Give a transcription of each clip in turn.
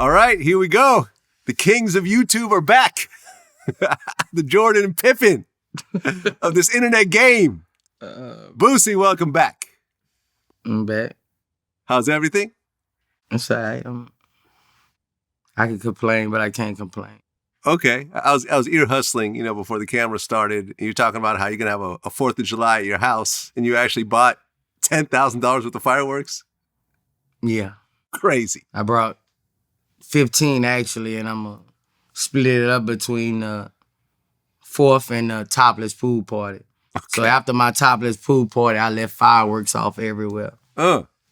All right, here we go. The kings of YouTube are back. The Jordan and Pippen of this internet game. Boosie, welcome back. I'm back. How's everything? It's all right. I can complain, but I can't complain. Okay. I was ear hustling, before the camera started. And you're talking about how you're going to have a 4th of July at your house, and you actually bought $10,000 worth of fireworks? Yeah. Crazy. I brought 15, actually, and I'm going to split it up between 4th and the topless pool party. Okay. So after my topless pool party, I let fireworks off everywhere.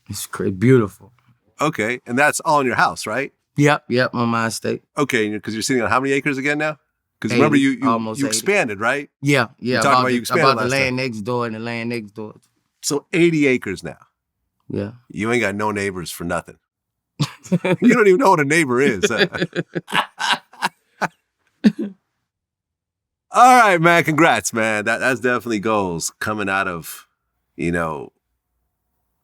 It's beautiful. Okay. And that's all in your house, right? Yep, on my estate. Okay, because you're sitting on how many acres again now? Because remember, you expanded, right? Yeah. You talked about you expanded about the land next door and the land next door. So 80 acres now. Yeah. You ain't got no neighbors for nothing. You don't even know what a neighbor is. Huh? All right, man. Congrats, man. That's definitely goals coming out of,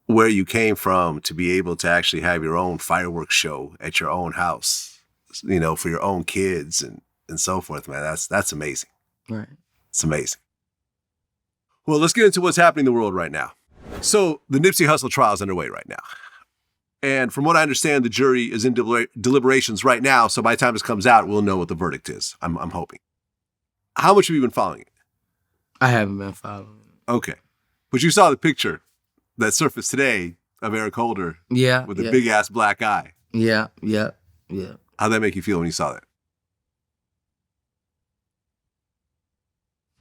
where you came from to be able to actually have your own fireworks show at your own house, for your own kids and so forth, man. That's amazing. Right. It's amazing. Well, let's get into what's happening in the world right now. So the Nipsey Hussle trial is underway right now. And from what I understand, the jury is in deliberations right now. So by the time this comes out, we'll know what the verdict is. I'm hoping. How much have you been following it? I haven't been following it. Okay. But you saw the picture that surfaced today of Eric Holder with a big-ass black eye. Yeah. How'd that make you feel when you saw that?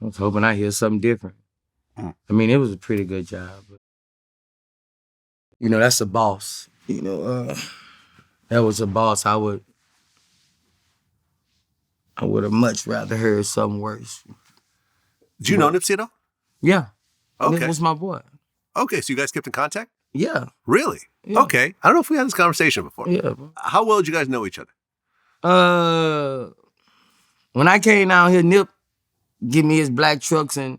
I was hoping I'd hear something different. I mean, it was a pretty good job. But, that's a boss. That was a boss. I would have much rather heard something worse. Did you know Nipsey at all? Yeah. Okay. It was my boy. Okay, so you guys kept in contact? Yeah. Really? Yeah. Okay. I don't know if we had this conversation before. Yeah. How well did you guys know each other? When I came down here, Nip give me his black trucks and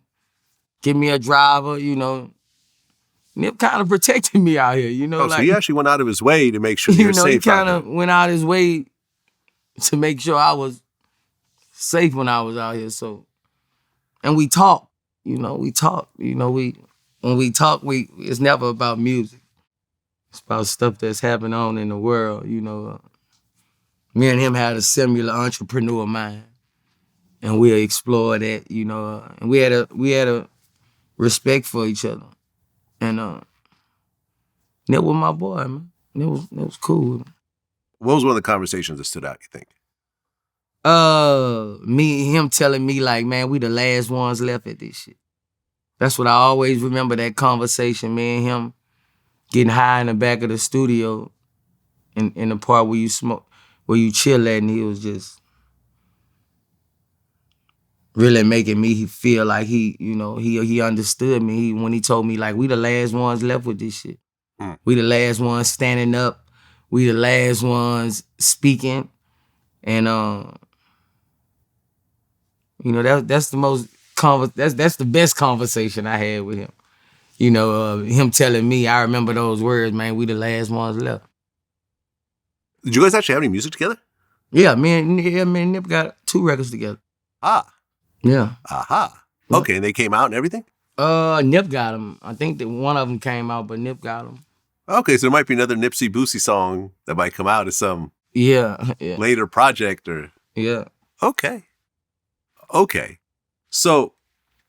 give me a driver, Nip kind of protected me out here, So he actually went out of his way to make sure you were safe. He kind of went out of his way to make sure I was safe when I was out here. So, and we talk, when we talk, it's never about music. It's about stuff that's happening on in the world, Me and him had a similar entrepreneur mind. And we'll explore that, and we had a respect for each other. And Nip was my boy, man. It was cool. What was one of the conversations that stood out, you think? Him telling me, like, man, we the last ones left at this shit. That's what I always remember, that conversation, me and him getting high in the back of the studio in the part where you smoke, where you chill at, and he was just really making me feel like he understood me. When he told me, like, we the last ones left with this shit. We the last ones standing up. We the last ones speaking. And that's the most that's the best conversation I had with him. Him telling me, I remember those words, man, we the last ones left. Did you guys actually have any music together? Yeah, me and Nip got 2 records together. Yeah. Aha. Okay, and they came out and everything? Nip got them. I think that one of them came out, but Nip got them. Okay, so there might be another Nipsey Boosie song that might come out as some later project or... Yeah. Okay. So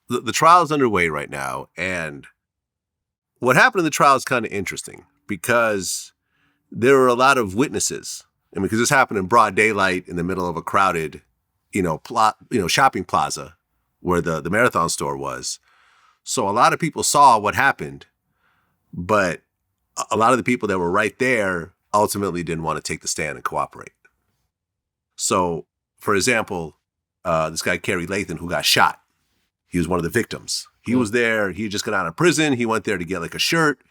the trial is underway right now, and what happened in the trial is kind of interesting because there were a lot of witnesses. I mean, because this happened in broad daylight in the middle of a crowded, shopping plaza where the Marathon store was. So a lot of people saw what happened, but a lot of the people that were right there ultimately didn't want to take the stand and cooperate. So, for example, this guy, Kerry Lathan, who got shot, he was one of the victims. He was there. He had just got out of prison. He went there to get like a shirt,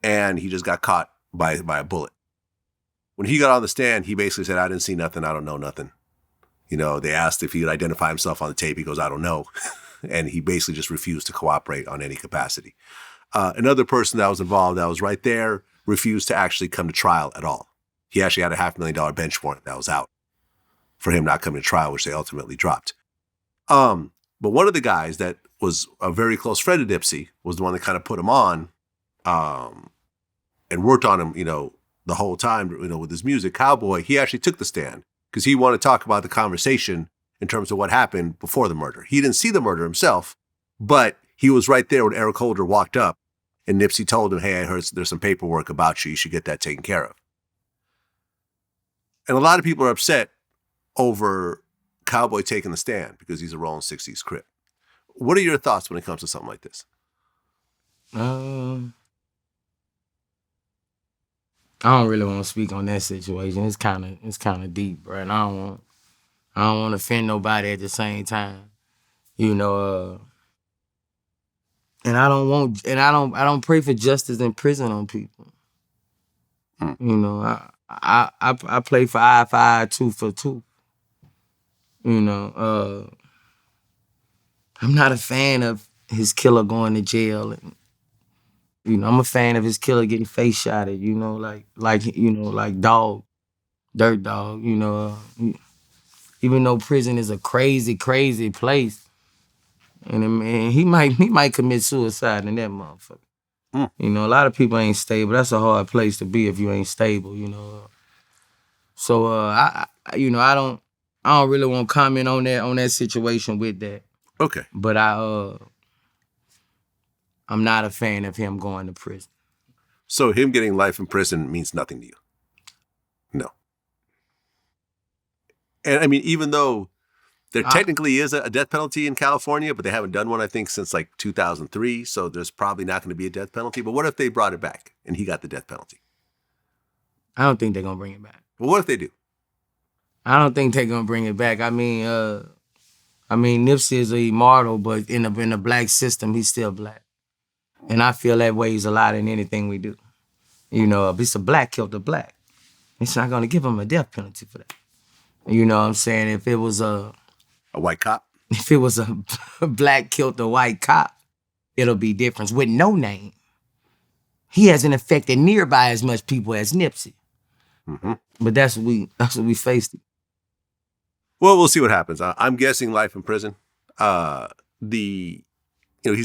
and he just got caught by a bullet. When he got on the stand, he basically said, I didn't see nothing. I don't know nothing. They asked if he could identify himself on the tape. He goes, I don't know. And he basically just refused to cooperate on any capacity. Another person that was involved that was right there refused to actually come to trial at all. He actually had a $500,000 bench warrant that was out for him not coming to trial, which they ultimately dropped. But one of the guys that was a very close friend of Nipsey was the one that kind of put him on and worked on him, the whole time, with his music. Cowboy, he actually took the stand because he wanted to talk about the conversation in terms of what happened before the murder. He didn't see the murder himself, but he was right there when Eric Holder walked up and Nipsey told him, hey, I heard there's some paperwork about you. You should get that taken care of. And a lot of people are upset over Cowboy taking the stand because he's a Rolling 60s Crip. What are your thoughts when it comes to something like this? I don't really want to speak on that situation. It's kind of deep, bro. And I don't want to offend nobody at the same time, And I don't pray for justice in prison on people. I play for eye for eye, tooth for tooth. I'm not a fan of his killer going to jail, and I'm a fan of his killer getting face shotted. Like Dog, Dirt Dog. Even though prison is a crazy, crazy place, and he might commit suicide in that motherfucker. A lot of people ain't stable. That's a hard place to be if you ain't stable. So I don't really want to comment on that situation with that. Okay. But I'm not a fan of him going to prison. So him getting life in prison means nothing to you? No. And I mean, even though there technically is a death penalty in California, but they haven't done one, I think, since like 2003. So there's probably not going to be a death penalty. But what if they brought it back and he got the death penalty? I don't think they're going to bring it back. Well, what if they do? I don't think they're going to bring it back. I mean, Nipsey is an immortal, but in the black system, he's still black. And I feel that weighs a lot in anything we do. If it's a black killed a black, it's not going to give him a death penalty for that. You know what I'm saying? If it was a white cop? If it was a black killed a white cop, it'll be different. With no name, he hasn't affected nearby as much people as Nipsey. Mm-hmm. But that's what we faced. Well, we'll see what happens. I'm guessing life in prison. He's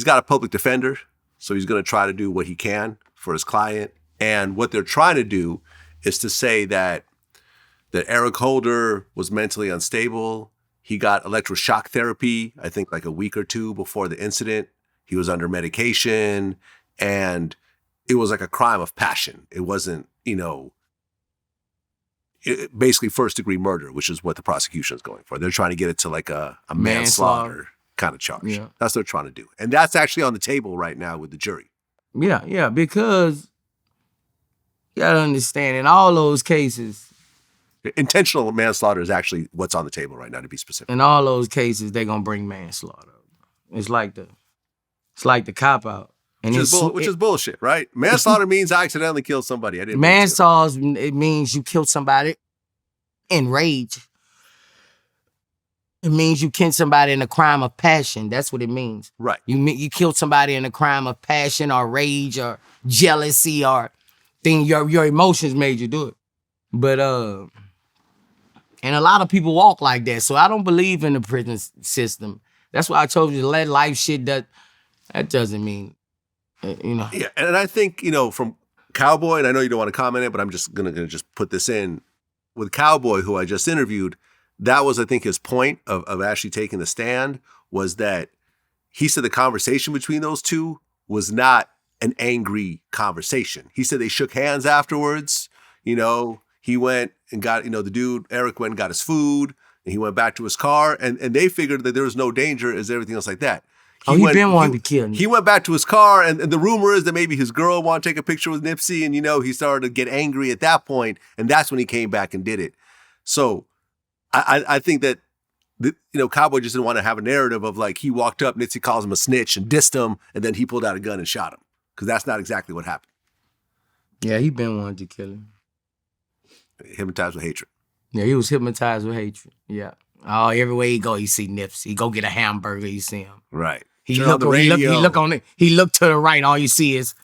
got a public defender, so he's going to try to do what he can for his client. And what they're trying to do is to say that Eric Holder was mentally unstable. He got electroshock therapy, I think like a week or two before the incident. He was under medication, and it was like a crime of passion. It wasn't, basically first-degree murder, which is what the prosecution is going for. They're trying to get it to like a manslaughter kind of charge. Yeah. That's what they're trying to do. And that's actually on the table right now with the jury. Yeah, because you got to understand, in all those cases, intentional manslaughter is actually what's on the table right now, to be specific. In all those cases, they're going to bring manslaughter. It's like the cop-out. Which is bullshit, right? Manslaughter means I accidentally killed somebody. I didn't. Manslaughter, it means you killed somebody in rage. It means you killed somebody in a crime of passion. That's what it means. Right. You killed somebody in a crime of passion or rage or jealousy or thing. Your emotions made you do it. But and a lot of people walk like that. So I don't believe in the prison system. That's why I told you to let life shit. That doesn't mean. Yeah, and I think, from Cowboy, and I know you don't want to comment it, but I'm just going to just put this in. With Cowboy, who I just interviewed, that was, I think, his point of actually taking the stand, was that he said the conversation between those two was not an angry conversation. He said they shook hands afterwards. He went and got, the dude, Eric, went and got his food, and he went back to his car, and they figured that there was no danger as everything else like that. He been wanting to kill me. He went back to his car, and the rumor is that maybe his girl wanted to take a picture with Nipsey, and, he started to get angry at that point, and that's when he came back and did it. So I think that, Cowboy just didn't want to have a narrative of, like, he walked up, Nipsey calls him a snitch and dissed him, and then he pulled out a gun and shot him, because that's not exactly what happened. Yeah, he been wanting to kill him. Hypnotized with hatred. Yeah, he was hypnotized with hatred. Yeah. Oh, everywhere he go, he see Nipsey. He go get a hamburger, you see him. Right. He look to the right, all you see is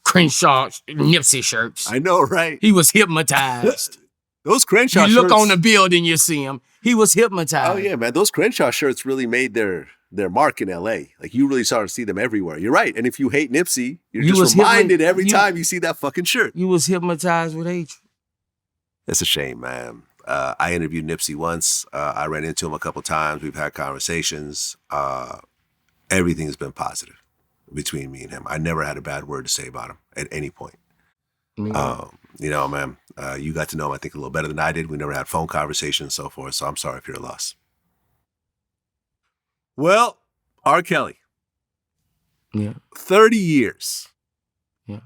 Crenshaw Nipsey shirts. I know, right? He was hypnotized. Those Crenshaw You look shirts, on the building, you see him. He was hypnotized. Oh yeah, man. Those Crenshaw shirts really made their mark in LA. Like you really started to see them everywhere. You're right. And if you hate Nipsey, you're just reminded every time you see that fucking shirt. You was hypnotized with hatred. That's a shame, man. I interviewed Nipsey once. I ran into him a couple times. We've had conversations. Everything's been positive between me and him. I never had a bad word to say about him at any point. You know, man, you got to know him, I think, a little better than I did. We never had phone conversations and so forth, so I'm sorry if you're a loss. Well, R. Kelly. Yeah. 30 years. Yeah.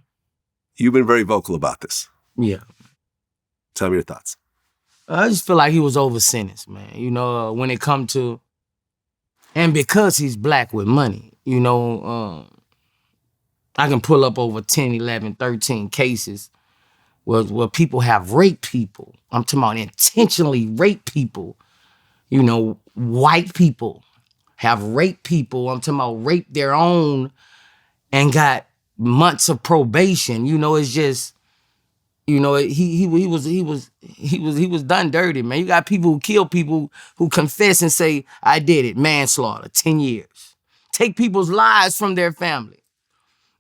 You've been very vocal about this. Yeah. Tell me your thoughts. I just feel like he was over sentenced, man. You know, when it come to, and because he's black with money, you know, I can pull up over 10, 11, 13 cases where people have raped people. I'm talking about intentionally raped people. You know, white people have raped people. I'm talking about raped their own and got months of probation. You know, it's just, you know, he was done dirty, man. You got people who kill people who confess and say, I did it, manslaughter, 10 years. Take people's lives from their family.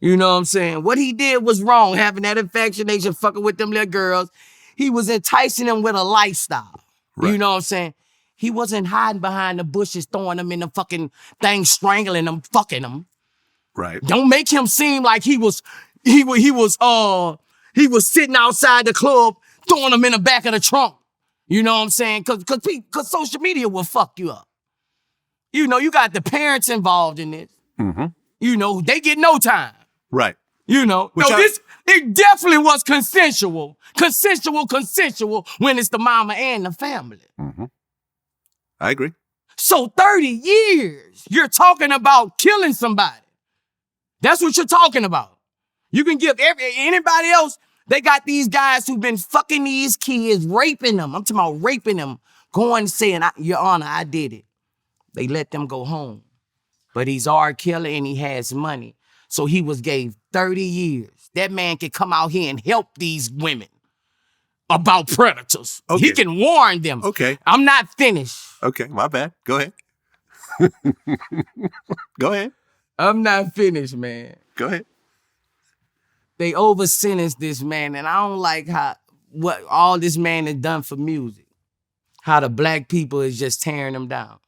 You know what I'm saying? What he did was wrong, having that infatuation, fucking with them little girls. He was enticing them with a lifestyle. Right. You know what I'm saying? He wasn't hiding behind the bushes, throwing them in the fucking thing, strangling them, fucking them. Right. Don't make him seem like he was sitting outside the club, throwing them in the back of the trunk. You know what I'm saying? Cause social media will fuck you up. You know, you got the parents involved in this. Mm-hmm. You know, they get no time. Right. You know, it definitely was consensual when it's the mama and the family. Mm-hmm. I agree. So 30 years, you're talking about killing somebody. That's what you're talking about. You can give anybody else, they got these guys who've been fucking these kids, raping them. I'm talking about raping them, going saying, Your Honor, I did it. They let them go home. But he's R. Kelly and he has money. So he was gave 30 years. That man can come out here and help these women about predators. Okay. He can warn them. Okay. I'm not finished. Okay, my bad. Go ahead. Go ahead. I'm not finished, man. Go ahead. They over-sentenced this man, and I don't like what all this man has done for music. How the black people is just tearing them down.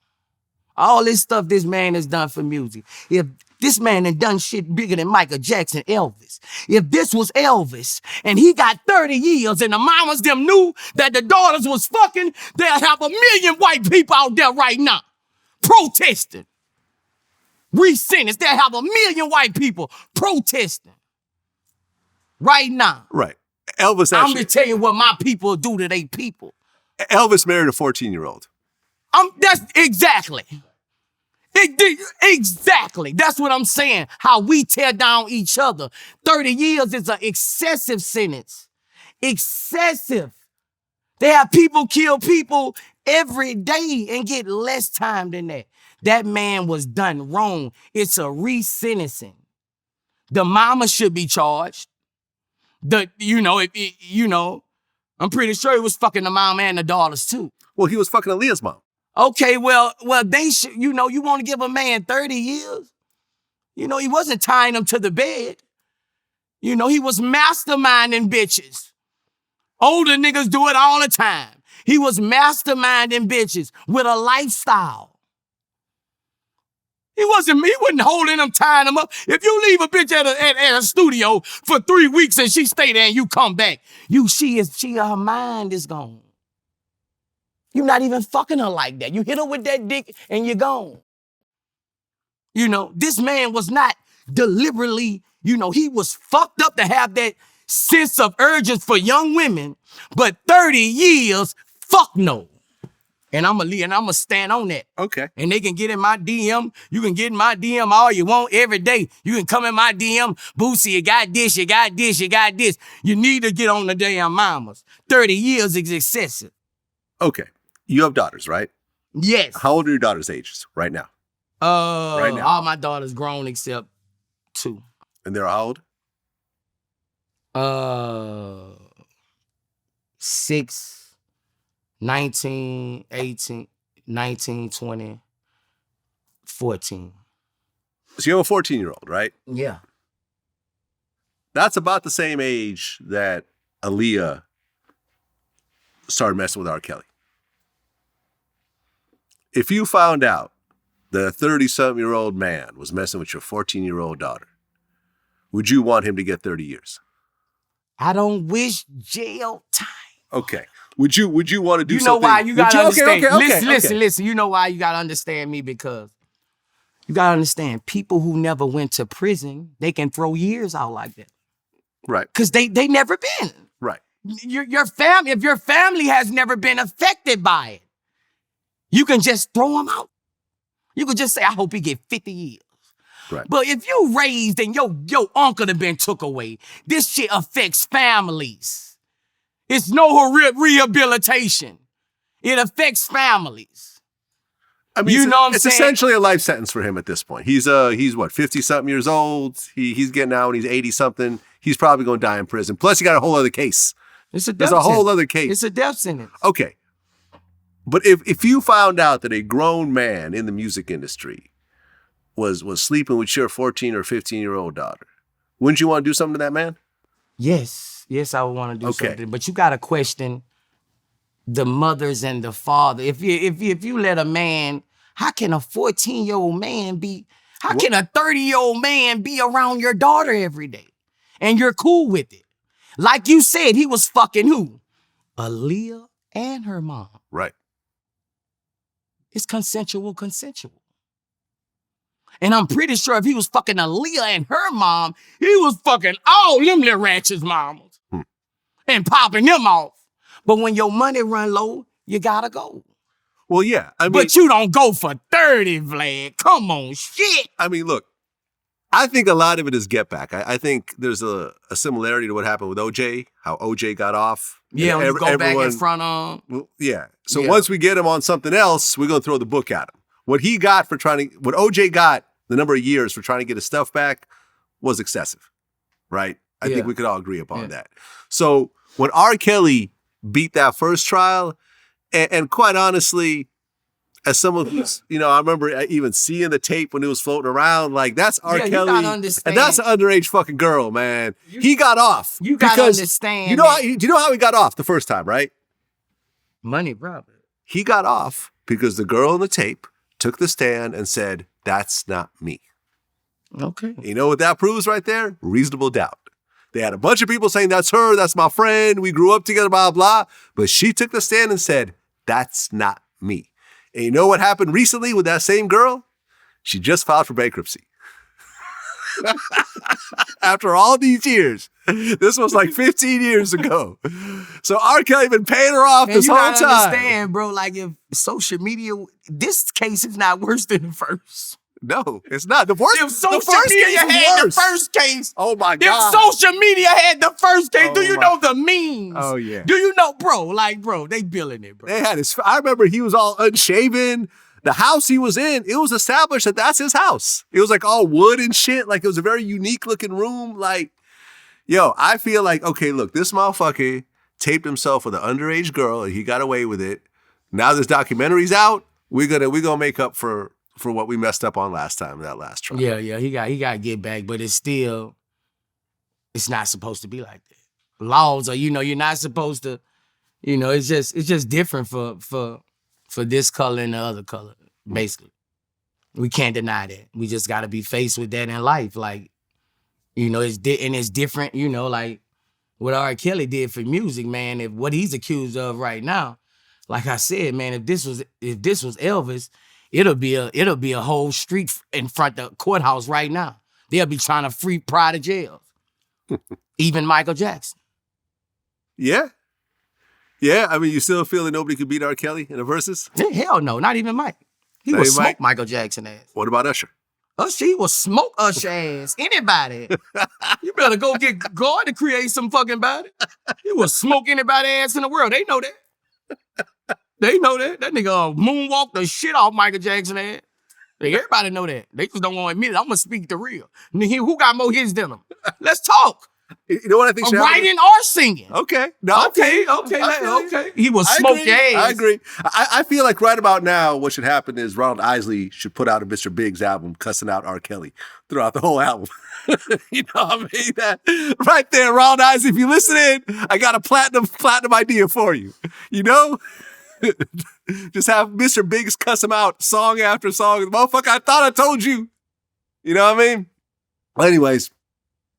All this stuff this man has done for music. If this man had done shit bigger than Michael Jackson, Elvis. If this was Elvis and he got 30 years and the mamas them knew that the daughters was fucking, they'll have 1 million white people out there right now protesting. Re-sentenced. They'll have 1 million white people protesting right now. Right. Elvis actually. I'm going to tell you what my people do to their people. Elvis married a 14-year-old. That's exactly. Exactly. That's what I'm saying. How we tear down each other. 30 years is an excessive sentence. Excessive. They have people kill people every day and get less time than that. That man was done wrong. It's a re-sentencing. The mama should be charged. I'm pretty sure he was fucking the mama and the daughters too. Well, he was fucking Aaliyah's mom. Okay, well, they should, you want to give a man 30 years? He wasn't tying them to the bed. He was masterminding bitches. Older niggas do it all the time. He was masterminding bitches with a lifestyle. He wasn't holding them, tying them up. If you leave a bitch at a studio for 3 weeks and she stay there and you come back, her mind is gone. You're not even fucking her like that. You hit her with that dick and you're gone. This man was not deliberately, he was fucked up to have that sense of urgency for young women, but 30 years, fuck no. And I'm gonna stand on that. Okay. And they can get in my DM. You can get in my DM all you want every day. You can come in my DM, Boosie, you got this, you got this, you got this. You need to get on the damn mamas. 30 years is excessive. Okay. You have daughters, right? Yes. How old are your daughters' ages right now? Right now. All my daughters grown except 2. And they're how old? 6, 19, 18, 19, 20, 14. So you have a 14-year-old, right? Yeah. That's about the same age that Aaliyah started messing with R. Kelly. If you found out that a 30-something-year-old man was messing with your 14-year-old daughter, would you want him to get 30 years? I don't wish jail time. Okay. Would you want to do something? You know why? You gotta understand. Okay, Listen. You know why you gotta understand me? Because you gotta understand, people who never went to prison, they can throw years out like that. Right. Because they never been. Right. Your family, if your family has never been affected by it, you can just throw them out. You can just say, I hope he get 50 years. Right. But if you raised and your uncle have been took away, this shit affects families. It's no rehabilitation. It affects families. I mean, you know what I'm it's saying? essentially a life sentence for him at this point. He's what, 50-something years old? He's getting out and he's 80-something. He's probably going to die in prison. Plus, he got a whole other case. There's a whole other case. It's a death sentence. Okay. But if you found out that a grown man in the music industry was sleeping with your 14 or 15-year-old daughter, wouldn't you want to do something to that man? Yes, I would want to do something. But you got to question the mothers and the father. If you let a man, how can a 14-year-old man can a 30-year-old man be around your daughter every day? And you're cool with it. Like you said, he was fucking who? Aaliyah and her mom. Right. It's consensual. And I'm pretty sure if he was fucking Aaliyah and her mom, he was fucking all them little ratchets' mamas and popping them off. But when your money run low, you gotta go. Well, yeah. I mean, but you don't go for 30, Vlad. Come on, shit. I mean, look, I think a lot of it is get back. I think there's a similarity to what happened with OJ, how OJ got off. Yeah, when you go back in front of him. Well, yeah. So once we get him on something else, we're going to throw the book at him. What OJ got, the number of years for trying to get his stuff back, was excessive, right? I think we could all agree upon that. So when R. Kelly beat that first trial, and quite honestly, as someone who's, I remember even seeing the tape when it was floating around, like, that's R. Kelly. You gotta understand. And that's an underage fucking girl, man. He got off. You gotta understand. Do you know how he got off the first time, right? Money, brother. He got off because the girl in the tape took the stand and said, "That's not me." Okay. You know what that proves right there? Reasonable doubt. They had a bunch of people saying, "That's her, that's my friend, we grew up together, blah, blah." But she took the stand and said, "That's not me." And you know what happened recently with that same girl? She just filed for bankruptcy. After all these years. This was like 15 years ago. So R. Kelly been paying her off this whole time. You gotta understand, bro, like, if social media, this case is not worse than the first. No, it's not. The worst. If social media had the first case. Oh my God. If social media had the first case, do you know the memes? Oh yeah. Do you know, bro, they billing it, bro. They had I remember he was all unshaven. The house he was in, it was established that that's his house. It was like all wood and shit. Like, it was a very unique looking room. Like, yo, I feel like, okay, look, this motherfucker taped himself with an underage girl and he got away with it. Now this documentary's out. We're gonna make up for what we messed up on last time, that last trial. Yeah, he got to get back, but it's not supposed to be like that. Laws are, you're not supposed to, it's just different for this color and the other color, basically. We can't deny that. We just got to be faced with that in life. Like, it's different, like what R. Kelly did for music, man. If what he's accused of right now, like I said, man, if this was Elvis, it'll be a whole street in front of the courthouse right now. They'll be trying to free Pride of jail. Even Michael Jackson. Yeah. Yeah, I mean, you still feel that nobody could beat R. Kelly in a versus? Hell no, not even Mike. He would smoke Michael Jackson ass. What about Usher? Usher, he will smoke Usher ass. Anybody. You better go get God to create some fucking body. He will smoke anybody ass in the world. They know that. They know that. That nigga moonwalk the shit off Michael Jackson ass. Like, everybody know that. They just don't want to admit it. I'm going to speak the real. Who got more hits than him? Let's talk. You know what I think should happen? Writing or singing. Okay. No, Okay. He will smoke your ass. I agree. I feel like right about now, what should happen is Ronald Isley should put out a Mr. Biggs album cussing out R. Kelly throughout the whole album. You know what I mean? That right there, Ronald Isley, if you listening, I got a platinum idea for you. You know? Just have Mr. Biggs cuss him out song after song. Motherfucker, I thought I told you. You know what I mean? Well, anyways,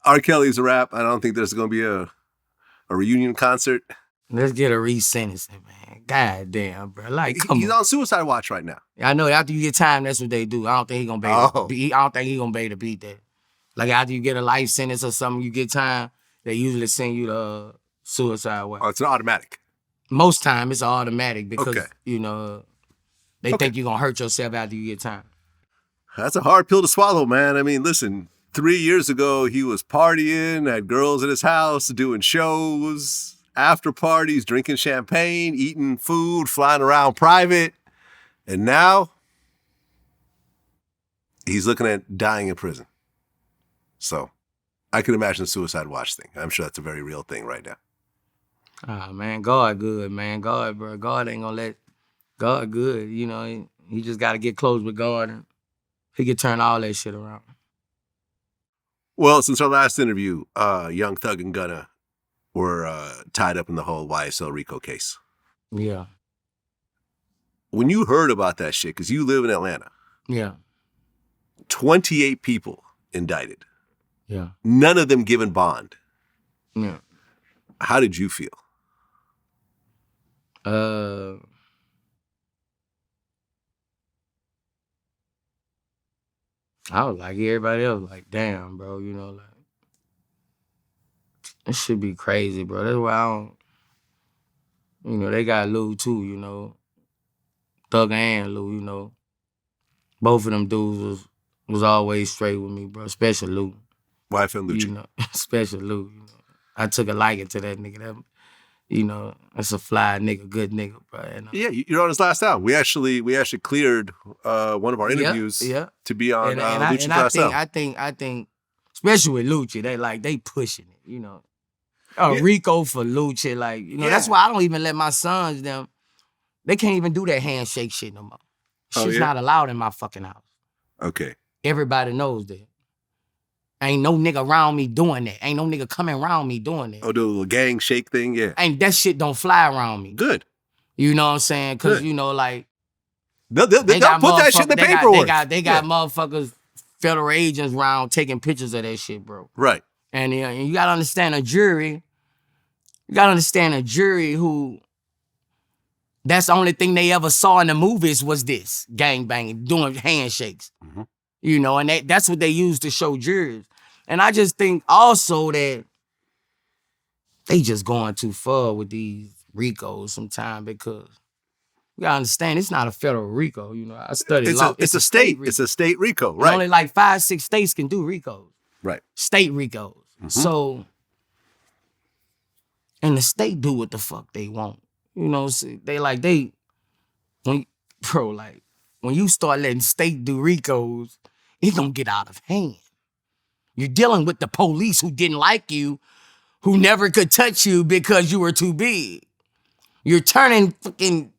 R. Kelly's a wrap. I don't think there's going to be a reunion concert. Let's get a re-sentencing, man. God damn, bro. Like, come He's on suicide watch right now. I know after you get time, that's what they do. I don't think he's going to be able to beat that. Like after you get a life sentence or something, you get time, they usually send you to suicide watch. Oh, it's an automatic. Most time it's automatic because, they think you're going to hurt yourself after you get time. That's a hard pill to swallow, man. I mean, listen, 3 years ago, he was partying, had girls at his house, doing shows, after parties, drinking champagne, eating food, flying around private. And now, he's looking at dying in prison. So, I can imagine the suicide watch thing. I'm sure that's a very real thing right now. Ah, man, God good, man. God, bro. God ain't gonna let... God good, you know. He just got to get close with God and he could turn all that shit around. Well, since our last interview, Young Thug and Gunna were tied up in the whole YSL RICO case. Yeah. When you heard about that shit, because you live in Atlanta. Yeah. 28 people indicted. Yeah. None of them given bond. Yeah. How did you feel? I was like everybody else, like, damn, bro, you know, like, this should be crazy, bro. That's why I don't, you know, they got Lou too, you know, Thug and Lou, you know. Both of them dudes was always straight with me, bro, especially Lou. Wife and Lucci. You know, especially Lou, you know. I took a liking to that nigga. That, you know, that's a fly nigga, good nigga, bro. And, yeah, you're on his last album. We actually cleared one of our interviews to be on Lucci's last album. I think, especially with Lucci, they pushing it, you know. Rico for Lucci, like, you know, that's why I don't even let my sons, they can't even do that handshake shit no more. Shit's not allowed in my fucking house. Okay. Everybody knows that. Ain't no nigga around me doing that. Ain't no nigga coming around me doing that. Oh, the little gang shake thing, yeah. Ain't that shit don't fly around me. Good. You know what I'm saying? Because, you know, like... They'll put that shit in the paperwork. They got motherfuckers, federal agents around taking pictures of that shit, bro. Right. And you got to understand a jury who... That's the only thing they ever saw in the movies was this, gangbanging, doing handshakes. Mm-hmm. You know, and that's what they use to show jurors. And I just think also that they just going too far with these RICOs sometimes because you gotta understand it's not a federal RICO. You know, I studied law. It's a state. It's a state RICO, right? And only like 5-6 states can do RICOs. Right. State RICOs. Mm-hmm. So, and the state do what the fuck they want. You know, when you start letting state do RICOs, it's gonna get out of hand. You're dealing with the police who didn't like you, who never could touch you because you were too big. You're turning fucking...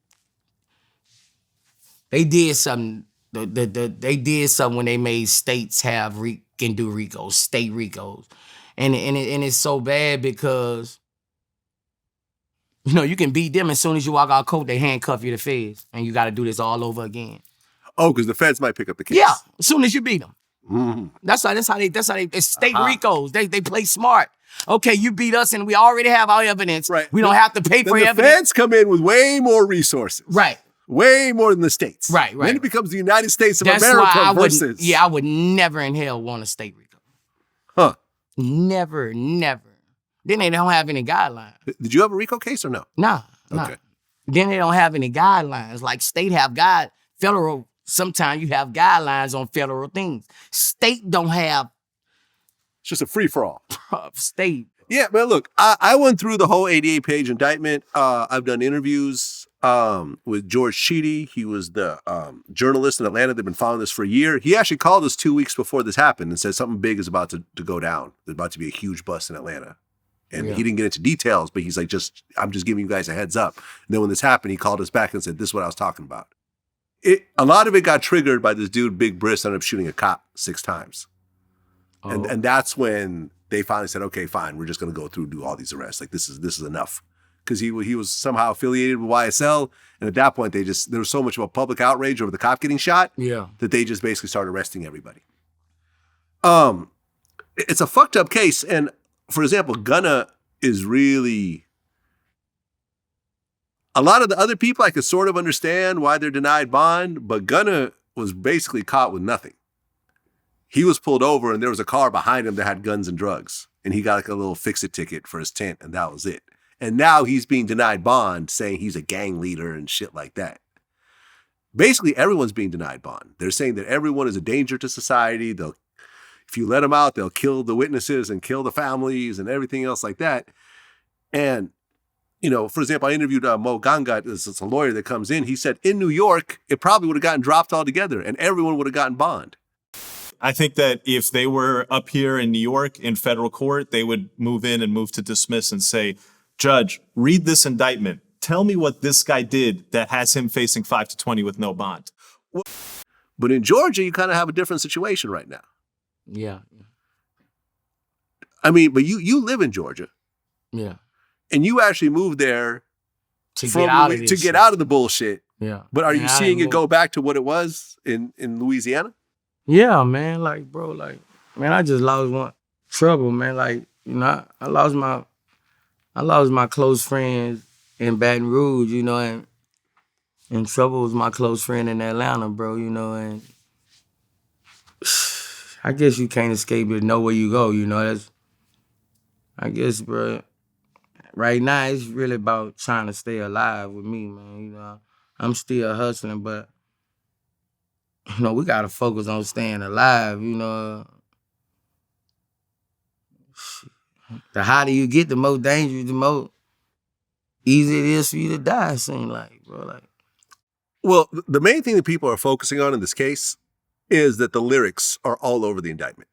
They did something. They did something when they made states can do RICOs, state RICOs. And it's so bad because, you know, you can beat them as soon as you walk out court, they handcuff you to feds. And you got to do this all over again. Oh, because the feds might pick up the case. Yeah, as soon as you beat them. Mm-hmm. That's how they, it's state RICOs. They play smart. Okay, you beat us and we already have our evidence. Right. We don't have to pay for evidence. The feds come in with way more resources. Right. Way more than the states. Right. Then it becomes the United States of America versus... I would never in hell want a state RICO. Huh. Never. Then they don't have any guidelines. Did you have a RICO case or no? Nah. Okay. Then they don't have any guidelines. Like state have federal, sometimes you have guidelines on federal things. State don't have. It's just a free-for-all. State. Yeah, man, look, I went through the whole 88-page indictment. I've done interviews with George Sheedy. He was the journalist in Atlanta. They've been following this for a year. He actually called us 2 weeks before this happened and said something big is about to go down. There's about to be a huge bust in Atlanta. And he didn't get into details, but he's like, I'm just giving you guys a heads up. And then when this happened, he called us back and said, this is what I was talking about. A lot of it got triggered by this dude, Big Briss, ended up shooting a cop 6 times. Oh. And that's when they finally said, okay, fine, we're just going to go through and do all these arrests. Like, this is enough. Because he was somehow affiliated with YSL. And at that point, there was so much of a public outrage over the cop getting shot that they just basically started arresting everybody. It's a fucked up case. And for example, Gunna is really... A lot of the other people, I could sort of understand why they're denied bond, but Gunna was basically caught with nothing. He was pulled over and there was a car behind him that had guns and drugs. And he got like a little fix-it ticket for his tent and that was it. And now he's being denied bond, saying he's a gang leader and shit like that. Basically, everyone's being denied bond. They're saying that everyone is a danger to society. If you let them out, they'll kill the witnesses and kill the families and everything else like that. And, you know, for example, I interviewed Mo Gangat, this is a lawyer that comes in. He said in New York, it probably would have gotten dropped altogether and everyone would have gotten bond. I think that if they were up here in New York in federal court, they would move in and move to dismiss and say, Judge, read this indictment. Tell me what this guy did that has him facing 5 to 20 with no bond. But in Georgia, you kind of have a different situation right now. Yeah. I mean, but you live in Georgia. Yeah. And you actually moved there to get out of the bullshit. Yeah. But are you seeing it go back to what it was in Louisiana? Yeah, man. Like, bro, like, man, I just lost one trouble, man. Like, you know, I lost my close friends in Baton Rouge, you know, and Trouble was my close friend in Atlanta, bro, you know, and I guess you can't escape it, know where you go, you know. I guess, bro, right now it's really about trying to stay alive with me, man, you know. I'm still hustling, but, you know, we got to focus on staying alive, you know. The hotter you get, the more dangerous, the more easy it is for you to die, it seems like, bro. Like, well, the main thing that people are focusing on in this case is that the lyrics are all over the indictment.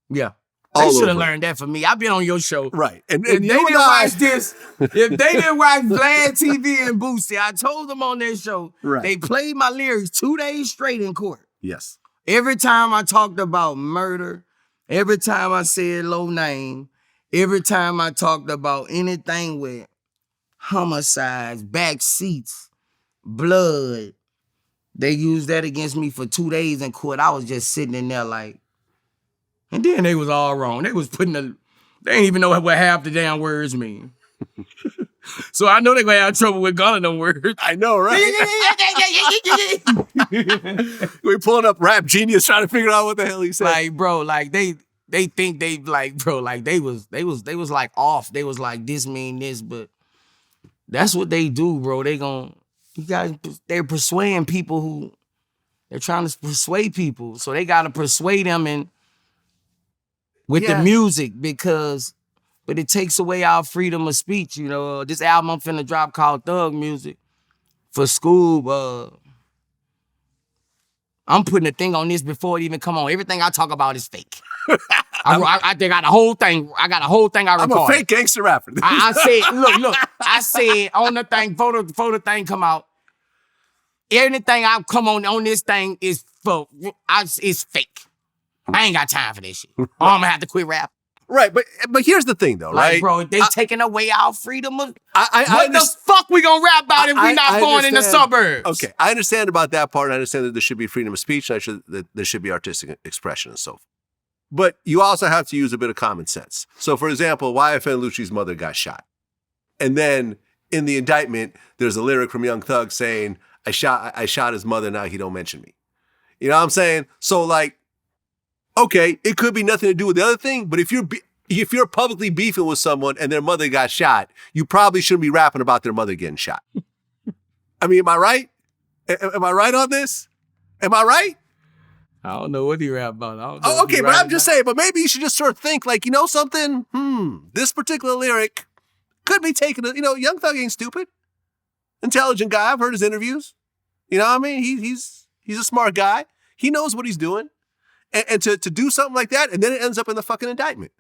Yeah. They should have learned that from me. I've been on your show. Right. And if they didn't watch this, if they didn't watch VladTV and Boosie, I told them on their show, they played my lyrics 2 days straight in court. Yes. Every time I talked about murder, every time I said low name, every time I talked about anything with homicides, back seats, blood, they used that against me for 2 days in court. I was just sitting in there like, and then they was all wrong. They was they didn't even know what half the damn words mean. So I know they're gonna have trouble with Gunna them words. I know, right? We're pulling up Rap Genius trying to figure out what the hell he said. Like, bro, like they think they like, bro, like they was like off. They was like this mean this, but that's what they do, bro. They're persuading people they're trying to persuade people. So they gotta persuade them with the music but it takes away our freedom of speech, you know. This album I'm finna drop called Thug Music for school. I'm putting a thing on this before it even come on. Everything I talk about is fake. I got a whole thing. I got a whole thing I recorded. I'm a fake gangster rapper. I said, look. I said on the thing, before the thing come out, anything I come on this thing is it's fake. I ain't got time for this shit. Or I'm gonna have to quit rap. Right, but here's the thing though, right? Like, bro, they taking away our freedom of what the fuck we gonna rap about if we not born in the suburbs? Okay, I understand about that part. I understand that there should be freedom of speech, and that there should be artistic expression and so forth. But you also have to use a bit of common sense. So for example, YFN Lucci's mother got shot. And then in the indictment, there's a lyric from Young Thug saying, I shot his mother, now he don't mention me. You know what I'm saying? So like, okay, it could be nothing to do with the other thing, but if you're publicly beefing with someone and their mother got shot, you probably shouldn't be rapping about their mother getting shot. I mean, am I right? Am I right on this? Am I right? I don't know what he rap about. I don't know okay, but I'm just saying, but maybe you should just sort of think like, you know something? This particular lyric could be taken, Young Thug ain't stupid. Intelligent guy. I've heard his interviews. You know what I mean? He's a smart guy. He knows what he's doing. And to do something like that, and then it ends up in the fucking indictment.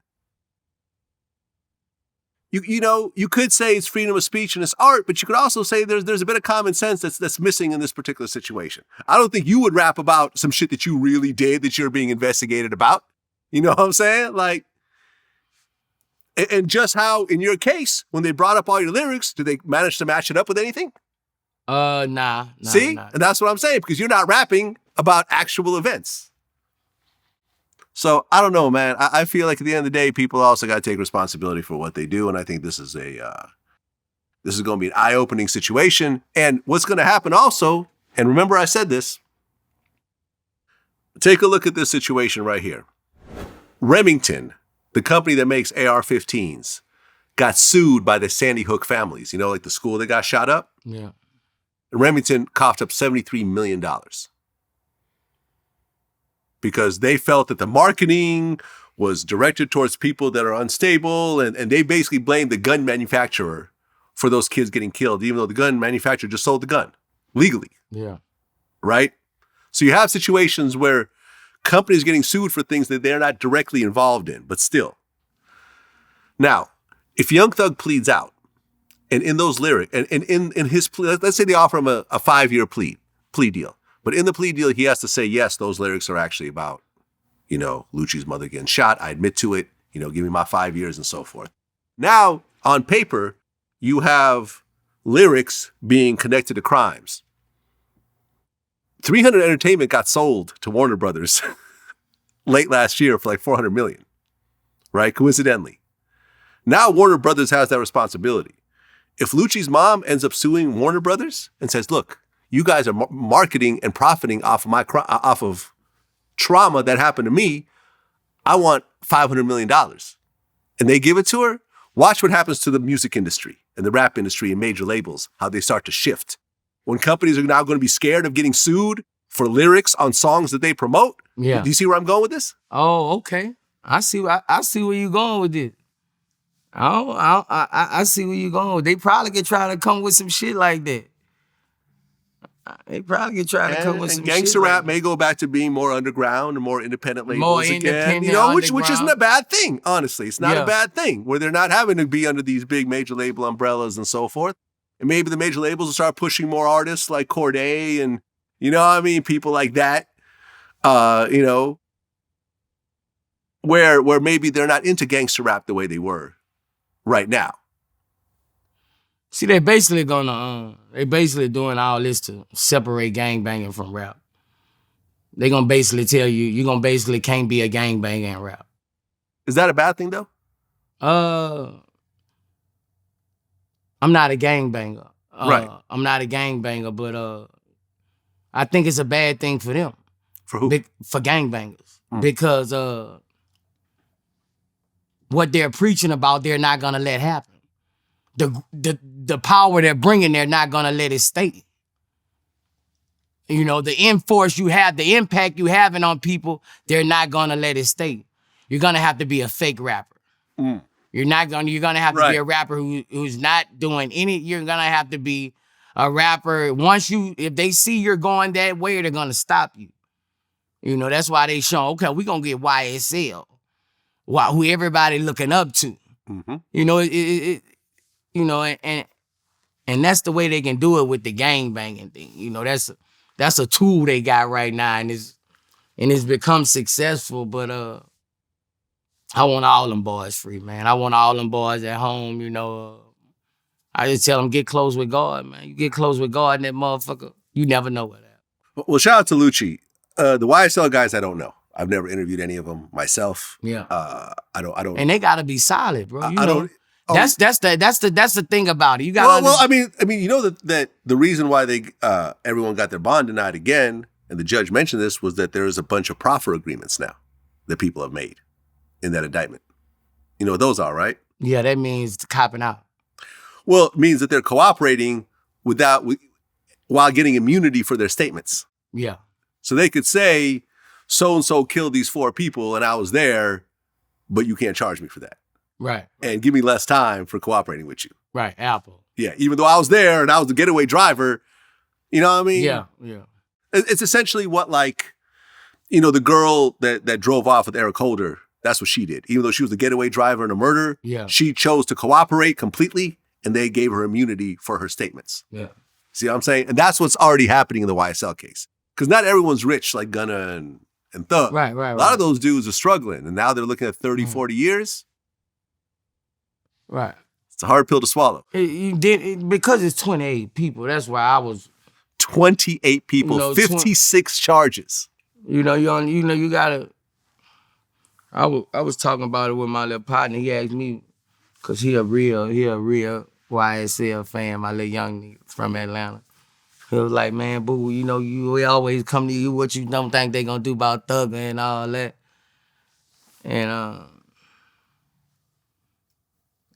You could say it's freedom of speech and it's art, but you could also say there's a bit of common sense that's missing in this particular situation. I don't think you would rap about some shit that you really did that you're being investigated about. You know what I'm saying? Like, and just how in your case, when they brought up all your lyrics, did they manage to match it up with anything? Nah. See? Nah. And that's what I'm saying, because you're not rapping about actual events. So I don't know, man. I feel like at the end of the day, people also got to take responsibility for what they do. And I think this is going to be an eye-opening situation. And what's going to happen also, and remember I said this, take a look at this situation right here. Remington, the company that makes AR-15s, got sued by the Sandy Hook families. You know, like the school that got shot up? Yeah. Remington coughed up $73 million. Because they felt that the marketing was directed towards people that are unstable, and they basically blamed the gun manufacturer for those kids getting killed, even though the gun manufacturer just sold the gun legally. Yeah. Right? So you have situations where companies getting sued for things that they're not directly involved in, but still. Now, if Young Thug pleads out, and in those lyrics, and in his plea, let's say they offer him a 5-year plea deal. But in the plea deal, he has to say, yes, those lyrics are actually about, Lucci's mother getting shot. I admit to it. Give me my 5 years and so forth. Now, on paper, you have lyrics being connected to crimes. 300 Entertainment got sold to Warner Brothers late last year for like $400 million, right? Coincidentally. Now Warner Brothers has that responsibility. If Lucci's mom ends up suing Warner Brothers and says, look, you guys are marketing and profiting off of trauma that happened to me. I want $500 million. And they give it to her. Watch what happens to the music industry and the rap industry and major labels, how they start to shift. When companies are now going to be scared of getting sued for lyrics on songs that they promote. Yeah. Do you see where I'm going with this? Oh, okay. I see where you're going with it. I see where you're going with. They probably could try to come with some shit like that. They probably could try to come with some gangsta shit rap like may go back to being more underground and more independent labels More again. independent, Which isn't a bad thing, honestly. It's not Yeah. a bad thing where they're not having to be under these big major label umbrellas and so forth. And maybe the major labels will start pushing more artists like Corday and, people like that. Where maybe they're not into gangster rap the way they were right now. See, they basically doing all this to separate gangbanging from rap. They gonna basically tell you gonna basically can't be a gangbanger in rap. Is that a bad thing though? I'm not a gangbanger. Right. I'm not a gangbanger, but I think it's a bad thing for them. For who? For gangbangers. Because what they're preaching about, they're not gonna let happen. The power they're bringing, they're not gonna let it stay. The enforce you have, the impact you having on people, they're not gonna let it stay. You're gonna have to be a fake rapper. You're gonna have to be a rapper who's not doing any. You're gonna have to be a rapper. If they see you're going that way, they're gonna stop you. That's why they show, okay, we're gonna get YSL, who everybody looking up to. Mm-hmm. And that's the way they can do it with the gangbanging thing. That's a tool they got right now, and it's become successful. But I want all them boys free, man. I want all them boys at home. I just tell them, get close with God, man. You get close with God, and that motherfucker, you never know what happens. Well, shout out to Lucci. The YSL guys, I don't know. I've never interviewed any of them myself. Yeah. I don't. And they gotta be solid, bro. I don't. That's the thing about it. You got. Well, I mean, that the reason why they everyone got their bond denied again, and the judge mentioned this, was that there is a bunch of proffer agreements now that people have made in that indictment. You know what those are, right? Yeah, that means copping out. Well, it means that they're cooperating while getting immunity for their statements. Yeah. So they could say, so and so killed these 4 people, and I was there, but you can't charge me for that. Right. And give me less time for cooperating with you. Right, Apple. Yeah, even though I was there and I was the getaway driver, you know what I mean? Yeah. It's essentially what, like, you know, the girl that drove off with Eric Holder, that's what she did. Even though she was the getaway driver in a murder, she chose to cooperate completely, and they gave her immunity for her statements. Yeah. See what I'm saying? And that's what's already happening in the YSL case. Because not everyone's rich like Gunna and Thug. Right. A lot of those dudes are struggling, and now they're looking at 30, 40 years. Right. It's a hard pill to swallow. Because it's 28 people, that's why I was... 28 people, 56 charges. You gotta... I was talking about it with my little partner. He asked me, because he a real YSL fan, my little young nigga from Atlanta. He was like, man, boo, we always come to you, what you don't think they gonna do about Thugger and all that. And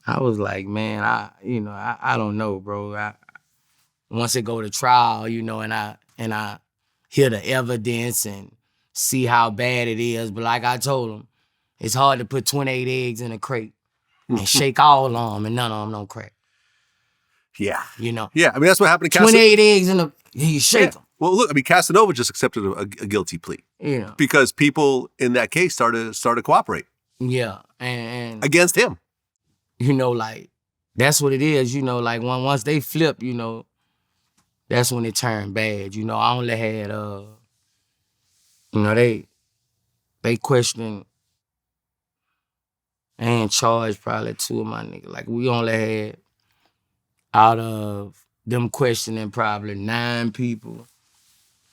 I was like, man, I don't know, bro. Once it go to trial, and I hear the evidence and see how bad it is. But like I told him, it's hard to put 28 eggs in a crate and shake all of them and none of them don't crack. Yeah. Yeah, I mean, that's what happened to Casanova. 28 eggs you shake them. Well, look, I mean, Casanova just accepted a guilty plea. Yeah. Because people in that case started to cooperate. Yeah. And against him. Like, that's what it is, like once they flip, that's when it turned bad. I only had, they questioned and charged probably 2 of my niggas. Like, we only had, out of them questioning probably 9 people,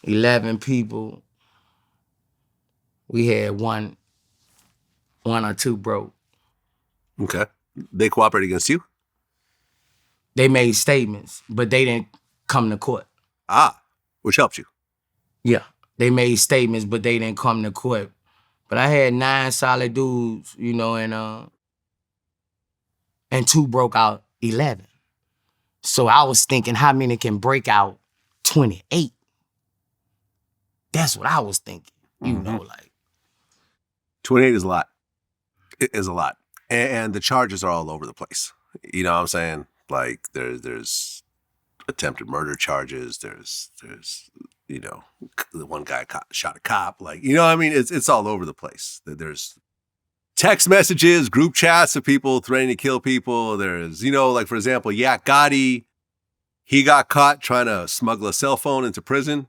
11 people, we had one or 2 broke. Okay. They cooperated against you? They made statements, but they didn't come to court. Which helped you? Yeah. They made statements, but they didn't come to court. But I had 9 solid dudes, and 2 broke out 11. So I was thinking, how many can break out 28? That's what I was thinking, like. 28 is a lot. It is a lot. And the charges are all over the place. You know what I'm saying? Like, there's attempted murder charges. There's the one guy shot a cop. Like, you know what I mean? It's all over the place. There's text messages, group chats of people threatening to kill people. There's, like, for example, Yak Gotti, he got caught trying to smuggle a cell phone into prison.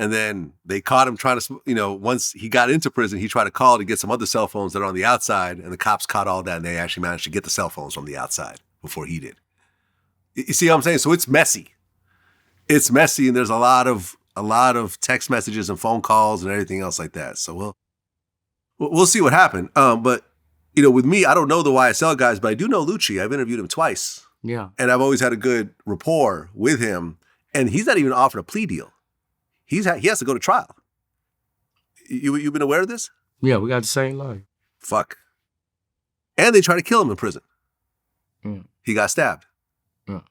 And then they caught him trying to, once he got into prison, he tried to call to get some other cell phones that are on the outside. And the cops caught all that, and they actually managed to get the cell phones from the outside before he did. You see what I'm saying? So it's messy. It's messy, and there's a lot of text messages and phone calls and everything else like that. So we'll see what happened. But with me, I don't know the YSL guys, but I do know Lucci. I've interviewed him twice. Yeah. And I've always had a good rapport with him. And he's not even offered a plea deal. He has to go to trial. You been aware of this? Yeah, we got the same lawyer. Fuck. And they tried to kill him in prison. Mm. He got stabbed. Mm.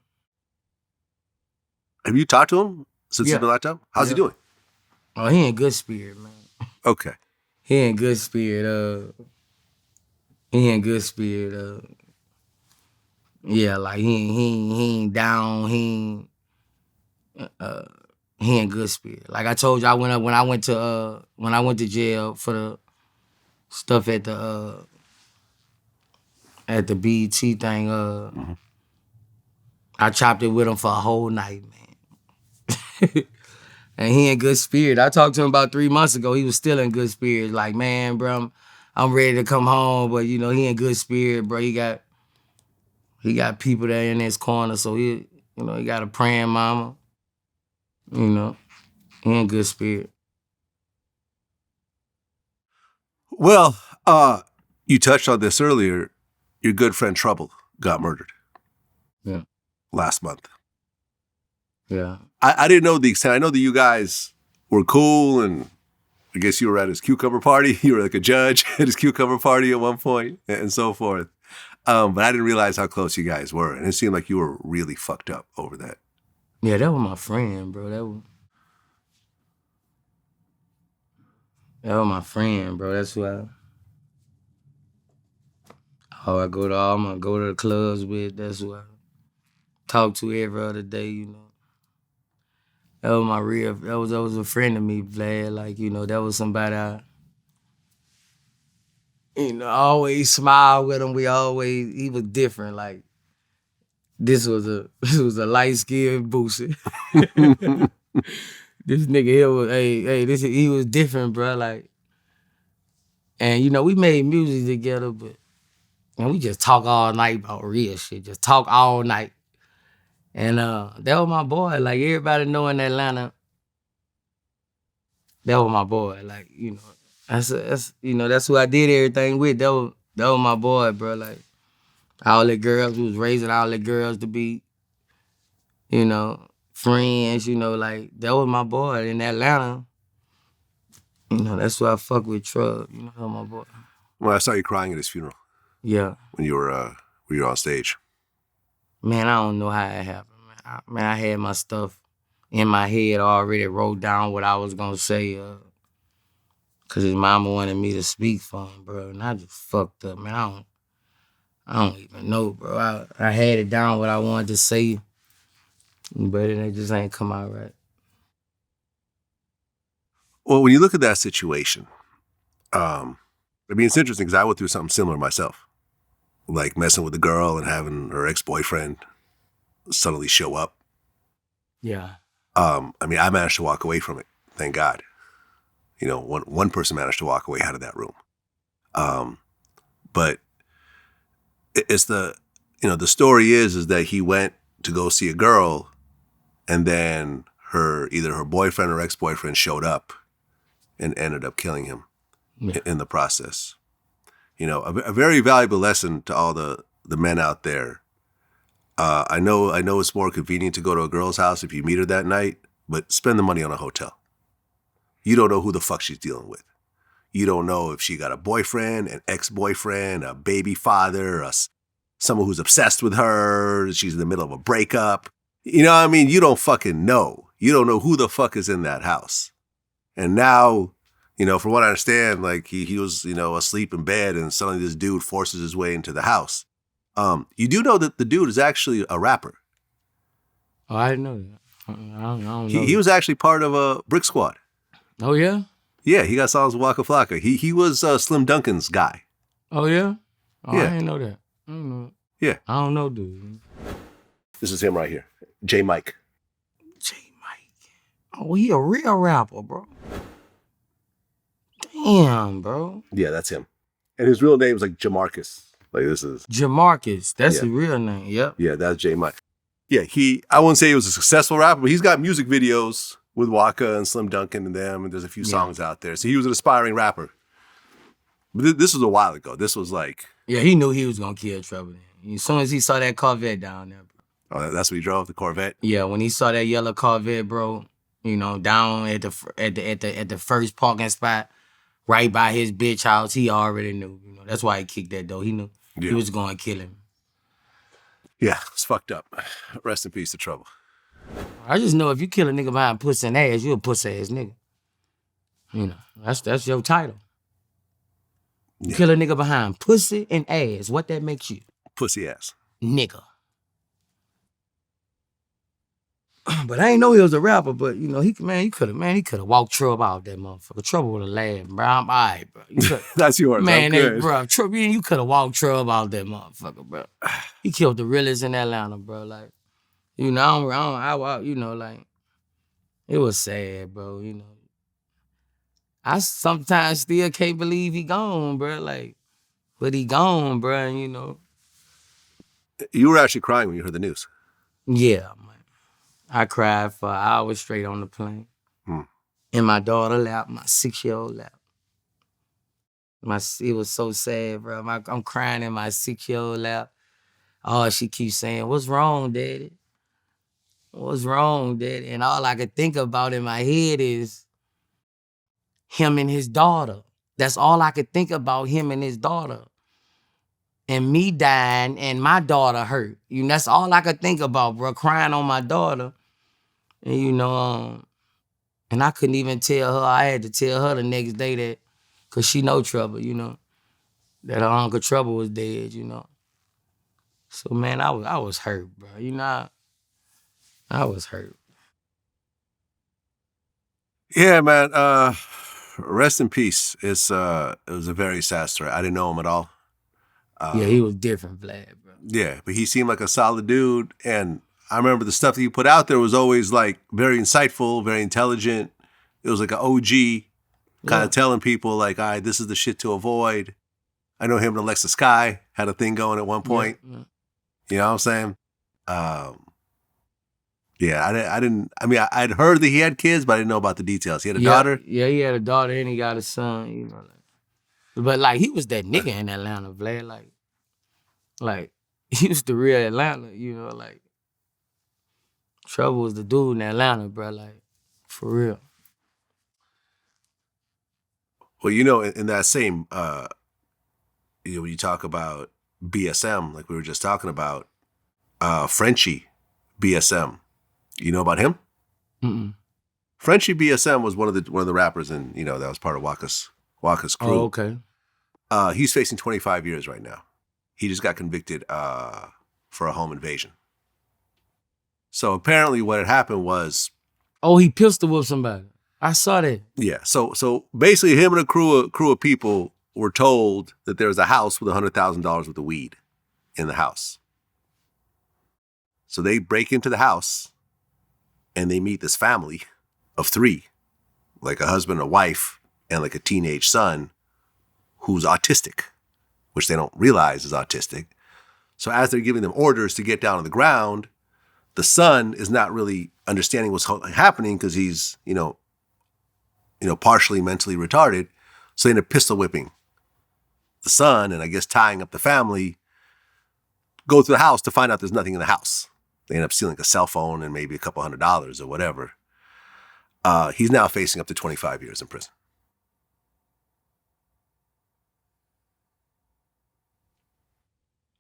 Have you talked to him since he's been locked up? How's he doing? Oh, he in good spirit, man. Okay. He in good spirit. Yeah, like he ain't down. He in good spirit. Like I told you, when I went to jail for the stuff at the BET thing. I chopped it with him for a whole night, man. And he in good spirit. I talked to him about 3 months ago. He was still in good spirit. Like, man, bro, I'm ready to come home, but he in good spirit, bro. He got people there in his corner, so he got a praying mama. He in good spirit. Well, you touched on this earlier. Your good friend Trouble got murdered. Yeah. Last month. Yeah. I didn't know the extent. I know that you guys were cool, and I guess you were at his cucumber party. You were like a judge at his cucumber party at one point, and so forth. But I didn't realize how close you guys were, and it seemed like you were really fucked up over that. Yeah, that was my friend, bro. That was my friend, bro. That's who I go to the clubs with. That's who talk to every other day, you know. That was my real, that was a friend of me, Vlad. Like, you know, that was somebody I, you know, always smile with him. He was different. Like, this was a light-skinned Boosie. This nigga here was, he was different, bro. Like, and you know, we made music together, but and we just talk all night about real shit. Just talk all night. And that was my boy. Like, everybody know in Atlanta, that was my boy. Like, you know, that's you know, that's who I did everything with. That was my boy, bro. Like, all the girls, we was raising all the girls to be, you know, friends, you know, like, that was my boy in Atlanta. You know, that's why I fuck with Trug. You know, that was my boy. Well, I saw you crying at his funeral. Yeah. When you were on stage. Man, I don't know how it happened, man. I had my stuff in my head already, wrote down what I was gonna say, cause his mama wanted me to speak for him, bro, and I just fucked up, man. I don't even know, bro. I had it down what I wanted to say, but it just ain't come out right. Well, when you look at that situation, I mean, it's interesting because I went through something similar myself. Like messing with a girl and having her ex-boyfriend suddenly show up. Yeah. I mean, I managed to walk away from it, thank God. You know, one person managed to walk away out of that room. But it's the story is that he went to go see a girl, and then either her boyfriend or ex-boyfriend showed up and ended up killing him in the process. You know, a very valuable lesson to all the men out there. I know it's more convenient to go to a girl's house if you meet her that night, but spend the money on a hotel. You don't know who the fuck she's dealing with. You don't know if she got a boyfriend, an ex-boyfriend, a baby father, someone who's obsessed with her, she's in the middle of a breakup. You know what I mean? You don't fucking know. You don't know who the fuck is in that house. And now, you know, from what I understand, like he was, you know, asleep in bed and suddenly this dude forces his way into the house. You do know that the dude is actually a rapper. Oh, I didn't know that. I don't know. He was actually part of a Brick Squad. Oh, yeah? Yeah, he got songs with Waka Flocka. He was Slim Duncan's guy. Oh, yeah? Oh, Yeah. I didn't know that. I don't know. Yeah. I don't know, dude. This is him right here. J. Mike. J. Mike. Oh, he a real rapper, bro. Damn, bro. Yeah, that's him. And his real name is like Jamarcus. Like this is Jamarcus. That's his real name. Yep. Yeah, that's J. Mike. Yeah, I wouldn't say he was a successful rapper, but he's got music videos with Waka and Slim Duncan and them, and there's a few songs out there. So he was an aspiring rapper. But this was a while ago. This was like... Yeah, he knew he was going to kill Trouble. As soon as he saw that Corvette down there, bro. Oh, that's what he drove, the Corvette? Yeah, when he saw that yellow Corvette, bro, you know, down at the first parking spot, right by his bitch house, he already knew. You know, that's why he kicked that door. He knew he was going to kill him. Yeah, it's fucked up. Rest in peace to Trouble. I just know if you kill a nigga behind pussy and ass, you a pussy ass nigga. You know, that's your title. You kill a nigga behind pussy and ass, what that makes you? Pussy ass. Nigga. But I ain't know he was a rapper, but you know, he could have walked Trouble out that motherfucker. Trouble would have laughed, bro. I'm all right, bro. That's yours. Man, bro, Trouble, you could have walked Trouble out that motherfucker, bro. He killed the realest in Atlanta, bro. Like, you know, I you know, like, it was sad, bro, you know. I sometimes still can't believe he gone, bro. Like, but he gone, bro, and you know. You were actually crying when you heard the news. Yeah, man. I cried for hours straight on the plane. In my daughter's lap, my 6-year-old lap. It was so sad, bro. I'm crying in my 6-year-old lap. Oh, she keeps saying, "What's wrong, Daddy? What's wrong, Daddy?" And all I could think about in my head is him and his daughter. That's all I could think about, him and his daughter. And me dying and my daughter hurt. You know, that's all I could think about, bro, crying on my daughter. And, you know, and I couldn't even tell her. I had to tell her the next day that, because she know Trouble, you know, that her Uncle Trouble was dead, you know. So, man, I was hurt, bro. You know, I was hurt. Yeah, man. Rest in peace. It was a very sad story. I didn't know him at all. Yeah, he was different, Vlad, bro. Yeah, but he seemed like a solid dude. And I remember the stuff that he put out there was always like very insightful, very intelligent. It was like an OG kind of telling people like, all right, this is the shit to avoid. I know him and Alexa Sky had a thing going at one point. Yeah. You know what I'm saying? Yeah, I mean, I'd heard that he had kids, but I didn't know about the details. He had a daughter? Yeah, he had a daughter and he got a son, you know. But like, he was that nigga in Atlanta, Vlad. Like, he was the real Atlanta, you know, like. Trouble was the dude in Atlanta, bro, like, for real. Well, you know, in that same, you know, when you talk about BSM, like we were just talking about, Frenchie BSM. You know about him? Mm-mm. Frenchie BSM was one of the rappers, and you know that was part of Waka's crew. Oh, okay. He's facing 25 years right now. He just got convicted for a home invasion. So apparently, what had happened was, Oh, he pistol whipped somebody. I saw that. yeah. So basically, him and a crew of people were told that there was a house with $100,000 worth of weed in the house. So they break into the house, and they meet this family of 3, like a husband, a wife, and like a teenage son who's autistic, which they don't realize is autistic. So as they're giving them orders to get down on the ground, the son is not really understanding what's happening because he's, you know, partially mentally retarded. So they end up pistol whipping the son and I guess tying up the family, go to the house to find out there's nothing in the house. They end up stealing a cell phone and maybe a couple $100 or whatever. He's now facing up to 25 years in prison.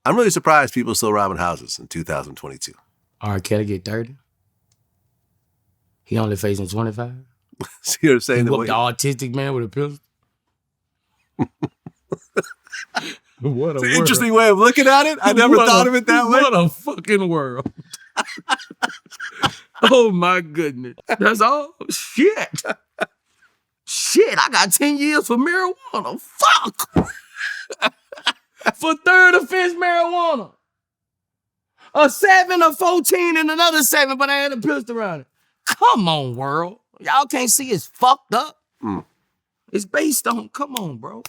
I'm really surprised people are still robbing houses in 2022. R. Kelly get 30. He only facing 25. See what I'm saying? He whooped the autistic man with a pistol. What a It's an world. interesting way of looking at it. I never thought of it that way. What a fucking world. Oh my goodness. That's all? Shit. Shit, I got 10 years for marijuana. Fuck. For third offense marijuana. A 7 or 14 and another 7, but I had a pistol around it. Come on, world. Y'all can't see it's fucked up. It's based on, come on, bro.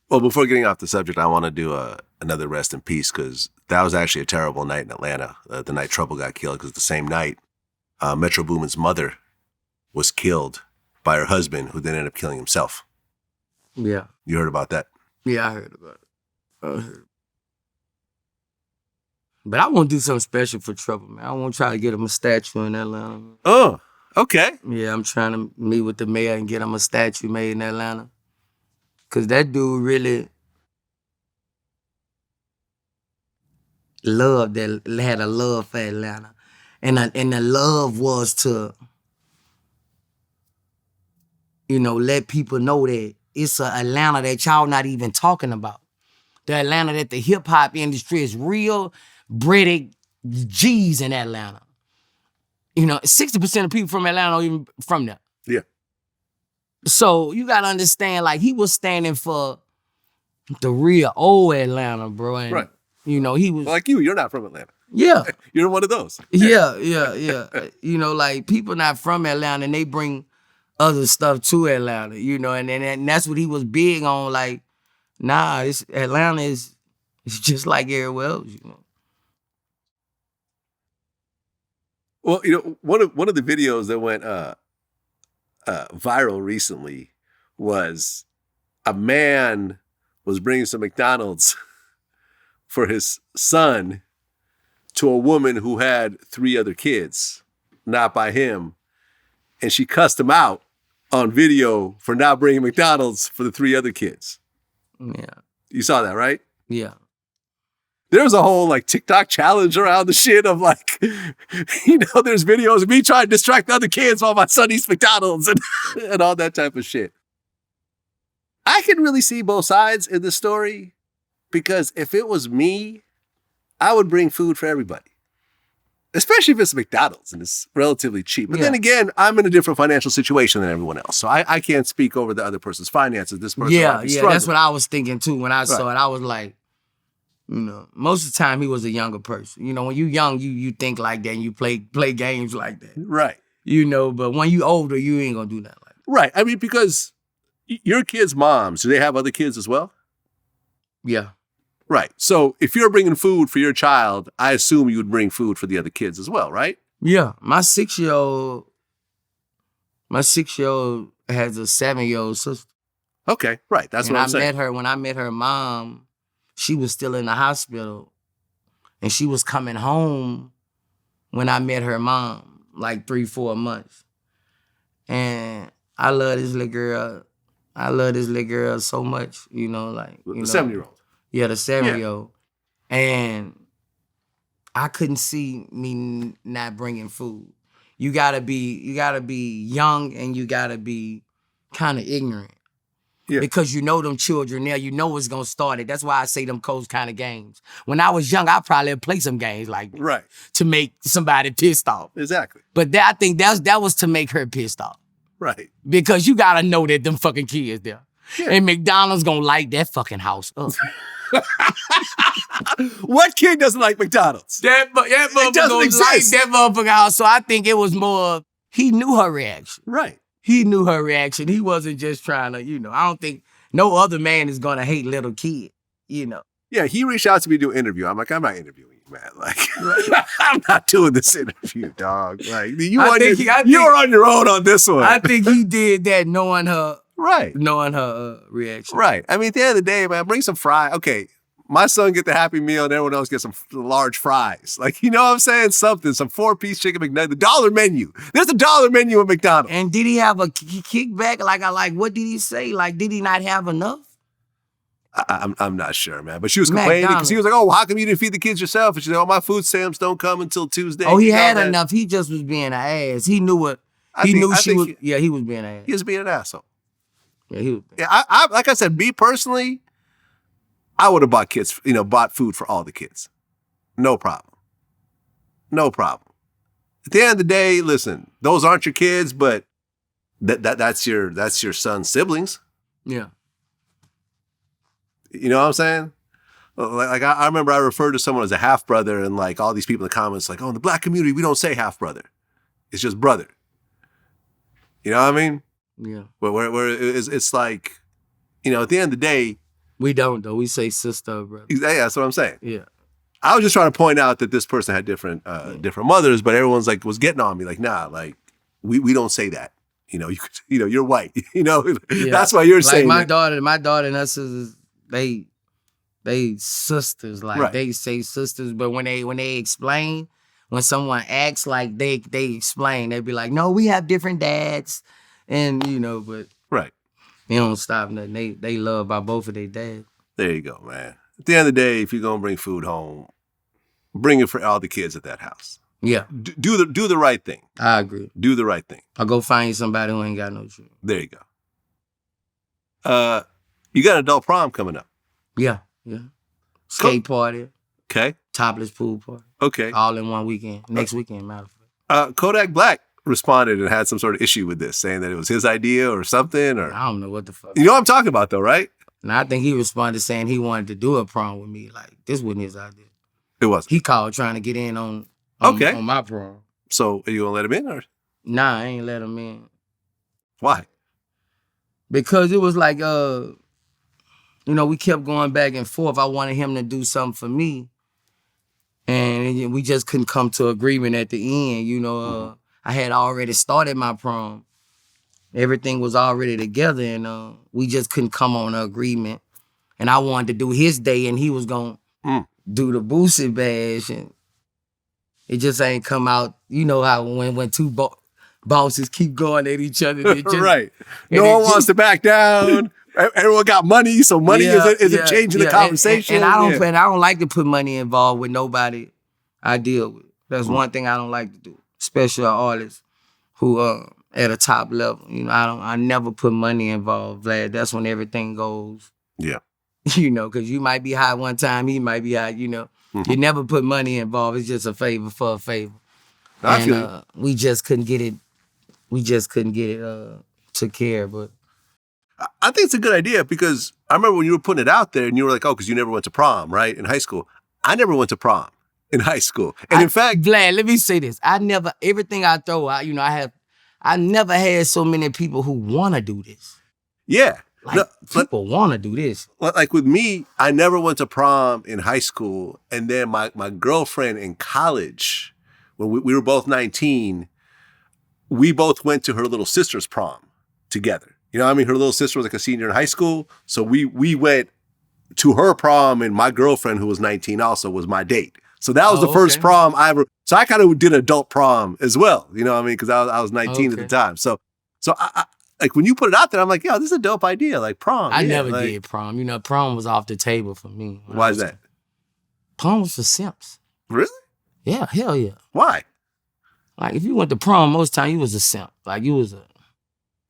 Well, before getting off the subject, I want to do another rest in peace because that was actually a terrible night in Atlanta. The night Trouble got killed because the same night, Metro Boomin's mother was killed by her husband, who then ended up killing himself. Yeah. You heard about that? Yeah, I heard about it. But I want to do something special for Trouble, man. I want to try to get him a statue in Atlanta. Man. Oh, okay. Yeah, I'm trying to meet with the mayor and get him a statue made in Atlanta. Because that dude really had a love for Atlanta. And the love was to, you know, let people know that it's a Atlanta that y'all not even talking about. The Atlanta that the hip-hop industry is real breaded G's in Atlanta. You know, 60% of people from Atlanta aren't even from there. Yeah. So you gotta understand, like, he was standing for the real old Atlanta, bro. And, right. You know, he was... Well, like you're not from Atlanta. Yeah. You're one of those. Yeah. You know, like, people not from Atlanta, and they bring other stuff to Atlanta, you know, and that's what he was big on, like, nah, Atlanta is just like everywhere else, you know. Well, you know, one of the videos that went viral recently was a man was bringing some McDonald's for his son to a woman who had 3 other kids, not by him, and she cussed him out on video for not bringing McDonald's for the 3 other kids. Yeah. You saw that, right? Yeah. There was a whole like TikTok challenge around the shit of like, you know, there's videos of me trying to distract the other kids while my son eats McDonald's and all that type of shit. I can really see both sides in this story because if it was me, I would bring food for everybody. especially if it's McDonald's and it's relatively cheap. But then again, I'm in a different financial situation than everyone else. So I can't speak over the other person's finances. This person might be struggling. That's what I was thinking too. When I saw it, I was like, most of the time he was a younger person. When you young, you think like that and you play games like that. Right. But when you older, you ain't gonna do nothing like that. Right. I mean, because your kids' moms, do they have other kids as well? Yeah. Right. So if you're bringing food for your child, I assume you would bring food for the other kids as well, right? Yeah. My 6-year-old has a 7-year-old sister. Okay. Right. That's what I'm saying. When I met her mom, she was still in the hospital. And she was coming home when I met her mom, like 3-4 months. And I love this little girl. I love this little girl so much, The 7-year-old. Yeah, the 7-year-old. Yeah. And I couldn't see me not bringing food. You gotta be young and you gotta be kind of ignorant. Yeah. Because them children there, what's gonna start it. That's why I say them cold kind of games. When I was young, I probably would play some games like that. Right. To make somebody pissed off. Exactly. But I think that was to make her pissed off. Right. Because you gotta know that them fucking kids there. Yeah. And McDonald's gonna light that fucking house up. What kid doesn't like McDonald's? That motherfucker gonna light that motherfucker house. So I think it was more, he knew her reaction. Right. He knew her reaction. He wasn't just trying to, I don't think no other man is gonna hate little kid, Yeah, he reached out to me to do an interview. I'm like, I'm not interviewing you, man. Like, I'm not doing this interview, dog. Like, you were on your own on this one. I think he did that knowing her. Right. Knowing her reaction. Right. I mean, at the end of the day, man, bring some fries. Okay, my son get the Happy Meal and everyone else gets some large fries. Like, you know what I'm saying? Something, some 4-piece chicken McNugget, the dollar menu. There's a dollar menu at McDonald's. And did he have a kickback? Like, what did he say? Like, did he not have enough? I'm not sure, man. But she was complaining because he was like, oh, well, how come you didn't feed the kids yourself? And she's like, oh, my food stamps don't come until Tuesday. Oh, he had enough. He just was being an ass. He knew what. He was being an ass. He was being an asshole. Yeah, he was. Yeah, I like I said, me personally, I would have bought food for all the kids. No problem. No problem. At the end of the day, listen, those aren't your kids, but that's your son's siblings. Yeah. You know what I'm saying? Like I remember I referred to someone as a half brother, and like all these people in the comments, like, oh, in the black community, we don't say half brother. It's just brother. You know what I mean? Yeah. Where it's like, at the end of the day. We don't, though. We say sister, brother. Yeah, that's what I'm saying. Yeah. I was just trying to point out that this person had different mothers, but everyone's like, was getting on me. Like, nah, like, we don't say that. You're white. That's why you're saying my daughter and us is, they sisters. Like, right. They say sisters, but when they explain, when someone acts like they explain, they be like, no, we have different dads. And, but right. They don't stop nothing. They love by both of their dads. There you go, man. At the end of the day, if you're going to bring food home, bring it for all the kids at that house. Yeah. Do the right thing. I agree. Do the right thing. I'll go find you somebody who ain't got no children. There you go. You got an adult prom coming up. Yeah. Skate party. Okay. Topless pool party. Okay. All in one weekend. Next weekend, matter of fact. Kodak Black responded and had some sort of issue with this, saying that it was his idea or something. Or I don't know what the fuck. You know what I'm talking about, though, right? And I think he responded saying he wanted to do a prom with me. Like, this wasn't his idea. It wasn't. He called trying to get in on my prom. So are you gonna let him in, or? Nah, I ain't let him in. Why? Because it was like, we kept going back and forth. I wanted him to do something for me, and we just couldn't come to agreement at the end. I had already started my prom. Everything was already together, and we just couldn't come on an agreement. And I wanted to do his day, and he was going to do the Boosie bash, and it just ain't come out. You know how when two bosses keep going at each other. Right. No one wants to back down. Everyone got money, so money isn't changing the conversation. And I don't like to put money involved with nobody I deal with. That's one thing I don't like to do. Especially artists who at a top level. I never put money involved, Vlad. That's when everything goes. Yeah. Because you might be high one time, he might be high, You never put money involved. It's just a favor for a favor. I feel And we just couldn't get it. We just couldn't get it took care. But I think it's a good idea because I remember when you were putting it out there and you were like, oh, because you never went to prom, right? In high school. I never went to prom in high school. And in fact, Vlad, let me say this. Everything I throw out, I never had so many people who want to do this. yeah. Like, people want to do this. Like with me, I never went to prom in high school. And then my girlfriend in college, when we were both 19, we both went to her little sister's prom together. You know what I mean? Her little sister was like a senior in high school. So we went to her prom, and my girlfriend, who was 19 also, was my date. So that was the first prom I ever. So I kind of did adult prom as well. You know what I mean? Because I was 19 at the time. So I like when you put it out there, I'm like, yo, this is a dope idea. Like prom. I never did prom. Prom was off the table for me. Why is that? Prom was for simps. Really? Yeah, hell yeah. Why? Like if you went to prom, most time you was a simp. Like you was a.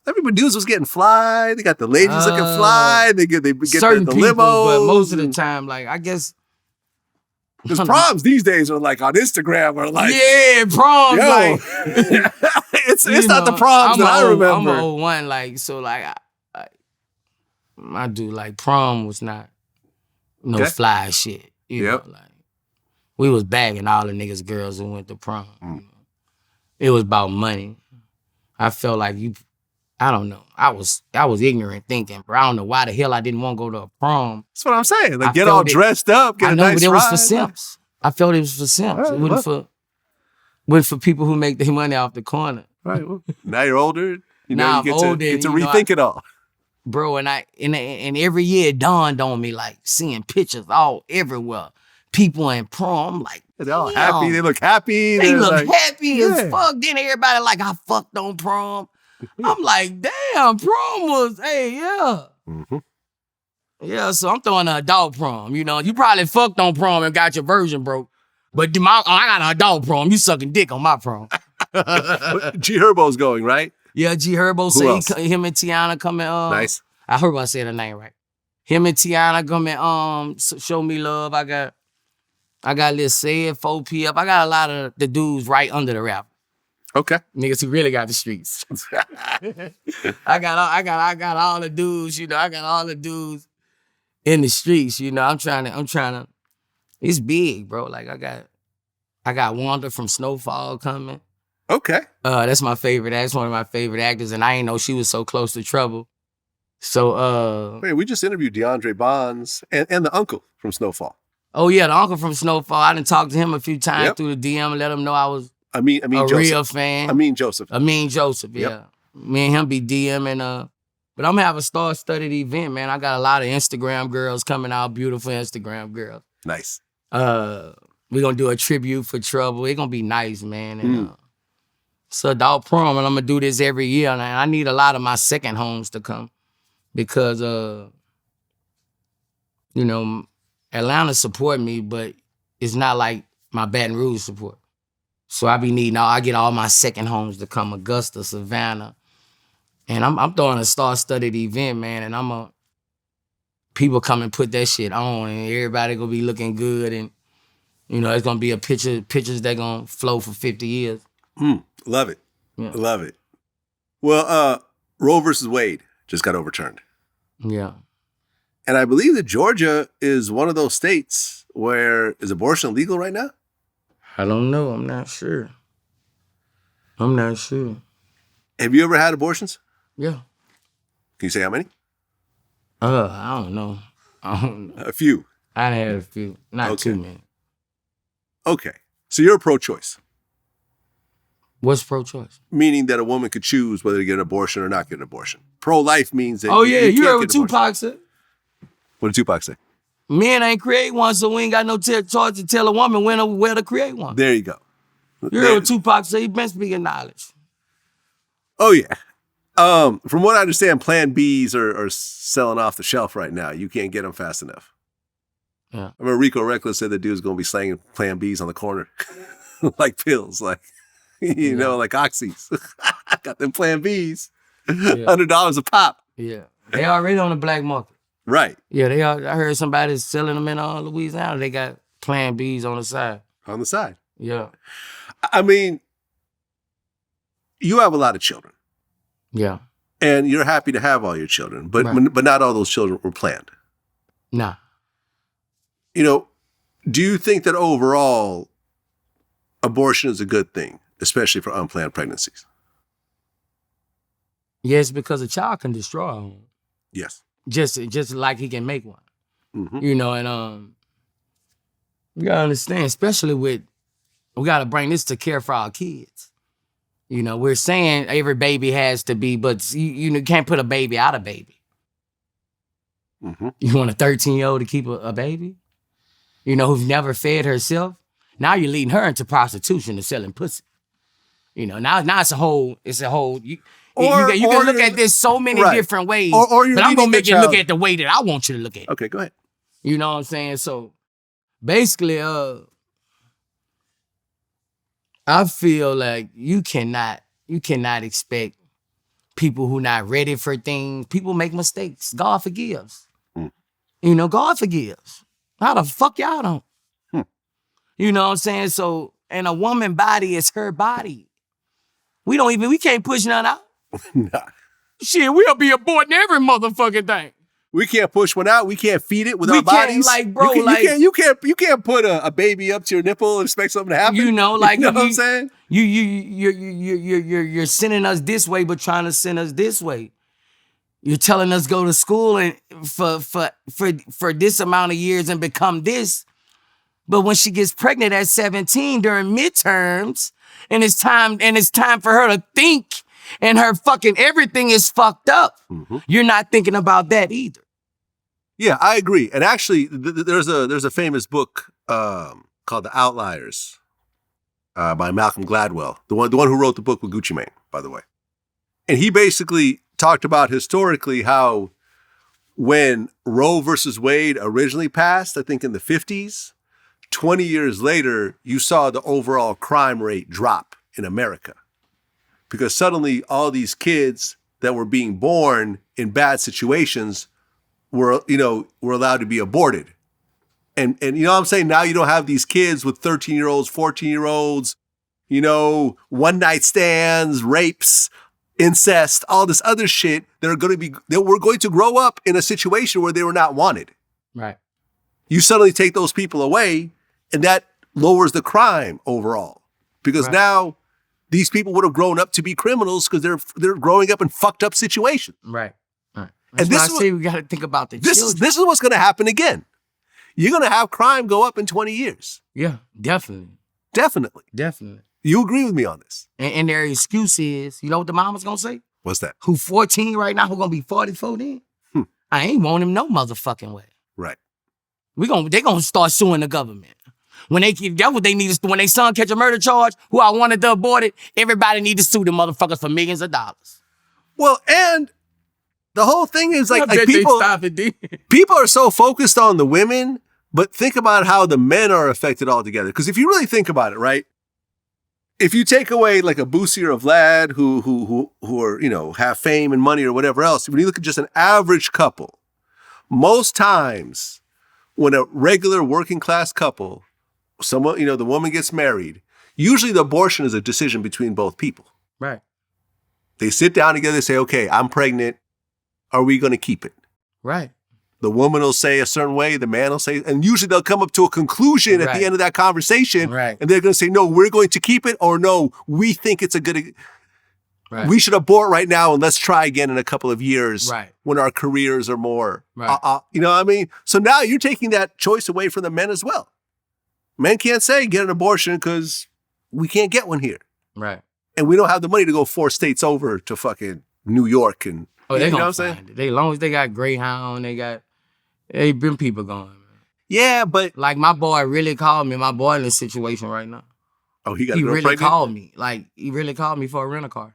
Everybody dudes was getting fly. They got the ladies looking fly. They get certain the people, limos. but most of the time, like I guess. Because proms these days are like on Instagram or like proms. Yo. Like it's not the proms that I remember. I'm an old one, like so, like I do like prom was not no fly shit. You know, like we was bagging all the niggas, girls who went to prom. You know? It was about money. I felt like I don't know. I was ignorant thinking, bro. I don't know why the hell I didn't want to go to a prom. That's what I'm saying. Like get all dressed up, get a nice but it was ride. for simps. I felt it was for simps. Right, it wasn't for people who make their money off the corner. Right. Well, now you're older. Now you I'm older, get to rethink it all. Bro, and every year it dawned on me, like seeing pictures all everywhere. People in prom, I'm like, they're all happy. They look happy. They look like, happy as fuck. Then everybody like, I fucked on prom. I'm like, damn, prom was, yeah. Mm-hmm. Yeah, so I'm throwing an adult prom. You probably fucked on prom and got your version broke. But I got an adult prom. You sucking dick on my prom. G Herbo's going, right? Yeah, G Herbo said him and Tiana come and nice. I heard I said her name right. Him and Tiana come and show me love. I got Lil Said, 4P up. I got a lot of the dudes right under the rapper. Okay. Niggas who really got the streets. I got all the dudes, I got all the dudes in the streets, I'm trying to, it's big, bro. Like I got Wanda from Snowfall coming. Okay. That's my favorite. That's one of my favorite actors, and I ain't know she was so close to trouble. So wait, we just interviewed DeAndre Bonds and the uncle from Snowfall. Oh yeah, the uncle from Snowfall. I done talked to him a few times through the DM and let him know I was a real fan. Amin Joseph, yeah. Yep. Me and him be DMing. But I'm gonna have a star-studded event, man. I got a lot of Instagram girls coming out, beautiful Instagram girls. Nice. We're gonna do a tribute for Trouble. It's gonna be nice, man. And it's a adult prom, and I'm gonna do this every year. And I need a lot of my second homes to come because Atlanta support me, but it's not like my Baton Rouge support. So I get all my second homes to come, Augusta, Savannah. And I'm throwing a star-studded event, man, and people come and put that shit on, and everybody gonna be looking good, and it's gonna be pictures that gonna flow for 50 years. Love it. Yeah. Love it. Well, Roe versus Wade just got overturned. Yeah. And I believe that Georgia is one of those states where is abortion legal right now? I don't know. I'm not sure. Have you ever had abortions? Yeah. Can you say how many? I don't know. A few. I had a few. Not too many. Okay. So you're pro-choice. What's pro-choice? Meaning that a woman could choose whether to get an abortion or not get an abortion. Pro-life means that you heard what get an Tupac said? What did Tupac say? Men ain't create one, so we ain't got no choice to tell a woman when or where to create one. There you go. You heard what Tupac said? He been speaking knowledge. Oh, yeah. From what I understand, Plan Bs are selling off the shelf right now. You can't get them fast enough. Yeah. I remember Rico Reckless said the dude's going to be slanging Plan Bs on the corner. Like pills, like, like oxys. I got them Plan Bs. $100 a pop. Yeah. They already on the black market. Right. Yeah, they are. I heard somebody selling them in Louisiana. They got Plan B's on the side. On the side. Yeah. I mean, you have a lot of children. Yeah. And you're happy to have all your children, but not all those children were planned. Nah. You know, do you think that overall abortion is a good thing, especially for unplanned pregnancies? Yes, because a child can destroy a home. Yes. Just like he can make one. Mm-hmm. You know, and you gotta understand, especially we gotta bring this to care for our kids. You know, we're saying every baby has to be, but you can't put a baby out of baby. Mm-hmm. You want a 13-year-old to keep a baby? You know, who's never fed herself? Now you're leading her into prostitution and selling pussy. You know, now it's a whole, you can look at this so many different ways, but I'm gonna make you look at the way that I want you to look at it. Okay, go ahead. You know what I'm saying? So basically, I feel like you cannot expect people who not ready for things. People make mistakes. God forgives. You know, God forgives. How the fuck y'all don't? You know what I'm saying? So, and a woman body is her body. We can't push none out. Nah. Shit, we'll be aborting every motherfucking thing. We can't push one out. We can't feed it with our bodies. You can't put a baby up to your nipple and expect something to happen. You know, like you know what I'm saying? You're sending us this way, but trying to send us this way. You're telling us go to school and for this amount of years and become this. But when she gets pregnant at 17 during midterms, and it's time for her to think, and her fucking everything is fucked up. Mm-hmm. You're not thinking about that either. Yeah, I agree. And actually, there's a famous book called The Outliers by Malcolm Gladwell, the one who wrote the book with Gucci Mane, by the way. And he basically talked about historically how when Roe versus Wade originally passed, I think in the 50s, 20 years later, you saw the overall crime rate drop in America. Because suddenly all these kids that were being born in bad situations were allowed to be aborted. And you know what I'm saying? Now you don't have these kids with 13-year-olds, 14-year-olds, one-night stands, rapes, incest, all this other shit that were going to grow up in a situation where they were not wanted. Right. You suddenly take those people away, and that lowers the crime overall. Because now these people would have grown up to be criminals because they're growing up in fucked up situations. Right. That's and this why I say we got to think about the children. This is what's going to happen again. You're going to have crime go up in 20 years. Yeah, definitely. Definitely. You agree with me on this. And their excuse is, you know what the mama's going to say? What's that? Who 14 right now, who going to be 44 then? I ain't want him no motherfucking way. Right. They going to start suing the government. That's what they need to do. When they son catch a murder charge, who I wanted to abort it, everybody need to sue the motherfuckers for millions of dollars. Well, and the whole thing is like people are so focused on the women, but think about how the men are affected altogether. Because if you really think about it, right? If you take away like a Boosie or a Vlad who are, have fame and money or whatever else, when you look at just an average couple, most times when a regular working class couple, someone, the woman gets married, usually the abortion is a decision between both people. Right. They sit down together and say, okay, I'm pregnant. Are we going to keep it? Right. The woman will say a certain way, the man will say, and usually they'll come up to a conclusion at the end of that conversation. Right. And they're going to say, no, we're going to keep it, or no, we think it's a good, we should abort right now and let's try again in a couple of years when our careers are more, you know what I mean? So now you're taking that choice away from the men as well. Men can't say get an abortion because we can't get one here. Right. And we don't have the money to go 4 states over to fucking New York and they gonna find it. As long as they got Greyhound, they been people going, man. Yeah, but like my boy really called me. My boy in this situation right now. Oh, he really pregnant? Called me. Like he really called me for a rental car.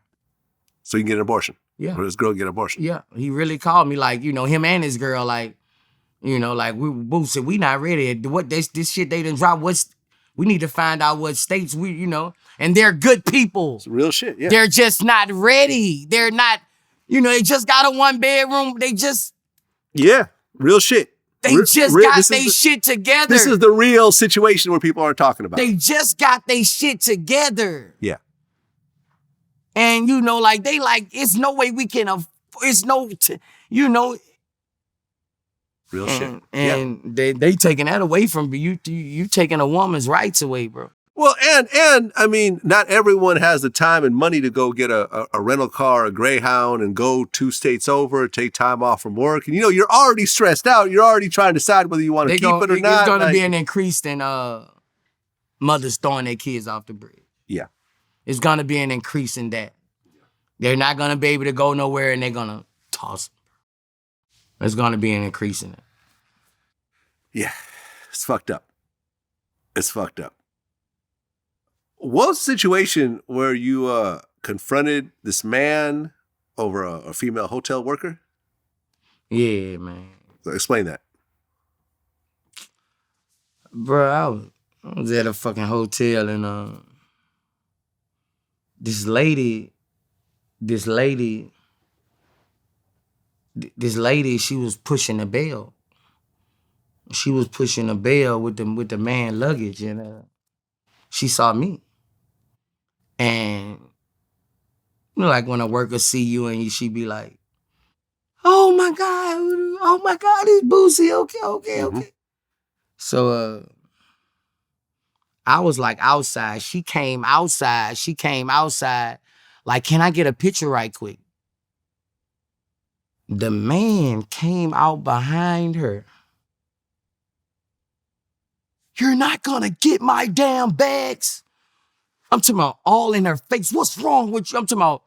So he can get an abortion. Yeah. Or this girl get an abortion. Yeah. He really called me, like, him and his girl, like, like we both said, we not ready. What this shit they done drop, we need to find out what states and they're good people. It's real shit, yeah. They're just not ready. They're not, they just got a 1-bedroom. Yeah, real shit. They just got their shit together. This is the real situation where people aren't talking about. They just got their shit together. Yeah. And, you know, like, they like, it's no way we can, it's no, you know. Real shit. And they taking that away from you. You taking a woman's rights away, bro. Well, and I mean, not everyone has the time and money to go get a rental car, a Greyhound, and go 2 states over, take time off from work. And, you know, you're already stressed out. You're already trying to decide whether you want to keep it or not. There's going to be an increase in mothers throwing their kids off the bridge. Yeah. It's going to be an increase in that. They're not going to be able to go nowhere, and they're going to toss them. There's going to be an increase in it. Yeah. It's fucked up. It's fucked up. What was the situation where you confronted this man over a female hotel worker? Yeah, man. Explain that. Bro, I was at a fucking hotel, and this lady, she was pushing a bell. She was pushing a bell with the man luggage, and she saw me. And, you know, like when a worker see you and she be like, oh my God, it's Boosie, okay. So I was like outside. She came outside. Like, can I get a picture right quick? The man came out behind her. You're not gonna get my damn bags. I'm talking about all in her face. What's wrong with you? I'm talking about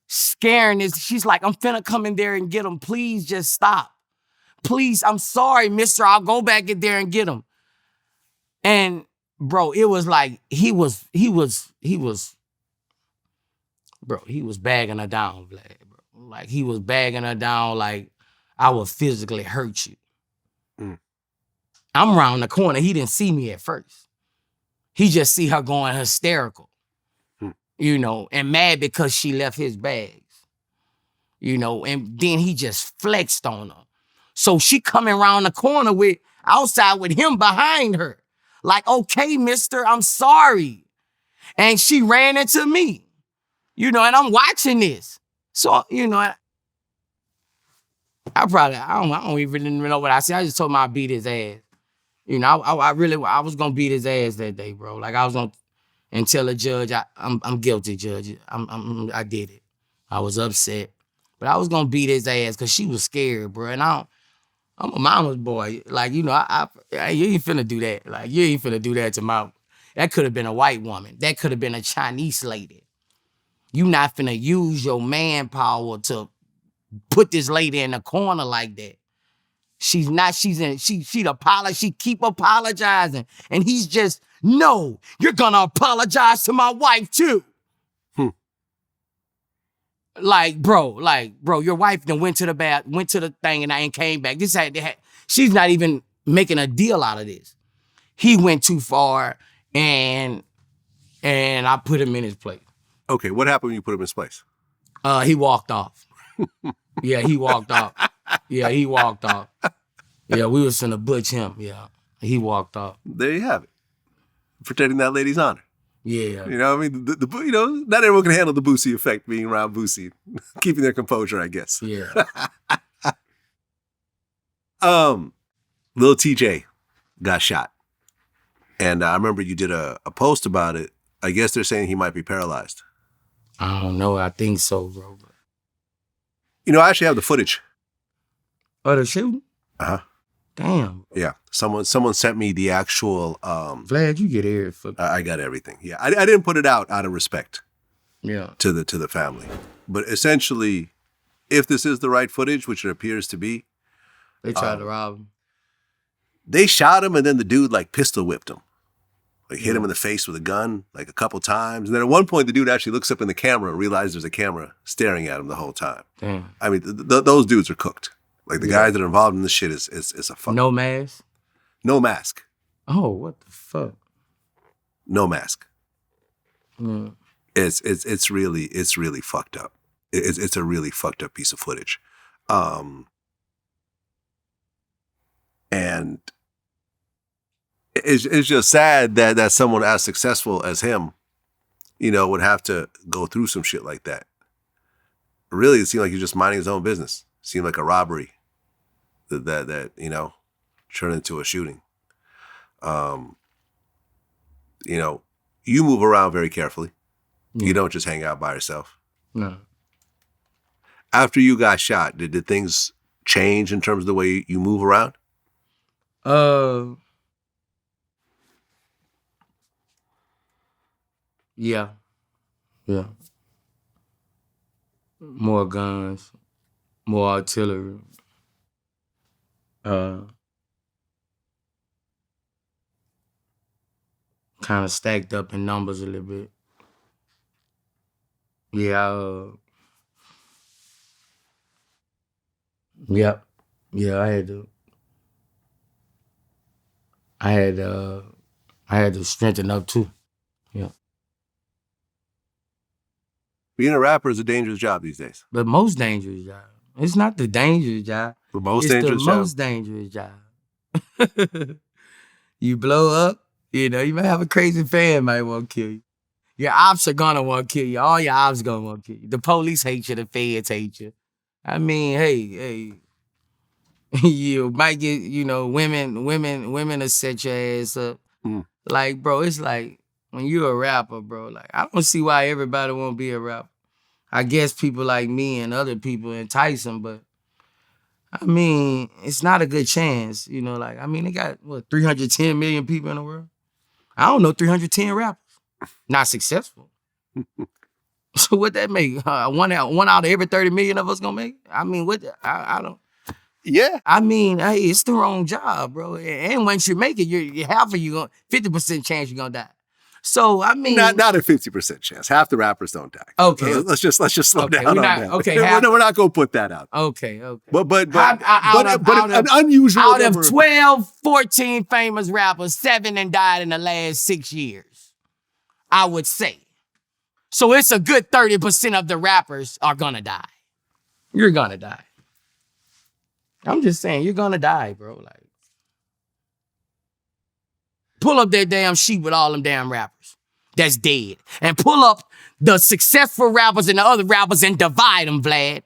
scaring this. She's like, I'm finna come in there and get him. Please just stop. Please, I'm sorry, mister. I'll go back in there and get him. And bro, it was like, he was bagging her down, Vlad, bro. Like, he was bagging her down like, I will physically hurt you. Mm. I'm around the corner. He didn't see me at first. He just see her going hysterical, you know, and mad because she left his bags, you know, and then he just flexed on her. So she coming around the corner outside with him behind her. Like, okay, mister, I'm sorry. And she ran into me, you know, and I'm watching this. So, you know, I don't even know what I said. I just told him I'd beat his ass. You know, I was gonna beat his ass that day, bro. Like, I was gonna and tell the judge, I'm guilty, judge. I did it. I was upset, but I was gonna beat his ass because she was scared, bro. And I'm a mama's boy. Like, you know, you ain't finna do that. Like, you ain't finna do that to my. That could have been a white woman. That could have been a Chinese lady. You not finna use your manpower to put this lady in the corner like that. She'd apologize. She keep apologizing. And he's just, no, you're gonna apologize to my wife too. Like, bro, your wife then went to the thing and came back. She's not even making a deal out of this. He went too far and I put him in his place. Okay, what happened when you put him in his place? He walked off. Yeah, he walked off. Yeah, he walked off. Yeah, we was finna butch him. Yeah, he walked off. There you have it. Protecting that lady's honor. Yeah. You know what I mean? You know, not everyone can handle the Boosie effect being around Boosie. Keeping their composure, I guess. Yeah. Lil Tjay got shot. And I remember you did a post about it. I guess they're saying he might be paralyzed. I don't know. I think so, bro. You know, I actually have the footage. Oh, the shooting? Uh-huh. Damn. Yeah. Someone sent me the actual... Vlad, you get here. I got everything. Yeah. I didn't put it out of respect. Yeah. To the family. But essentially, if this is the right footage, which it appears to be... They tried to rob him. They shot him and then the dude like pistol whipped him. Like hit him in the face with a gun like a couple times. And then at one point, the dude actually looks up in the camera and realizes there's a camera staring at him the whole time. Damn. I mean, those dudes are cooked. Like the guys that are involved in this shit is a fuck. No mask? No mask. Oh, what the fuck? No mask. Mm. It's really fucked up. It's a really fucked up piece of footage. And it's just sad that someone as successful as him, would have to go through some shit like that. Really, it seemed like he was just minding his own business. It seemed like a robbery that turned into a shooting. You move around very carefully. You don't just hang out by yourself. No. After you got shot, did things change in terms of the way you move around? Yeah. More guns, more artillery. Kind of stacked up in numbers a little bit. Yeah. I had to strengthen up too. Yeah. Being a rapper is a dangerous job these days. The most dangerous job. It's not the dangerous job. The most it's dangerous the job? most dangerous job. You blow up, you might have a crazy fan might want to kill you. Your ops are gonna want to kill you. All your ops gonna want to kill you. The police hate you. The feds hate you. I mean, hey, you might get, women will set your ass up. Like, bro, it's like when you're a rapper, bro. Like, I don't see why everybody won't be a rapper. I guess people like me and other people entice them, but I mean, it's not a good chance. They got 310 million people in the world. I don't know 310 rappers. Not successful. So what that make? One out of every 30 million of us gonna make? I mean, I don't. Yeah. I mean, hey, it's the wrong job, bro. And once you make it, you're half of you gonna 50% chance you're gonna die. So I mean, not a 50% chance. Half the rappers don't die. Okay, let's just slow down on that. Okay, we're not gonna put that out. Okay. But an unusual out number of 12, 14 famous rappers, 7 and died in the last 6 years. I would say. So it's a good 30% of the rappers are gonna die. You're gonna die. I'm just saying, you're gonna die, bro. Like, pull up that damn sheet with all them damn rappers that's dead. And pull up the successful rappers and the other rappers and divide them, Vlad.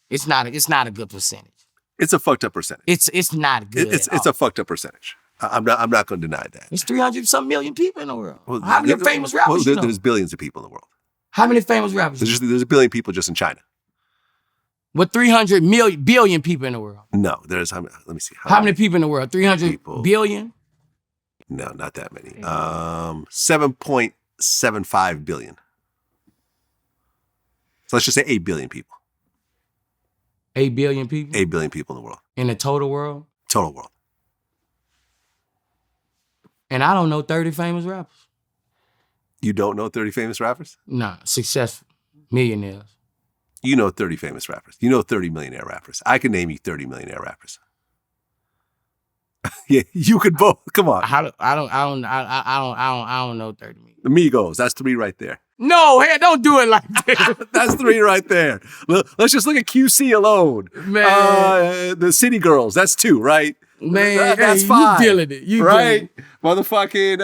It's not a good percentage. It's a fucked up percentage. It's not good. It's a fucked up percentage. I'm not going to deny that. There's 300-some million people in the world. Well, how many famous rappers? There's billions of people in the world. How many famous rappers? There's a billion people just in China. With 300 billion people in the world? No, there's, let me see. How many people in the world? 300 people. Billion? No, not that many. 7.75 billion. So let's just say 8 billion people. 8 billion people? 8 billion people in the world. In the total world? Total world. And I don't know 30 famous rappers. You don't know 30 famous rappers? Nah, successful. Millionaires. You know 30 famous rappers. You know 30 millionaire rappers. I can name you 30 millionaire rappers. Yeah, you could both. Come on. I don't know 30 million. The Migos, that's 3 right there. No, hey, don't do it like that. That's 3 right there. Let's just look at QC alone. Man. The City Girls, that's 2, right? Man, that's hey, 5. You dealing it. You right? Dealing it. Motherfucking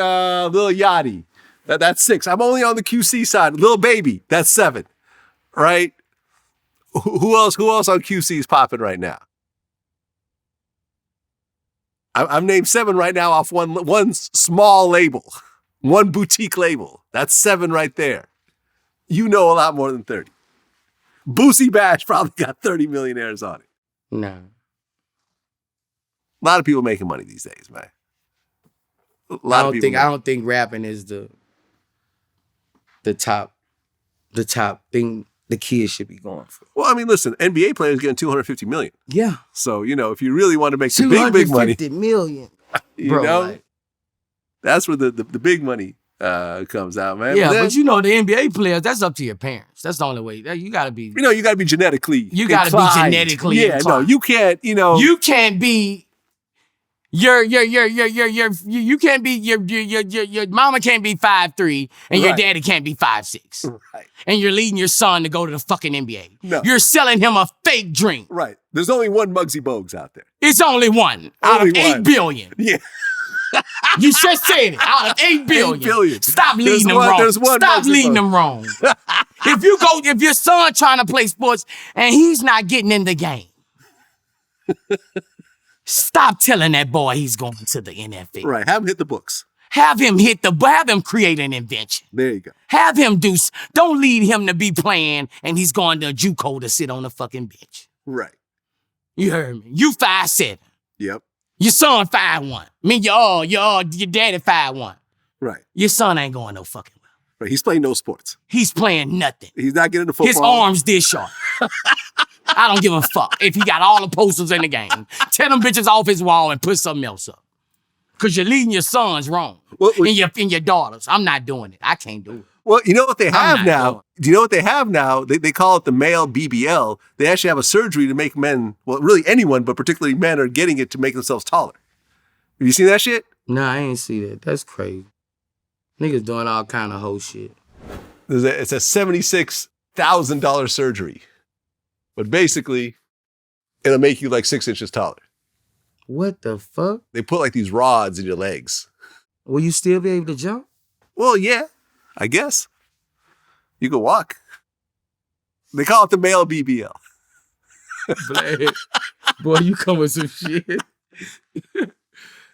Lil Yachty. That's 6. I'm only on the QC side. Lil Baby, that's 7. Right? Who else on QC is popping right now? I'm named 7 right now off one small label, one boutique label. That's 7 right there. You know a lot more than 30. Boosie Bash probably got 30 millionaires on it. No. A lot of people making money these days, man. I don't think rapping is the top thing the kids should be going for. Well, I mean, listen, NBA players getting 250 million. Yeah. So, if you really want to make the big money. 250 million. Bro, like, that's where the big money comes out, man. Yeah, but the NBA players, that's up to your parents. That's the only way. You got to be. You got to be genetically. You got to be genetically. Yeah, inclined. no, you can't. You can't be. You can't be your mama can't be 5'3" and your Right. daddy can't be 5'6". Right. And you're leading your son to go to the fucking NBA. No. You're selling him a fake dream. Right. There's only one Muggsy Bogues out there. It's only one out Only of 8 one. billion. Yeah. You just said it. Out of 8 billion. 8 billion. Stop There's leading them one- wrong. there's one Stop Muggsy leading Bogues. them wrong. If your son trying to play sports and he's not getting in the game, stop telling that boy he's going to the NFL. Right. Have him hit the books. Have him create an invention. There you go. Have him don't lead him to be playing and he's going to a JUCO to sit on the fucking bench. Right. You heard me. You 5'7". Yep. Your son 5'1". I mean, your daddy 5'1". Right. Your son ain't going no fucking well. Right. He's playing no sports. He's playing nothing. He's not getting the football. His arms this short. I don't give a fuck if he got all the posters in the game. Tear them bitches off his wall and put something else up. Because you're leading your sons wrong. And your daughters. I'm not doing it. I can't do it. Well, you know what they have not now? going. Do you know what they have now? They call it the male BBL. They actually have a surgery to make men, well, really anyone, but particularly men are getting it to make themselves taller. Have you seen that shit? Nah, I ain't see that. That's crazy. Niggas doing all kind of whole shit. It's a $76,000 surgery. But basically, it'll make you like 6 inches taller. What the fuck? They put like these rods in your legs. Will you still be able to jump? Well, yeah, I guess. You can walk. They call it the male BBL. Bleu. Boy, you come with some shit.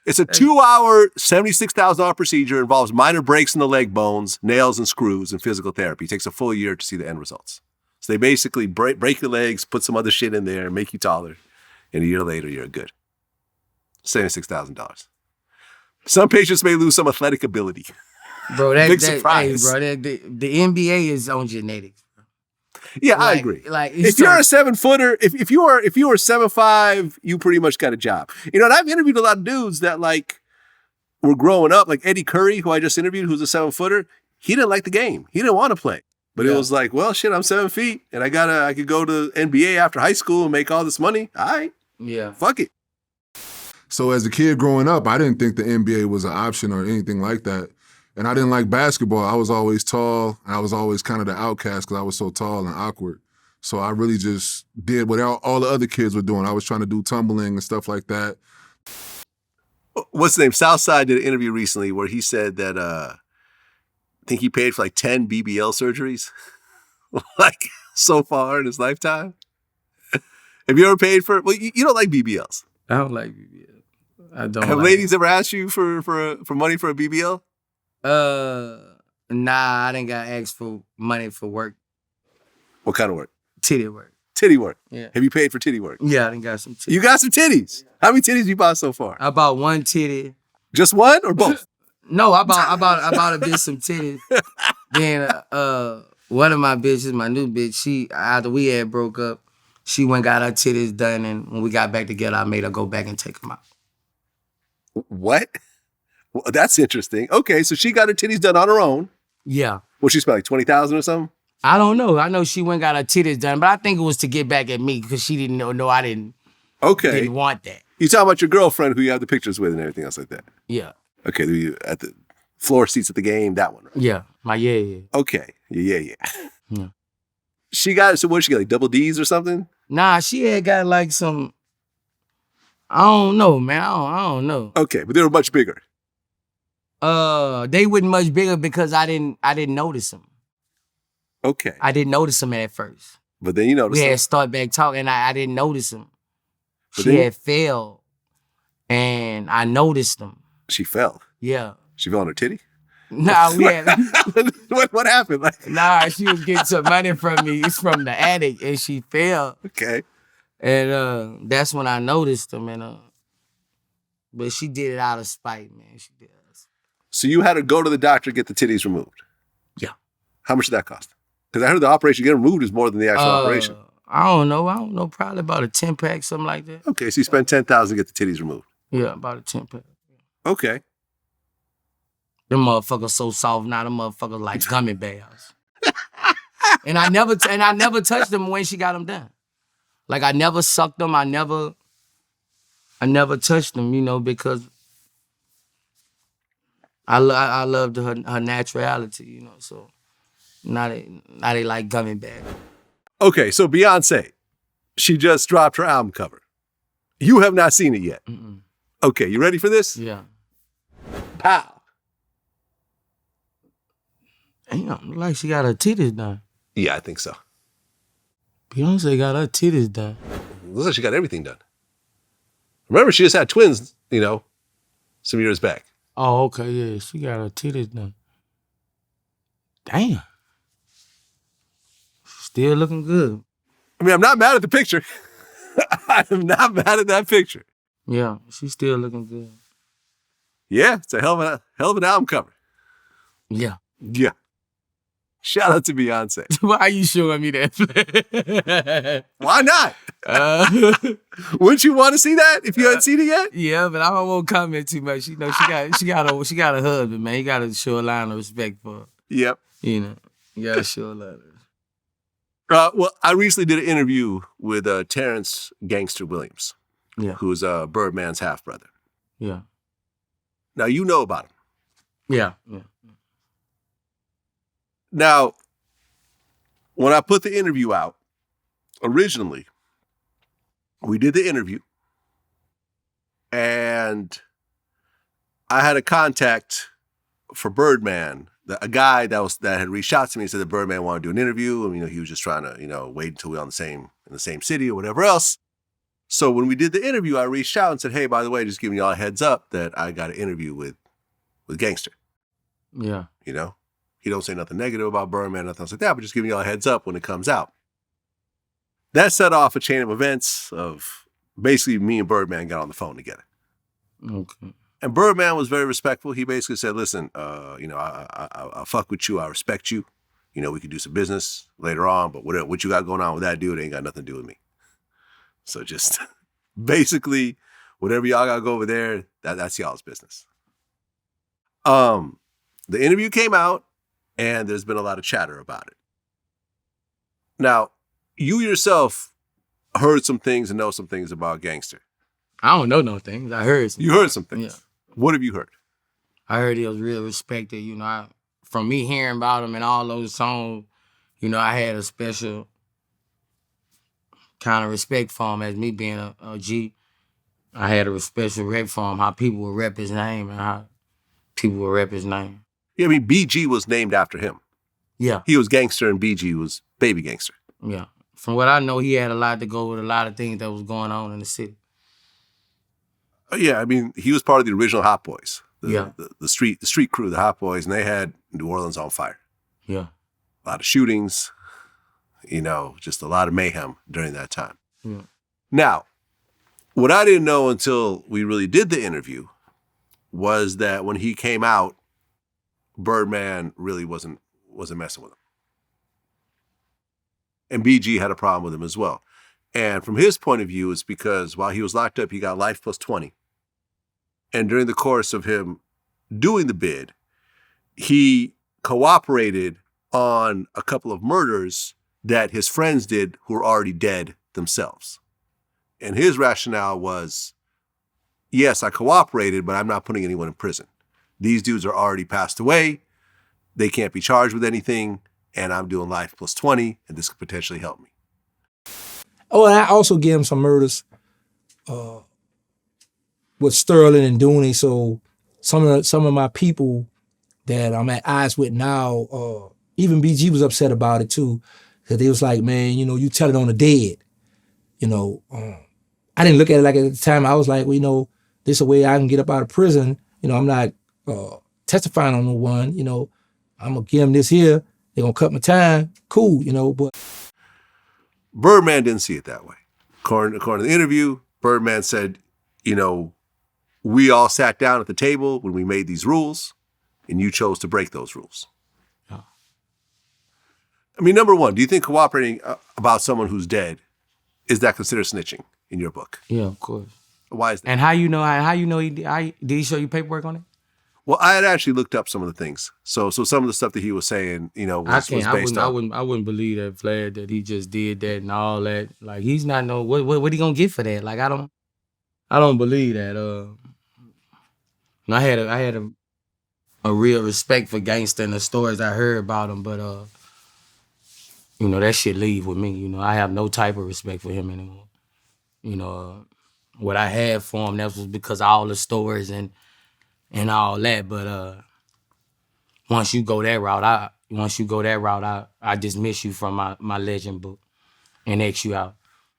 It's a 2-hour, $76,000 procedure. Involves minor breaks in the leg bones, nails, and screws, and physical therapy. It takes a full year to see the end results. So they basically break your legs, put some other shit in there, make you taller. And a year later, you're good. $76,000. Some patients may lose some athletic ability. Bro, Big surprise. Hey, bro, the NBA is on genetics. Yeah, I Like- agree. like, if you're a 7-footer, if you were 7'5", you pretty much got a job. You know, and I've interviewed a lot of dudes that like were growing up, like Eddie Curry, who I just interviewed, who's a 7-footer. He didn't like the game. He didn't want to play. But it was like, well, shit, I'm 7 feet, and I could go to NBA after high school and make all this money. All right, Yeah. fuck it. So as a kid growing up, I didn't think the NBA was an option or anything like that. And I didn't like basketball. I was always tall. And I was always kind of the outcast because I was so tall and awkward. So I really just did what all the other kids were doing. I was trying to do tumbling and stuff like that. What's the name? Southside did an interview recently where he said that I think he paid for like 10 BBL surgeries, like so far in his lifetime. Have you ever paid for? Well, you don't like BBLs. I don't like BBL. I don't Have like ladies ever asked you for money for a BBL? Nah, I didn't got asked for money for work. What kind of work? Titty work. Titty work. Yeah. Have you paid for titty work? Yeah, I done got some titty. You got some titties. How many titties you bought so far? I bought one titty. Just one or both? No, I bought a bitch some titties. Then one of my bitches, my new bitch, after we had broke up, she went and got her titties done, and when we got back together, I made her go back and take them out. What? Well, that's interesting. Okay, so she got her titties done on her own. Yeah. What she spent, like 20,000 or something? I don't know. I know she went and got her titties done, but I think it was to get back at me because she didn't know I didn't Okay. want that. You talking about your girlfriend who you have the pictures with and everything else like that? Yeah. Okay, at the floor seats at the game, that one, right? Yeah. Yeah. Okay. Yeah. Yeah. She got, so what she got, like double D's or something? Nah, she had got like some, I don't know, man. I don't know. Okay, but they were much bigger. They wasn't much bigger because I didn't notice them. Okay. I didn't notice them at first. But then you noticed. We had start back talking, and I didn't notice them. But She then- had fell, and I noticed them. She fell. Yeah. She fell on her titty? Nah, we had. what happened? Like, Nah, she was getting some money from me. It's from the attic, and she fell, okay. and that's when I noticed them. And but she did it out of spite, man. She did. So you had to go to the doctor to get the titties removed? Yeah. How much did that cost? Because I heard the operation to get removed is more than the actual operation. I don't know. Probably about a 10-pack, something like that. Okay, so you spent $10,000 to get the titties removed. Yeah, about a 10-pack. Okay. Them motherfuckers so soft now. Them motherfuckers like gummy bears. and I never touched them when she got them done. Like I never sucked them. I never I never touched them, you know, because I loved her naturality, you know. So now they like gummy bear. Okay, so Beyonce, she just dropped her album cover. You have not seen it yet. Mm-mm. Okay, you ready for this? Yeah. Pow. Damn, look like she got her titties done. Yeah, I think so. Beyonce got her titties done. Looks like she got everything done. Remember, she just had twins, you know, some years back. Oh, okay, yeah, she got her titties done. Damn. Still looking good. I mean, I'm not mad at the picture. I am not mad at that picture. Yeah, she's still looking good. Yeah, it's a hell of an album cover. Yeah. Yeah. Shout out to Beyonce. Why are you showing me that? Why not? Wouldn't you want to see that if you hadn't seen it yet? Yeah, but I don't want to comment too much. You know, she got a husband, man. You got to show a line of respect for her. Yep. You know, you got to show a line of respect. Well, I recently did an interview with Terrance Gangsta Williams, Yeah. who's Birdman's half brother. Yeah. Now you know about him. Yeah. Yeah. Now, when I put the interview out, originally, we did the interview, and I had a contact for Birdman, a guy that had reached out to me and said that Birdman wanted to do an interview, and he was just trying to wait until we were in the same city or whatever else. So when we did the interview, I reached out and said, "Hey, by the way, just giving y'all a heads up that I got an interview with Gangsta." Yeah. You know, he don't say nothing negative about Birdman, nothing else like that, but just giving y'all a heads up when it comes out. That set off a chain of events of basically me and Birdman got on the phone together. Okay. And Birdman was very respectful. He basically said, "Listen, I fuck with you. I respect you. You know, we could do some business later on, but what you got going on with that dude ain't got nothing to do with me. So just basically, whatever y'all got to go over there, that's y'all's business." The interview came out, and there's been a lot of chatter about it. Now, you yourself heard some things and know some things about Gangsta. I don't know no things. I heard some. You heard some things. Yeah. What have you heard? I heard he was real respected. You know, from me hearing about him and all those songs, you know, I had a special kind of respect for him as me being a G. I had a special rep for him, how people would rep his name and how people would rep his name. Yeah, I mean, BG was named after him. Yeah. He was Gangster and BG was Baby Gangster. Yeah. From what I know, he had a lot to go with a lot of things that was going on in the city. Yeah, I mean, he was part of the original Hot Boys. Yeah. The street crew, the Hot Boys, and they had New Orleans on fire. Yeah. A lot of shootings, just a lot of mayhem during that time. Yeah. Now, what I didn't know until we really did the interview was that when he came out, Birdman really wasn't messing with him. And BG had a problem with him as well. And from his point of view, it's because while he was locked up, he got life plus 20. And during the course of him doing the bid, he cooperated on a couple of murders that his friends did who were already dead themselves. And his rationale was, yes, I cooperated, but I'm not putting anyone in prison. These dudes are already passed away. They can't be charged with anything. And I'm doing life plus 20, and this could potentially help me. Oh, and I also gave him some murders with Sterling and Dooney. So some of my people that I'm at odds with now, even BG was upset about it too. Because they was like, man, you tell it on the dead. I didn't look at it like at the time. I was like, well, this is a way I can get up out of prison. I'm not testifying on no one. I'm going to give them this here. They're going to cut my time. Cool, but... Birdman didn't see it that way. According to the interview, Birdman said, we all sat down at the table when we made these rules, and you chose to break those rules. Yeah. I mean, number one, do you think cooperating about someone who's dead, is that considered snitching in your book? Yeah, of course. Why is that? And how you know did he show you paperwork on it? Well, I had actually looked up some of the things. So some of the stuff that he was saying, was based on. I wouldn't believe that Vlad that he just did that and all that. Like he's not what he gonna get for that? Like I don't. I don't believe that. I had a real respect for Gangsta and the stories I heard about him, but that shit leave with me. I have no type of respect for him anymore. What I had for him, that was because of all the stories and all that. But once you go that route, I dismiss you from my legend book and X you out.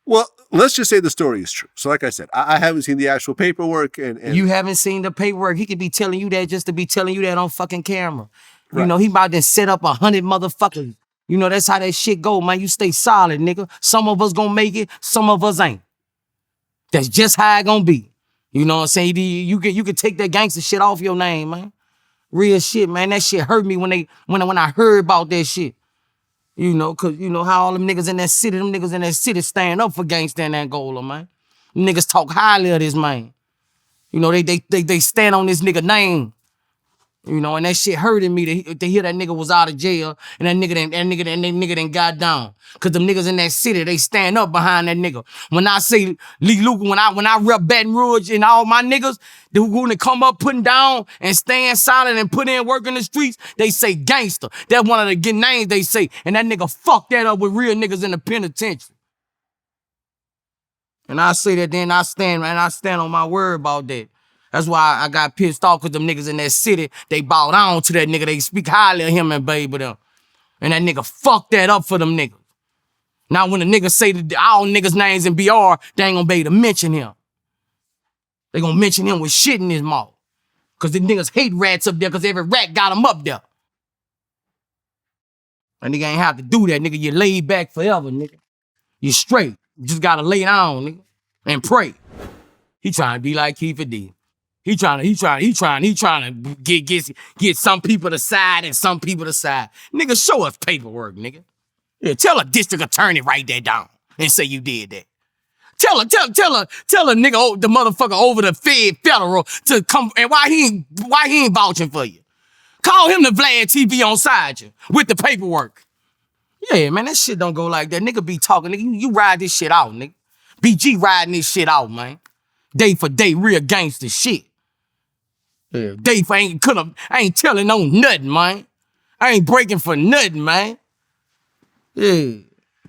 Well, let's just say the story is true. So like I said, I haven't seen the actual paperwork and You haven't seen the paperwork. He could be telling you that just to be telling you that on fucking camera. Right. He about to set up 100 motherfuckers. That's how that shit go, man. You stay solid, nigga. Some of us gonna make it, some of us ain't. That's just how it gonna be. You know what I'm saying? You can take that gangster shit off your name, man. Real shit, man. That shit hurt me when I heard about that shit. Cause how all them niggas in that city stand up for Gangsta and Angola, man. Them niggas talk highly of this man. They stand on this nigga name. And that shit hurted me to hear that nigga was out of jail and that nigga done got down. Cause them niggas in that city, they stand up behind that nigga. When I say Lee Luke, when I rep Baton Rouge and all my niggas, they gonna come up putting down and stand silent and put in work in the streets, they say Gangsta. That's one of the good names they say. And that nigga fucked that up with real niggas in the penitentiary. And I say that then I stand on my word about that. That's why I got pissed off because them niggas in that city, they bowed down to that nigga. They speak highly of him and baby them. And that nigga fucked that up for them niggas. Now when the niggas say all niggas' names in BR, they ain't gonna be able to mention him. They gonna mention him with shit in his mouth. Cause the niggas hate rats up there cause every rat got him up there. A nigga ain't have to do that, nigga. You laid back forever, nigga. You straight. You just gotta lay down, nigga. And pray. He trying to be like Keith D. He trying to get some people to side and some people to side. Nigga, show us paperwork, nigga. Yeah, tell a district attorney write that down and say you did that. Tell a nigga, the motherfucker over the federal to come and why he ain't vouching for you. Call him the VladTV on side you with the paperwork. Yeah, man, that shit don't go like that. Nigga be talking, nigga. You ride this shit out, nigga. BG riding this shit out, man. Day for day, real gangster shit. Yeah, day for I ain't telling no nothing, man. I ain't breaking for nothing, man. Yeah.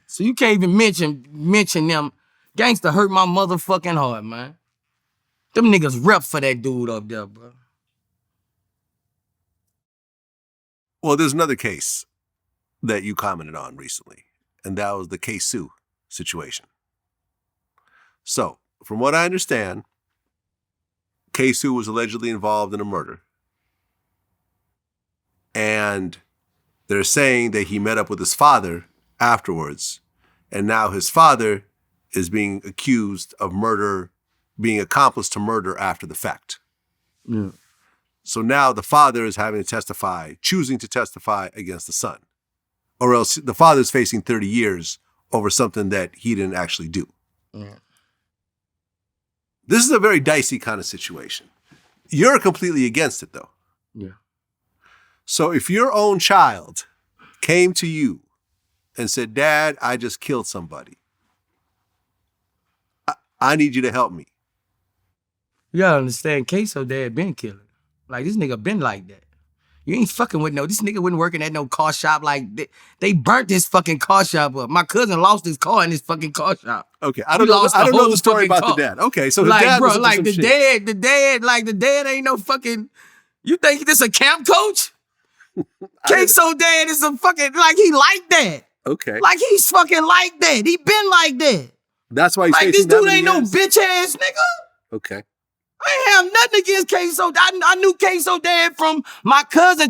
So you can't even mention them. Gangsta hurt my motherfucking heart, man. Them niggas rep for that dude up there, bro. Well, there's another case that you commented on recently, and that was the K-Sue situation. So, from what I understand, K-Sue was allegedly involved in a murder. And they're saying that he met up with his father afterwards, and now his father is being accused of murder, being accomplice to murder after the fact. Yeah. So now the father is having to testify, choosing to testify against the son. Or else the father's facing 30 years over something that he didn't actually do. Yeah. This is a very dicey kind of situation. You're completely against it, though. Yeah. So if your own child came to you and said, Dad, I just killed somebody. I need you to help me. You gotta understand, Queso dad been killing. Like, this nigga been like that. You ain't fucking with this nigga wasn't working at no car shop. Like, they burnt his fucking car shop up. My cousin lost his car in his fucking car shop. Okay, I don't know the story about the dad. Okay, so the like, dad bro, was up to like some the shit. the dad ain't no fucking. You think this a camp coach? Queso dad is a fucking he like that. Okay, Like he's fucking like that. He been like that. that's why he's Like facing this dude that ain't many no years? bitch ass nigga. Okay, I ain't have nothing against Queso. I knew Queso dad from my cousin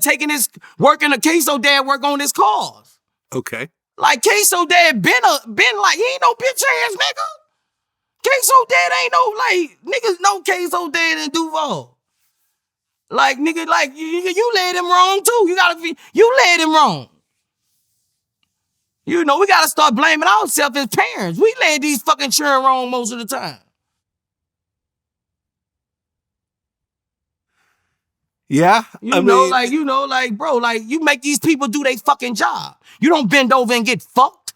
working a Queso dad work on his cars. okay. Like Queso dad been like he ain't no bitch ass nigga. Queso dad ain't no niggas know Queso dad in Duval. Like nigga, like you led him wrong too. You led him wrong. We gotta start blaming ourselves as parents. We led these fucking children wrong most of the time. Yeah, Bro, you make these people do their fucking job. You don't bend over and get fucked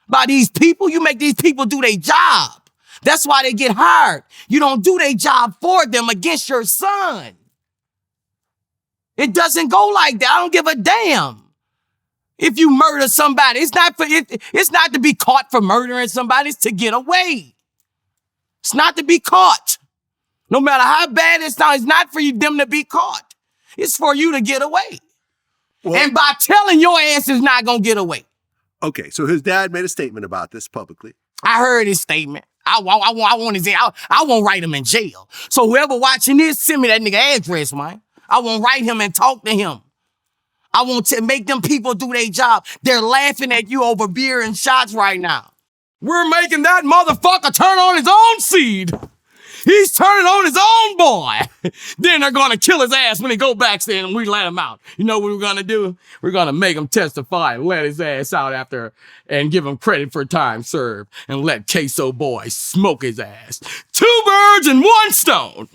by these people. You make these people do their job. That's why they get hired. You don't do their job for them against your son. It doesn't go like that. I don't give a damn. If you murder somebody, it's not to be caught for murdering somebody, it's to get away. It's not to be caught. No matter how bad it sounds, it's not for them to be caught. It's for you to get away. Well, and by telling your ass is not gonna get away. Okay, so his dad made a statement about this publicly. I heard his statement. I want his. I won't write him in jail. So whoever watching this, send me that nigga address, man. I won't write him and talk to him. I want to make them people do their job. They're laughing at you over beer and shots right now. We're making that motherfucker turn on his own seed. He's turning on his own boy. Then they're gonna kill his ass when he go back there and we let him out. You know what we're gonna do? We're gonna make him testify and let his ass out after and give him credit for time served and let Queso Boy smoke his ass. 2 birds and 1 stone.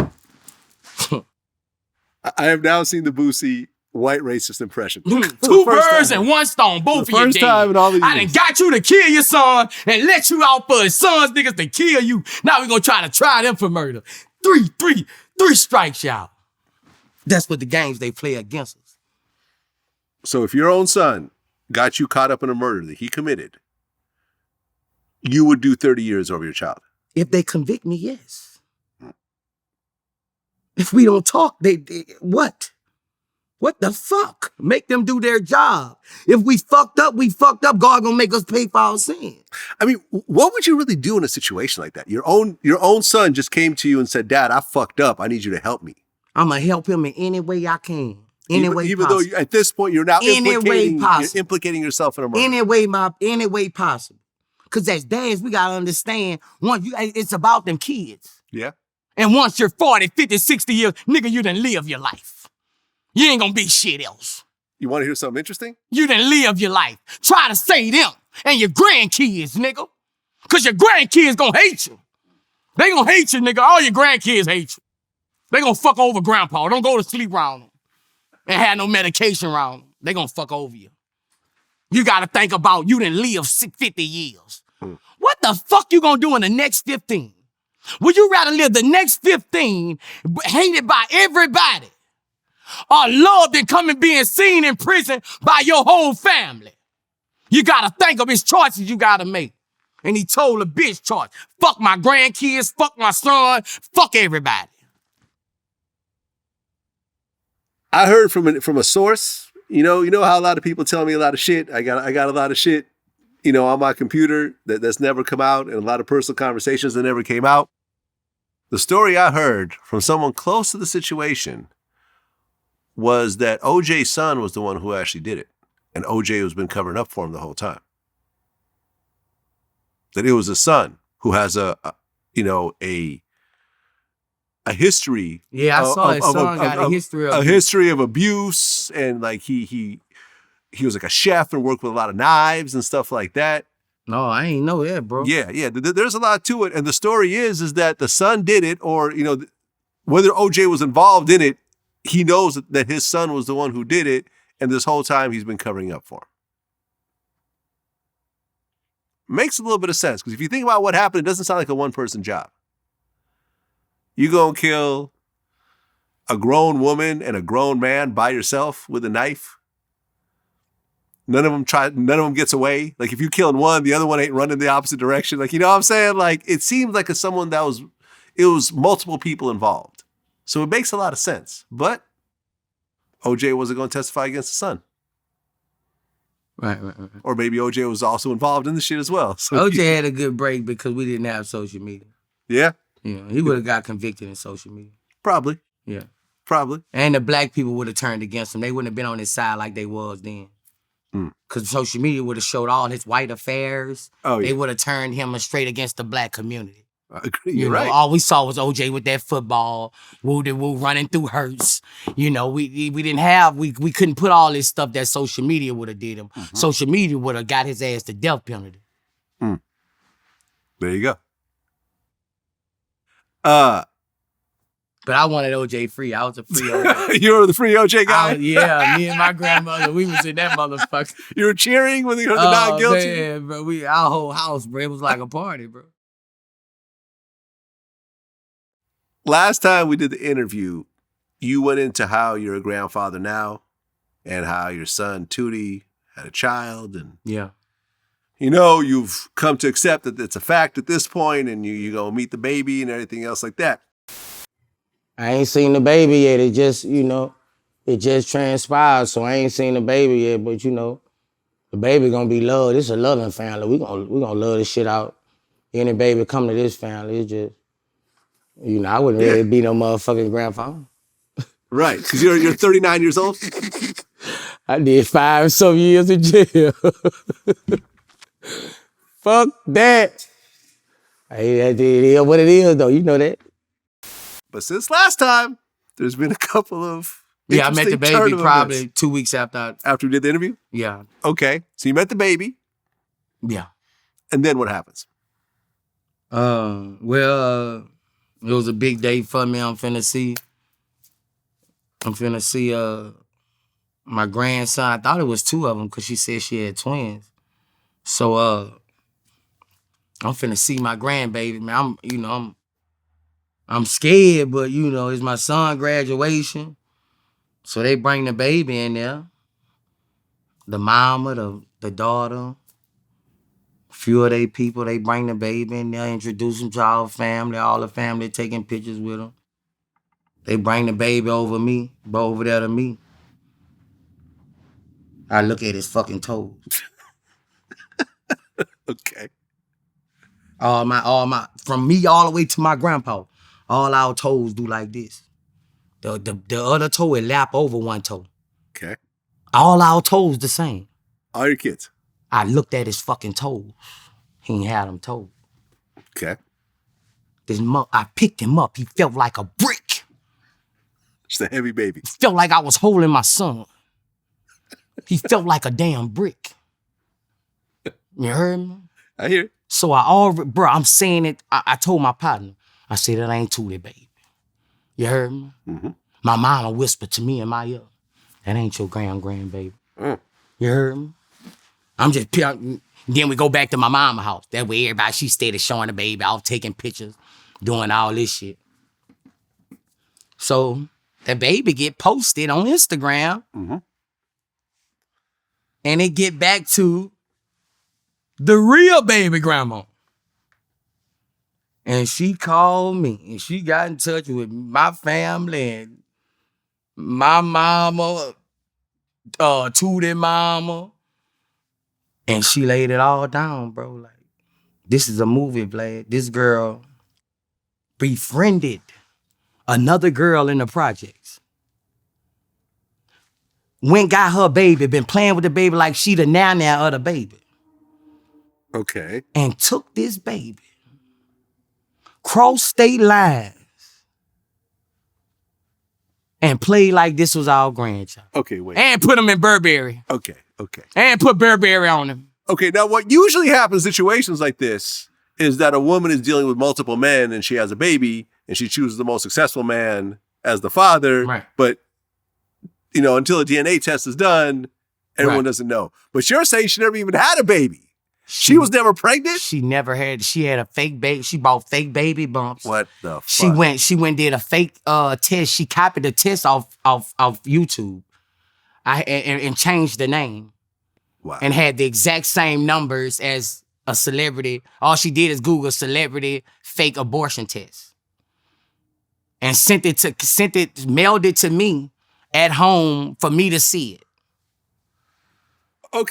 I have now seen the Boosie white racist impression. 2 birds and 1 stone, both of you first time in all the I done years. got you to kill your son and let you out for his son's niggas to kill you. Now we gonna try them for murder. 3 strikes, y'all. That's what the games they play against us. So if your own son got you caught up in a murder that he committed, you would do 30 years over your child. If they convict me, yes. If we don't talk, they what? What the fuck? Make them do their job. If we fucked up, we fucked up. God gonna make us pay for our sins. I mean, what would you really do in a situation like that? Your own son just came to you and said, "Dad, I fucked up. I need you to help me." I'm gonna help him in any way I can. Any way even possible. though at this point you're now Any way you're possible. implicating yourself in a murder. Any way possible. Cause as dads, we gotta understand, it's about them kids. Yeah. And once you're 40, 50, 60 years, nigga, you done live your life. You ain't gonna be shit else. You want to hear something interesting? You done live your life. Try to say them and your grandkids, nigga. Cause your grandkids gonna hate you. They gonna hate you, nigga. All your grandkids hate you. They gonna fuck over grandpa. Don't go to sleep around them. And have no medication around them. They gonna fuck over you. You gotta think about you done live 50 years. What the fuck you gonna do in the next 15? Would you rather live the next 15 hated by everybody or loved and coming being seen in prison by your whole family? You gotta think of his choices you gotta make. And he told a bitch choice. Fuck my grandkids, fuck my son, fuck everybody. I heard from a source. You know how a lot of people tell me a lot of shit. I got a lot of shit, on my computer that's never come out, and a lot of personal conversations that never came out. The story I heard from someone close to the situation was that OJ's son was the one who actually did it, and OJ has been covering up for him the whole time. That it was his son who has a history. Yeah, I saw his son got a history of abuse, and like he was like a chef and worked with a lot of knives and stuff like that. No, I ain't know that, bro. Yeah. There's a lot to it, and the story is that the son did it, or whether OJ was involved in it, he knows that his son was the one who did it, and this whole time he's been covering up for him. Makes a little bit of sense, because if you think about what happened, it doesn't sound like a one-person job. You gonna kill a grown woman and a grown man by yourself with a knife? None of them gets away. Like if you killing one, the other one ain't running the opposite direction. Like, you know what I'm saying? Like it seems like it's someone it was multiple people involved. So it makes a lot of sense. But OJ wasn't going to testify against the son. Right. Or maybe OJ was also involved in the shit as well. So OJ had a good break because we didn't have social media. Yeah? He would have got convicted in social media. Probably. Yeah. Probably. And the black people would have turned against him. They wouldn't have been on his side like they was then. Because social media would have showed all his white affairs. Oh, yeah. They would have turned him straight against the black community. I agree. You're right. All we saw was OJ with that football, woo running through Hurts. We didn't have, we couldn't put all this stuff that social media would have did him. Mm-hmm. Social media would have got his ass the death penalty. There you go. But I wanted OJ free. I was a free OJ. You were the free OJ guy? Yeah, me and my grandmother, we was in that motherfucker. You were cheering when they heard the not guilty? Man, bro, our whole house, bro, it was like a party, bro. last time we did the interview, you went into how you're a grandfather now and how your son, Tootie, had a child. And, Yeah. you know, you've come to accept that it's a fact at this point and you're going to meet the baby and everything else like that. I ain't seen the baby yet. It just, you know, it just transpired. So I ain't seen the baby yet, but you know, the baby gonna be loved. It's a loving family. We gonna love this shit out. Any baby come to this family, it's just, you know, I wouldn't really be no motherfucking grandfather. Right, because you're 39 years old? I did 5 some years in jail. Fuck that. Hey, it is what it is, though. You know that. But since last time, there's been a couple of Yeah, I met the baby probably 2 weeks after. After we did the interview? Yeah. Okay, so you met the baby. Yeah. And then what happens? Well, it was a big day for me. I'm finna see my grandson. I thought it was 2 of them because she said she had twins. So I'm finna see my grandbaby, man. I'm scared, but you know, it's my son graduation. So they bring the baby in there. The mama, the daughter, a few of they people, they bring the baby in there, introduce him to our family, all the family taking pictures with him. They bring the baby over there to me. I look at his fucking toes. Okay. All my, from me all the way to my grandpa, all our toes do like this. The other toe will lap over one toe. Okay. All our toes the same. All your kids? I looked at his fucking toes. He ain't had them toes. Okay. I picked him up. He felt like a brick. Just a heavy baby. Felt like I was holding my son. He felt like a damn brick. You heard me? I hear it. So I'm saying it. I told my partner, I said, that ain't Tootie, baby. You heard me? Mm-hmm. My mama whispered to me in my ear, that ain't your grandbaby. Mm. You heard me? Then we go back to my mama's house. That way everybody, she stayed showing the baby off, taking pictures, doing all this shit. So the baby get posted on Instagram. Mm-hmm. And it get back to the real baby grandma. And she called me and she got in touch with my family and my mama, Tootie mama. And she laid it all down, bro. Like, this is a movie, Vlad. This girl befriended another girl in the projects. Went got her baby, been playing with the baby like she the nana of the baby. Okay. And took this baby, crossed state lines, and played like this was our grandchild. Okay, wait. And put him in Burberry. Okay. And put Burberry on him. Okay, now what usually happens in situations like this is that a woman is dealing with multiple men and she has a baby and she chooses the most successful man as the father. Right. But, you know, until a DNA test is done, everyone doesn't know. But you're saying she never even had a baby. She was never pregnant? She had a fake baby. She bought fake baby bumps. What the fuck? She went did a fake test. She copied the test off YouTube. And changed the name. Wow. And had the exact same numbers as a celebrity. All she did is Google celebrity fake abortion test. And mailed it to me at home for me to see it.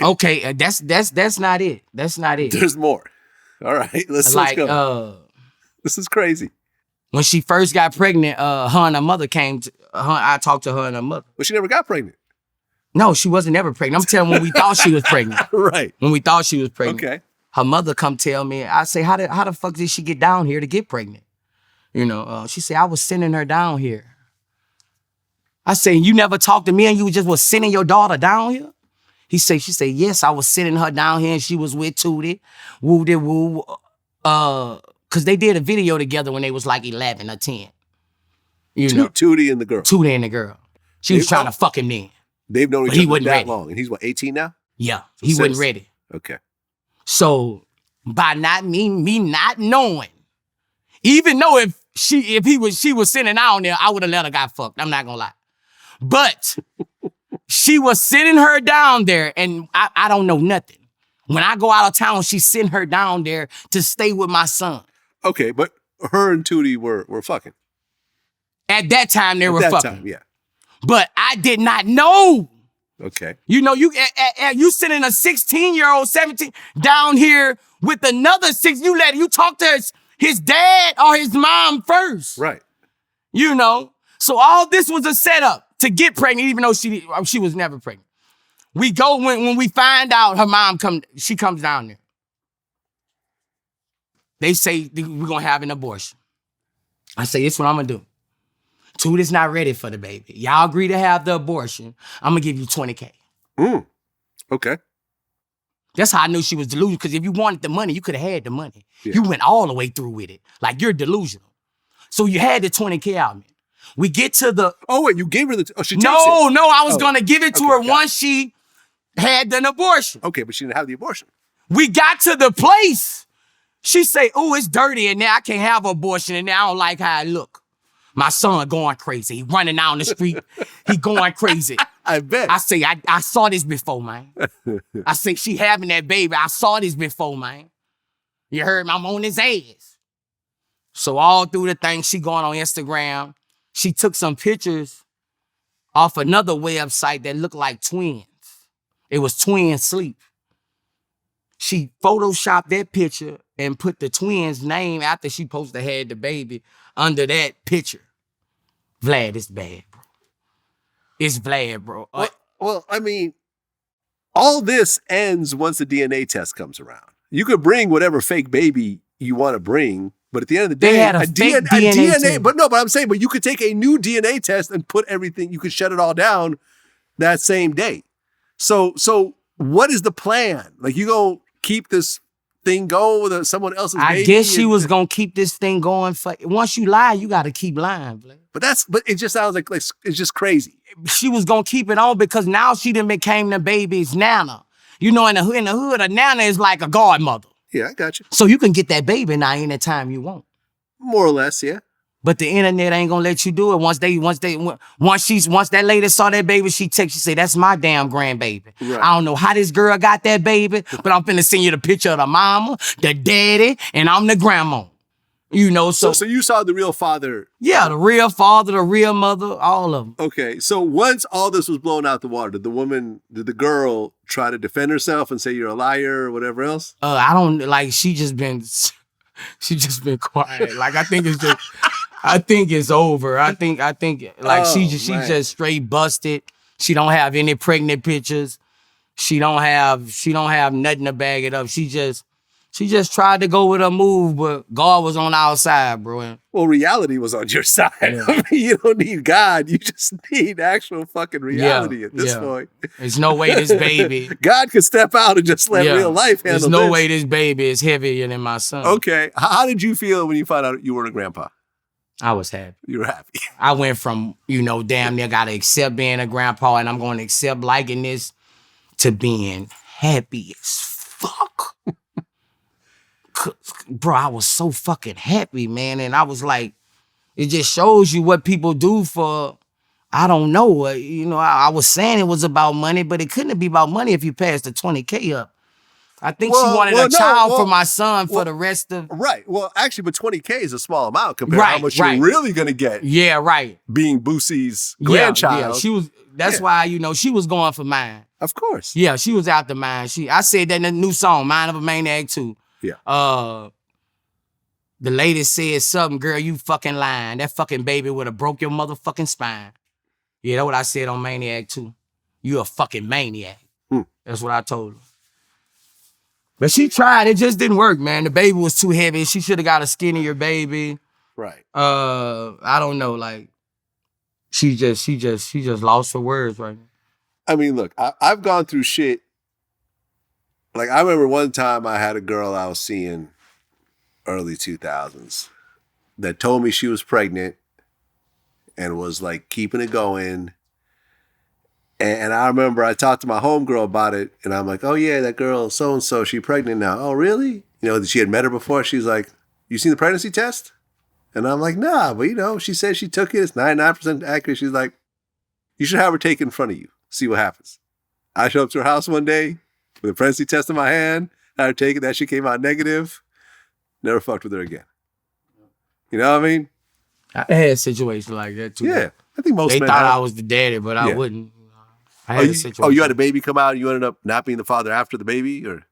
Okay, that's not it. That's not it. There's more. All right, let's go. This is crazy. When she first got pregnant, her and her mother I talked to her and her mother. But she never got pregnant. No, she wasn't ever pregnant. I'm telling when we thought she was pregnant. Right. When we thought she was pregnant. Okay. Her mother come tell me, I say, how the fuck did she get down here to get pregnant? You know, she said, I was sending her down here. I say, you never talked to me and you just was sending your daughter down here? She said, yes, I was sending her down here and she was with Tootie. Woo-de-woo. Because they did a video together when they was like 11 or 10. You know? Tootie and the girl. Tootie and the girl. She was trying to fuck him then. They've known each other that long. And he's what, 18 now? Yeah, he wasn't ready. Okay. So by not me not knowing, even though she was sitting down there, I would have let her got fucked. I'm not gonna lie. But she was sitting her down there, and I don't know nothing. When I go out of town, she's sitting her down there to stay with my son. Okay, but her and Tootie were fucking. At that time, they were At that fucking. time, yeah. But I did not know. Okay. You know, you sending a 16-year-old, 17 down here with another 6. You talk to his dad or his mom first. Right. You know, so all this was a setup to get pregnant, even though she was never pregnant. We go when we find out her mom she comes down there. They say we're gonna have an abortion. I say, this is what I'm gonna do. Tootie's not ready for the baby. Y'all agree to have the abortion. I'm gonna give you $20K. Okay. That's how I knew she was delusional, because if you wanted the money, you could have had the money. Yeah. You went all the way through with it. Like, you're delusional. So you had the $20K out, man. We get to the... Oh, wait, you gave her the... Oh, she takes it. No, I was gonna give it to her got once she had an abortion. Okay, but she didn't have the abortion. We got to the place. She say, oh, it's dirty in there. I can't have an abortion in there. I don't like how it look. My son going crazy. He running down the street. He going crazy. I bet. I say, I saw this before, man. I say, she having that baby. I saw this before, man. You heard me? I'm on his ass. So all through the thing, she going on Instagram. She took some pictures off another website that looked like twins. It was twin sleep. She photoshopped that picture and put the twins' name after she supposed to had the baby under that picture. Vlad, it's bad, bro. It's Vlad, bro. Well, I mean, all this ends once the DNA test comes around. You could bring whatever fake baby you want to bring, but at the end of the day, They had a fake DNA test. But I'm saying, but you could take a new DNA test and put everything, you could shut it all down that same day. So what is the plan? Like, you gonna keep this thing going with someone else's baby? I guess she was gonna keep this thing going for. Once you lie, you gotta keep lying, Vlad. But it just sounds like it's just crazy. She was gonna keep it on because now she done became the baby's nana. You know, in the hood, a nana is like a godmother. Yeah, I got you. So you can get that baby now anytime you want. More or less, yeah. But the internet ain't gonna let you do it. Once that lady saw that baby, she say, that's my damn grandbaby. Right. I don't know how this girl got that baby, but I'm finna send you the picture of the mama, the daddy, and I'm the grandma. You know, so you saw the real father. Yeah, the real father, the real mother, all of them. Okay, so once all this was blown out the water, did the girl try to defend herself and say you're a liar or whatever else? I don't, like, she just been quiet. Like, I think it's over. I think like she just straight busted. She don't have any pregnant pictures. She don't have nothing to bag it up. She just tried to go with her move, but God was on our side, bro. Well, reality was on your side. Yeah. I mean, you don't need God. You just need actual fucking reality at this point. There's no way this baby. God could step out and just let real life handle There's no this. way this baby is heavier than my son. Okay. How did you feel when you found out you weren't a grandpa? I was happy. You were happy. I went from, damn near gotta accept being a grandpa and I'm going to accept liking this to being happy as fuck. Bro, I was so fucking happy, man. And I was like, it just shows you what people do for, I don't know. I was saying it was about money, but it couldn't be about money if you passed the 20K up. I think she wanted a child for my son for the rest of... Right. Well, actually, but 20K is a small amount compared to how much you're really going to get. Yeah, right. Being Boosie's grandchild. Yeah, that's why, she was going for mine. Of course. Yeah, she was out the mine. I said that in the new song, Mind of a Maniac 2. Yeah. The lady said something, girl, you fucking lying. That fucking baby would have broke your motherfucking spine. Yeah, that's what I said on Maniac 2. You a fucking maniac. That's what I told her. But she tried. It just didn't work, man. The baby was too heavy. She should have got a skinnier baby. Right. I don't know. Like, she just lost her words right now. I mean, look, I've gone through shit. Like, I remember one time I had a girl I was seeing early 2000s that told me she was pregnant and was like keeping it going. And I remember I talked to my homegirl about it and I'm like, oh yeah, that girl so-and-so, she pregnant now. Oh, really? She had met her before. She's like, you seen the pregnancy test? And I'm like, nah, but she said she took it. It's 99% accurate. She's like, you should have her take it in front of you. See what happens. I showed up to her house one day with a pregnancy test in my hand. Had her take it. That shit came out negative. Never fucked with her again. You know what I mean? I had situations like that too. Yeah. I think most They men thought have. I was the daddy, but I wouldn't. I Oh, had a situation. you had a baby come out and you ended up not being the father after the baby? Or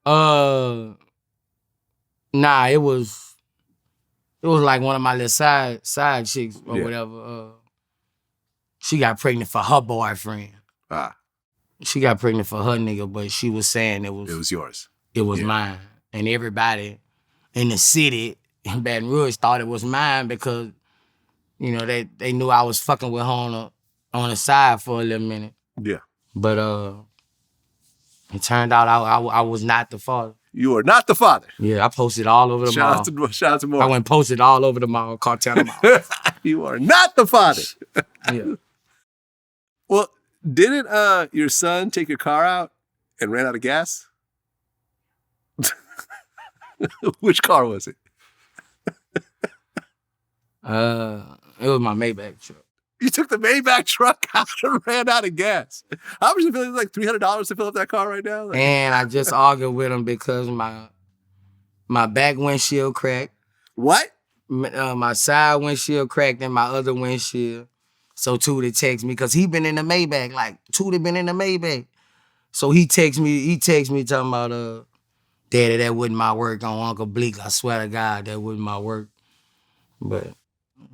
Nah, it was like one of my little side chicks or whatever. She got pregnant for her boyfriend. She got pregnant for her nigga, but she was saying it was yours. It was mine. And everybody in the city in Baton Rouge thought it was mine because, they knew I was fucking with her on the side for a little minute. Yeah. But it turned out I was not the father. You are not the father. Yeah, I posted all over the mall. Shout out to more. I went and posted all over the mall, Cartana Mall. You are not the father. Yeah. Well, didn't your son take your car out and ran out of gas? Which car was it? It was my Maybach truck. You took the Maybach truck out and ran out of gas. How much you feel? It's like $300 to fill up that car right now? Like, And I just argued with him because my back windshield cracked. what? My side windshield cracked and my other windshield. So Tootie texted me because he been in the Maybach. Like, Tootie been in the Maybach. So he texted me talking about, Daddy, that wasn't my work on Uncle Bleak. I swear to God, that wasn't my work. But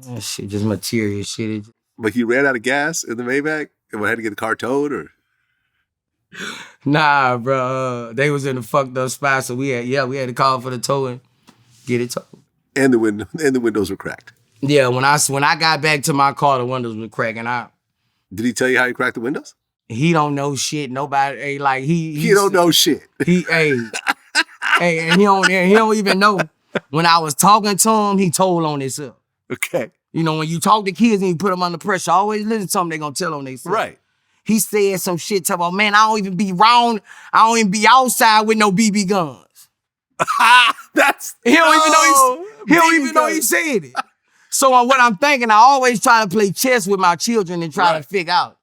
that shit just material shit. But he ran out of gas in the Maybach and had to get the car towed, or? Nah, bro. They was in a fucked up spot, so we had to call for the tow and get it towed. And the windows were cracked. Yeah, when I got back to my car, the windows were cracking out. Did he tell you how he cracked the windows? He don't know shit. Nobody, like He don't know shit. And he don't even know. When I was talking to him, he told on himself. Okay. When you talk to kids and you put them under pressure, always listen to something they gonna tell on themselves. Right. He said some shit to about, man, I don't even be outside with no BB guns. He don't even know he said it. So what I'm thinking, I always try to play chess with my children and try to figure out.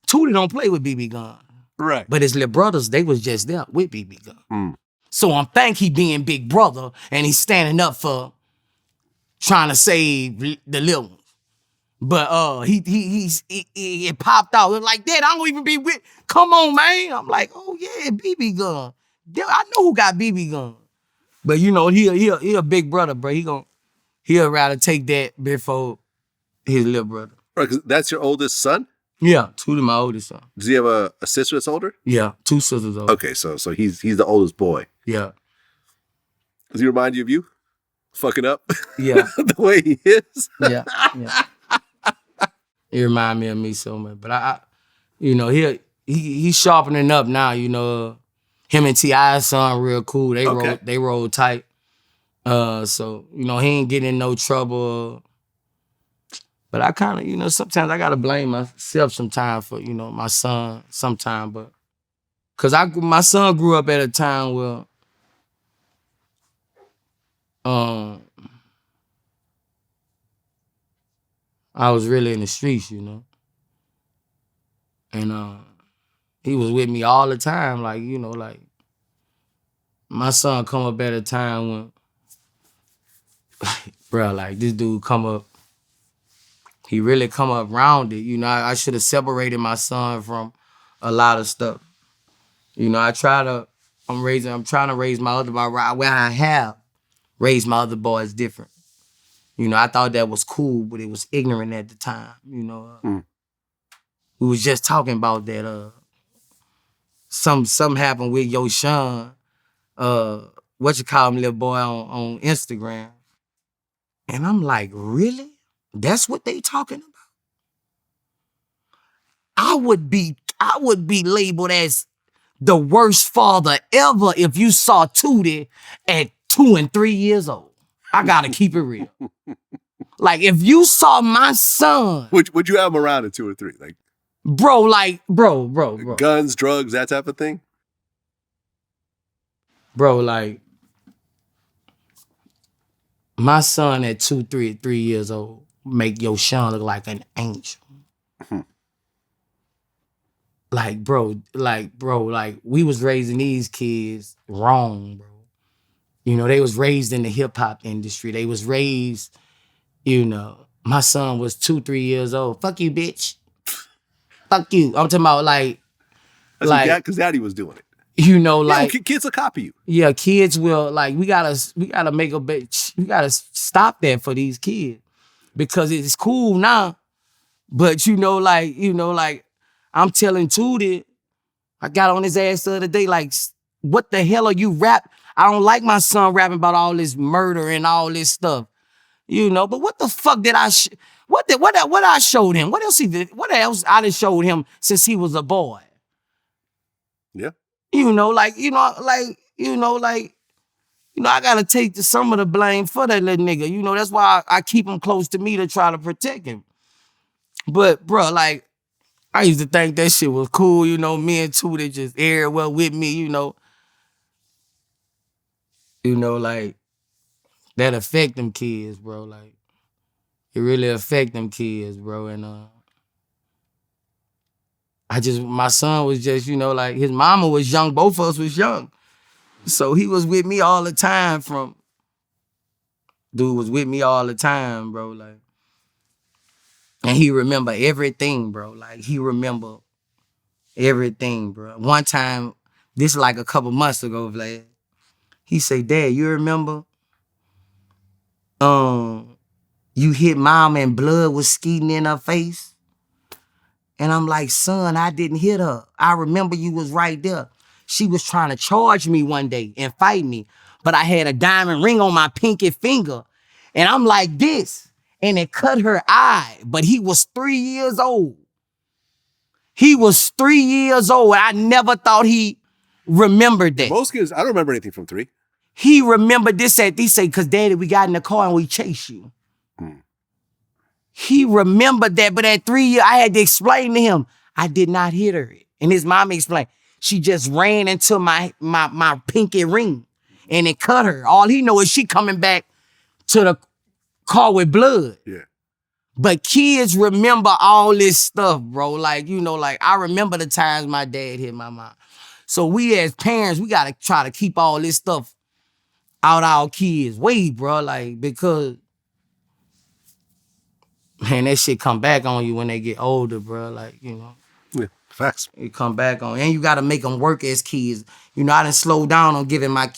Tootie don't play with BB guns. Right. But his little brothers, they was just there with BB guns. So I'm think he being big brother and he's standing up for trying to save the little ones. But it popped out. It was like, Dad, I don't even be with. Come on, man. I'm like, oh yeah, BB gun. I know who got BB gun. But he a big brother, bro. He'll rather take that before his little brother. Right, 'cause that's your oldest son? Yeah, Tootie, my oldest son. Does he have a sister that's older? Yeah, 2 sisters older. Okay, so he's the oldest boy. Yeah. Does he remind you of you? Fucking up? Yeah. The way he is? Yeah. He remind me of me so much. But I he's sharpening up now, Him and T.I.'s son real cool. They roll tight. So, he ain't getting in no trouble. But I kind of, sometimes I gotta blame myself sometimes for, my son sometimes. But cause my son grew up at a time where I was really in the streets, And he was with me all the time, like, my son come up at a time when, bro, like this dude come up, he really come up rounded. I should have separated my son from a lot of stuff. I'm trying to raise my other boy where I have raised my other boys different. I thought that was cool, but it was ignorant at the time. We was just talking about that. Something happened with Yo Sean, little boy on Instagram. And I'm like, really? That's what they talking about? I would be labeled as the worst father ever if you saw Tootie at 2 and 3 years old. I gotta keep it real. Like, if you saw my son... Would you have him around at 2 or 3? Like, bro. Guns, drugs, that type of thing? Bro, like... My son at 3 years old make your Sean look like an angel. Like, bro, we was raising these kids wrong, bro. You know, they was raised in the hip hop industry. They was raised, you know, my son was 3 years old. Fuck you, bitch. Fuck you. I'm talking about That's because daddy was doing it. you know, Yeah, like, kids will copy you. yeah, kids will, like, we gotta make a bitch. We gotta stop that for these kids because it's cool now. But I'm telling Tootie, I got on his ass the other day, like, what the hell are you rap? I don't like my son rapping about all this murder and all this stuff, you know. But what the fuck did I? What I showed him? What else he did? What else I done showed him since he was a boy? Yeah. I gotta take some of the blame for that little nigga. You know, that's why I keep him close to me to try to protect him. But bro, like, I used to think that shit was cool, you know, me and Tootie just everywhere with me, you know. Like, that affect them kids, bro. Like, it really affect them kids, bro. And my son was just, like, his mama was young, both of us was young. So he was with me all the time dude was with me all the time, bro. Like, and he remember everything, bro. Like, he remember everything, bro. One time, this like a couple months ago, Vlad, he say, Dad, you remember you hit mom and blood was skeeting in her face? And I'm like, son, I didn't hit her. I remember you was right there. She was trying to charge me one day and fight me, but I had a diamond ring on my pinky finger. And I'm like this, and it cut her eye, but he was 3 years old. He was 3 years old. I never thought he remembered that. Most kids, I don't remember anything from 3. He remembered this he say, because Daddy, we got in the car and we chased you. He remembered that, but at 3 years, I had to explain to him, I did not hit her. And his mom explained, she just ran into my pinky ring and it cut her. All he know is she coming back to the car with blood. Yeah. But kids remember all this stuff, bro. Like, like, I remember the times my dad hit my mom. So we as parents, we gotta try to keep all this stuff out our kids' way, bro. Like, because, man, that shit come back on you when they get older, bro. Like, Yeah, facts. it come back on. And you gotta make them work as kids. I done slowed down on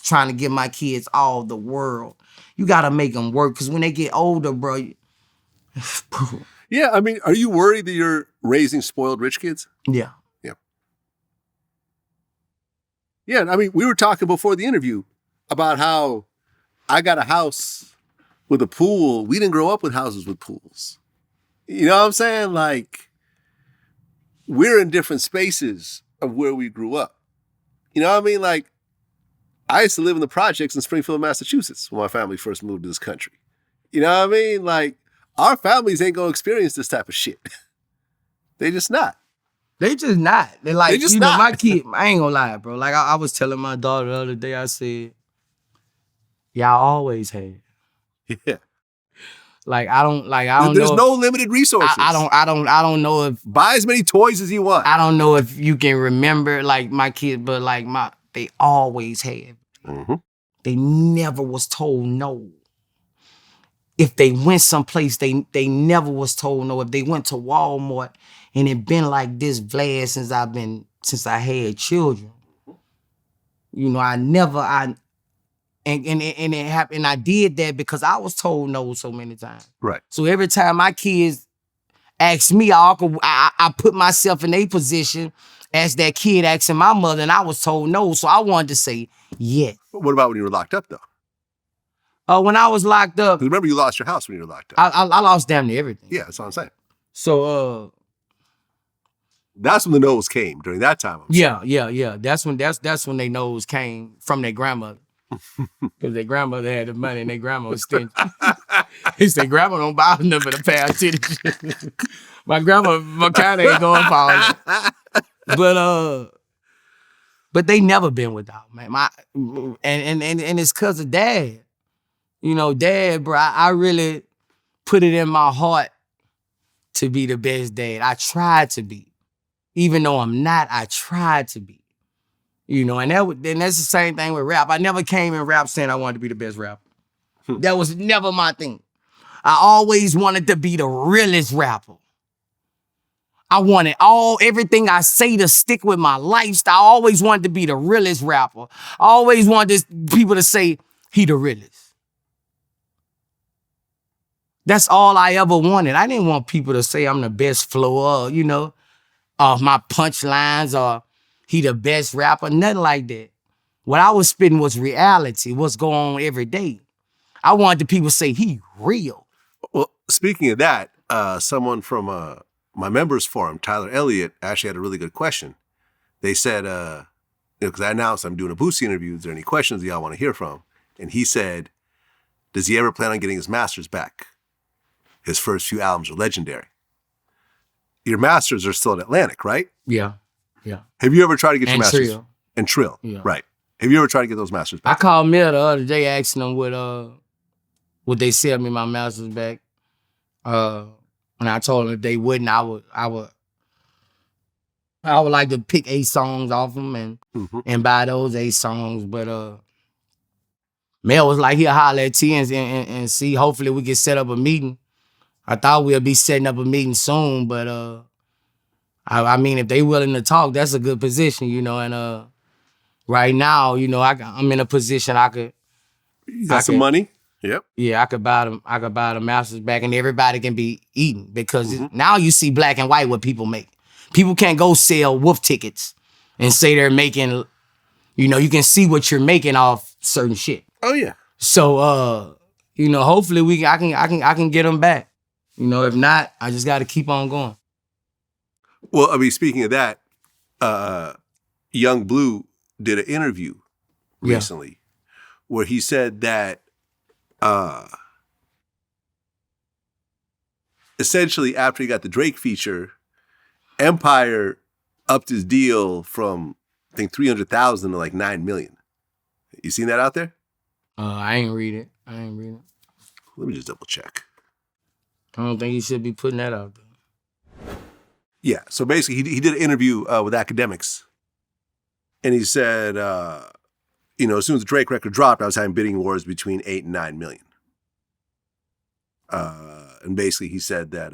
trying to give my kids all the world. You gotta make them work, because when they get older, bro. Yeah, I mean, are you worried that you're raising spoiled rich kids? Yeah. Yeah. Yeah, I mean, we were talking before the interview about how I got a house with a pool. We didn't grow up with houses with pools. You know what I'm saying? Like, we're in different spaces of where we grew up. You know what I mean? Like, I used to live in the projects in Springfield, Massachusetts when my family first moved to this country. You know what I mean? Like, our families ain't gonna experience this type of shit. They just not. They just not. They like, They just not. my kid, I ain't gonna lie, bro. Like, I was telling my daughter the other day, I said, y'all always had. Yeah. Like, I don't know. There's no limited resources. I don't know if Buy as many toys as you want. I don't know if you can remember, like, my kids, but like they always had. Mm-hmm. They never was told no. If they went someplace, they never was told no. If they went to Walmart and it been like this, Vlad, since I had children. And it happened. I did that because I was told no so many times. Right. So every time my kids asked me, I put myself in a position as that kid asking my mother, and I was told no. So I wanted to say yes. But what about when you were locked up, though? When I was locked up, 'Cause remember, you lost your house when you were locked up. I lost damn near everything. Yeah, that's what I'm saying. So That's when the no's came during that time. yeah. That's when they nose came from their grandmother. Because their grandmother had the money and their grandma was stingy. He said, grandma don't buy enough of the pair of titties. My grandma kind of ain't going for all that. But they never been without, man. And it's because of dad. You know, dad, bro, I really put it in my heart to be the best dad. I tried to be. Even though I'm not, I tried to be. You know, and that's the same thing with rap. I never came in rap saying I wanted to be the best rapper. That was never my thing. I always wanted to be the realest rapper. I wanted everything I say to stick with my lifestyle. I always wanted to be the realest rapper. I always wanted people to say, he the realest. That's all I ever wanted. I didn't want people to say I'm the best flower, you know, my punchlines or he the best rapper, nothing like that. What I was spitting was reality, what's going on every day. I wanted the people to say he real. Well, speaking of that, someone from my members forum, Tyler Elliott, actually had a really good question. They said, because I announced I'm doing a Boosie interview, is there any questions y'all want to hear from? And he said, does he ever plan on getting his masters back? His first few albums are legendary. Your masters are still at Atlantic, right? Yeah. Have you ever tried to get your And masters? Trill. And Trill, Yeah. right. Have you ever tried to get those masters I back? called Mel the other day asking them would they sell me my masters back. And I told them if they wouldn't, I would like to pick 8 songs off them and buy those 8 songs. But Mel was like, he'll holler at T and see. Hopefully we can set up a meeting. I thought we'll be setting up a meeting soon, but I mean, if they willing to talk, that's a good position, you know. And right now, you know, I'm in a position I could. You got some money? Yep. Yeah, I could buy them. I could buy the masters back, and everybody can be eating because now you see black and white what people make. People can't go sell wolf tickets and say they're making. You know, you can see what you're making off certain shit. Oh yeah. So, you know, hopefully I can get them back. You know, if not, I just got to keep on going. Well, I mean, speaking of that, Young Bleu did an interview recently where he said that essentially after he got the Drake feature, Empire upped his deal from I think 300,000 to like 9 million. You seen that out there? I ain't read it. Let me just double check. I don't think he should be putting that out there. Yeah, so basically he did an interview with academics, and he said, you know, as soon as the Drake record dropped, I was having bidding wars between 8 and 9 million. And basically he said that,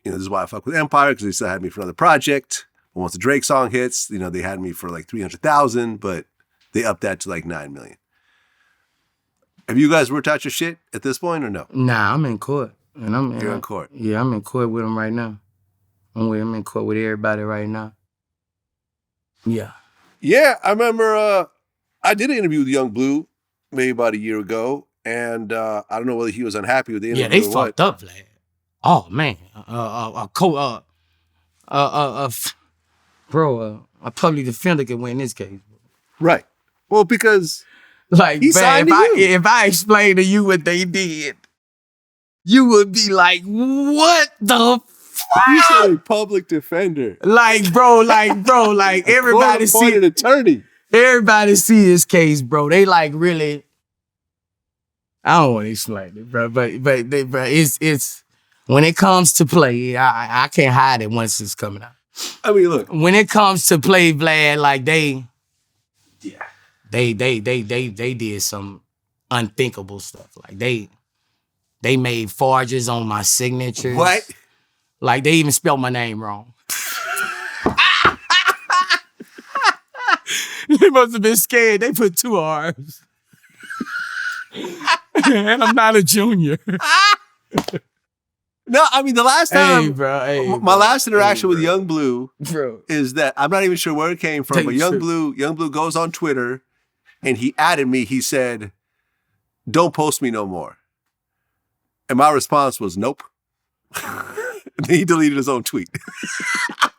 you know, this is why I fuck with Empire, because they still had me for another project. But once the Drake song hits, you know, they had me for like 300,000, but they upped that to like 9 million. Have you guys worked out your shit at this point or no? Nah, I'm in court. And You're in court. Yeah, I'm in court with him right now. I'm in court with everybody right now. Yeah. Yeah, I remember I did an interview with Young Bleu maybe about a year ago, and I don't know whether he was unhappy with the interview. Yeah, they or fucked what. up, Vlad. Oh man, a public defender can win this case. Right. Well, because Like, he man, signed to you. if I explain to you what they did, you would be like, what the fuck? you said a public defender, Like, bro, like everybody court-appointed attorney. everybody see this case, bro. They like really. I don't want to explain it, bro, but it's when it comes to play, I can't hide it once it's coming out. I mean, look. When it comes to play, Vlad, like they did some unthinkable stuff. Like they made forges on my signatures. What? Like they even spelled my name wrong. They must have been scared. They put 2 R's. And I'm not a junior. No, I mean, the last time, my last interaction with Young Bleu Bro. is that I'm not even sure where it came from, but Young Bleu goes on Twitter and he added me. He said, "Don't post me no more." And my response was, "Nope." And then he deleted his own tweet.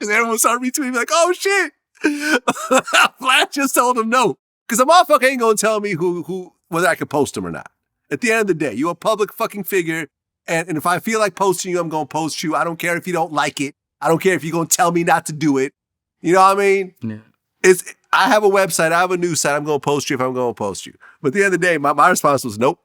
And everyone started retweeting like, "Oh shit." Vlad just told him no. Because a motherfucker ain't gonna tell me who whether I can post him or not. At the end of the day, you're a public fucking figure. And if I feel like posting you, I'm gonna post you. I don't care if you don't like it. I don't care if you're gonna tell me not to do it. You know what I mean? Yeah. I have a website, I have a news site, I'm gonna post you if I'm gonna post you. But at the end of the day, my response was nope.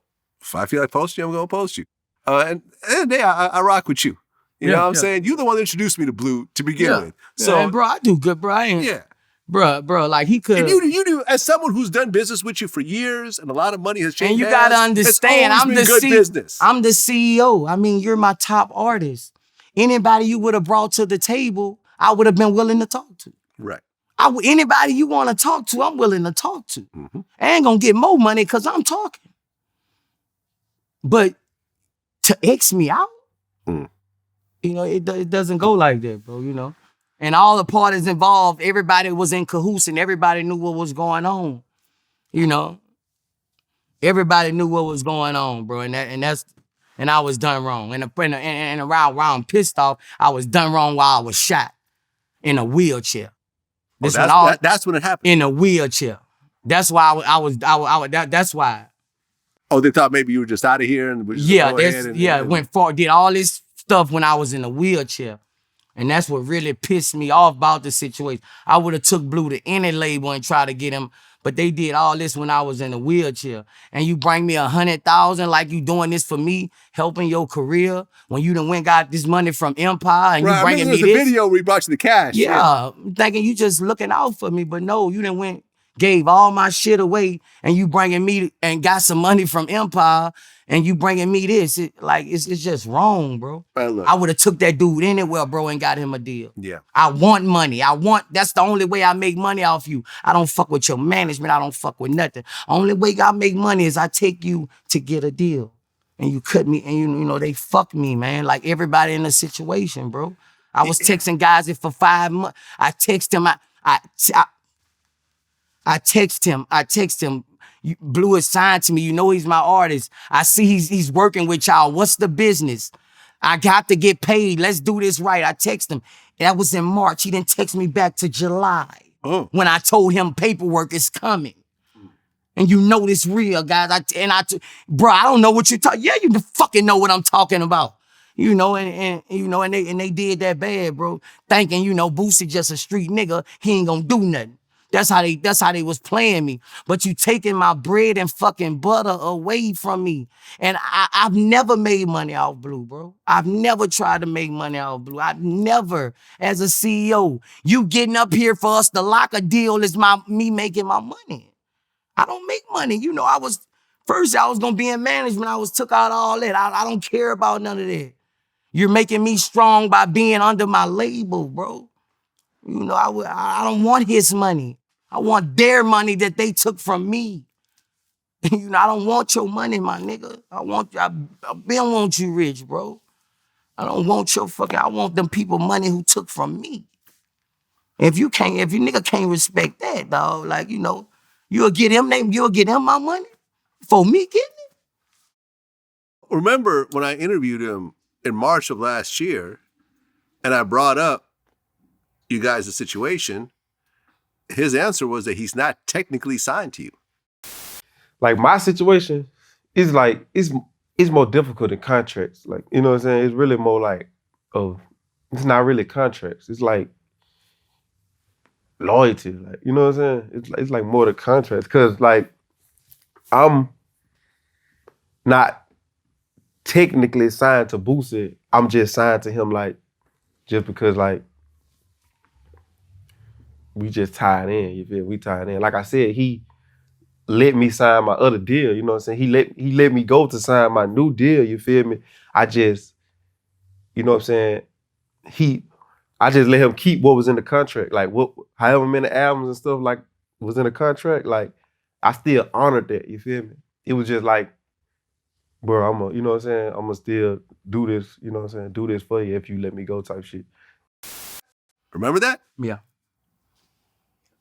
If I feel like posting you, I'm going to post you. And the day, I rock with you. You know what I'm saying? You're the one that introduced me to Bleu to begin with. So, and bro, I do good, bro. I ain't, bro, like he could. And you do, as someone who's done business with you for years and a lot of money has changed. And you gotta understand, I'm the business. I'm the CEO. I mean, you're my top artist. Anybody you would have brought to the table, I would have been willing to talk to. Right. Anybody you want to talk to, I'm willing to talk to. Mm-hmm. I ain't gonna get more money because I'm talking. But to X me out, you know, it doesn't go like that, bro, you know. And all the parties involved, everybody was in cahoots and everybody knew what was going on, you know. Everybody knew what was going on, bro, and I was done wrong. And around I'm pissed off, I was done wrong while I was shot in a wheelchair. That's when it happened. In a wheelchair. That's why that's why. Oh, they thought maybe you were just out of here and went far, did all this stuff when I was in a wheelchair. And that's what really pissed me off about the situation. I would have took Bleu to any label and tried to get him, but they did all this when I was in a wheelchair. And you bring me 100,000 like you doing this for me, helping your career, when you done went got this money from Empire and you bringing me this. The video where he brought you the cash. Yeah, thinking you just looking out for me, but no, you done went, gave all my shit away and you bringing me and got some money from Empire and you bringing me this. It's just wrong, bro. I would have took that dude anywhere, bro, and got him a deal. Yeah. I want money. That's the only way I make money off you. I don't fuck with your management. I don't fuck with nothing. Only way I make money is I take you to get a deal. And you cut me, and you know, they fuck me, man. Like everybody in the situation, bro. I was texting guys for 5 months. I text him, I text him. Bleu is signed to me. You know he's my artist. I see he's working with y'all. What's the business? I got to get paid. Let's do this right. I text him. That was in March. He didn't text me back to July when I told him paperwork is coming. And you know this real, guys. Bro, I don't know what you're talking. Yeah, you fucking know what I'm talking about. You know, and they did that bad, bro. Thinking, you know, Boosie just a street nigga. He ain't gonna do nothing. That's how they was playing me. But you taking my bread and fucking butter away from me. And I've never made money off Bleu, bro. I've never tried to make money off Bleu. I've never, as a CEO, you getting up here for us to lock a deal is me making my money. I don't make money. You know, I was gonna be in management. I took out all that. I don't care about none of that. You're making me strong by being under my label, bro. You know, I don't want his money. I want their money that they took from me. You know, I don't want your money, my nigga. I been want you rich, bro. I don't want I want them people money who took from me. If you nigga can't respect that, dog, like, you know, you'll get him my money for me getting it. Remember when I interviewed him in March of last year and I brought up you guys' situation, his answer was that he's not technically signed to you. Like my situation is like, it's more difficult than contracts. Like, you know what I'm saying? It's really more like, it's not really contracts. It's like loyalty. Like, you know what I'm saying? It's like more the contracts. Cause like, I'm not technically signed to Boosie. I'm just signed to him like, just because like, we just tied in, you feel? We tied in. Like I said, he let me sign my other deal, you know what I'm saying? He let me go to sign my new deal, you feel me? I just, you know what I'm saying? I just let him keep what was in the contract. Like however many albums and stuff like was in the contract, like I still honored that, you feel me? It was just like, bro, you know what I'm saying? I'm gonna still do this, you know what I'm saying? Do this for you if you let me go type shit. Remember that? Yeah.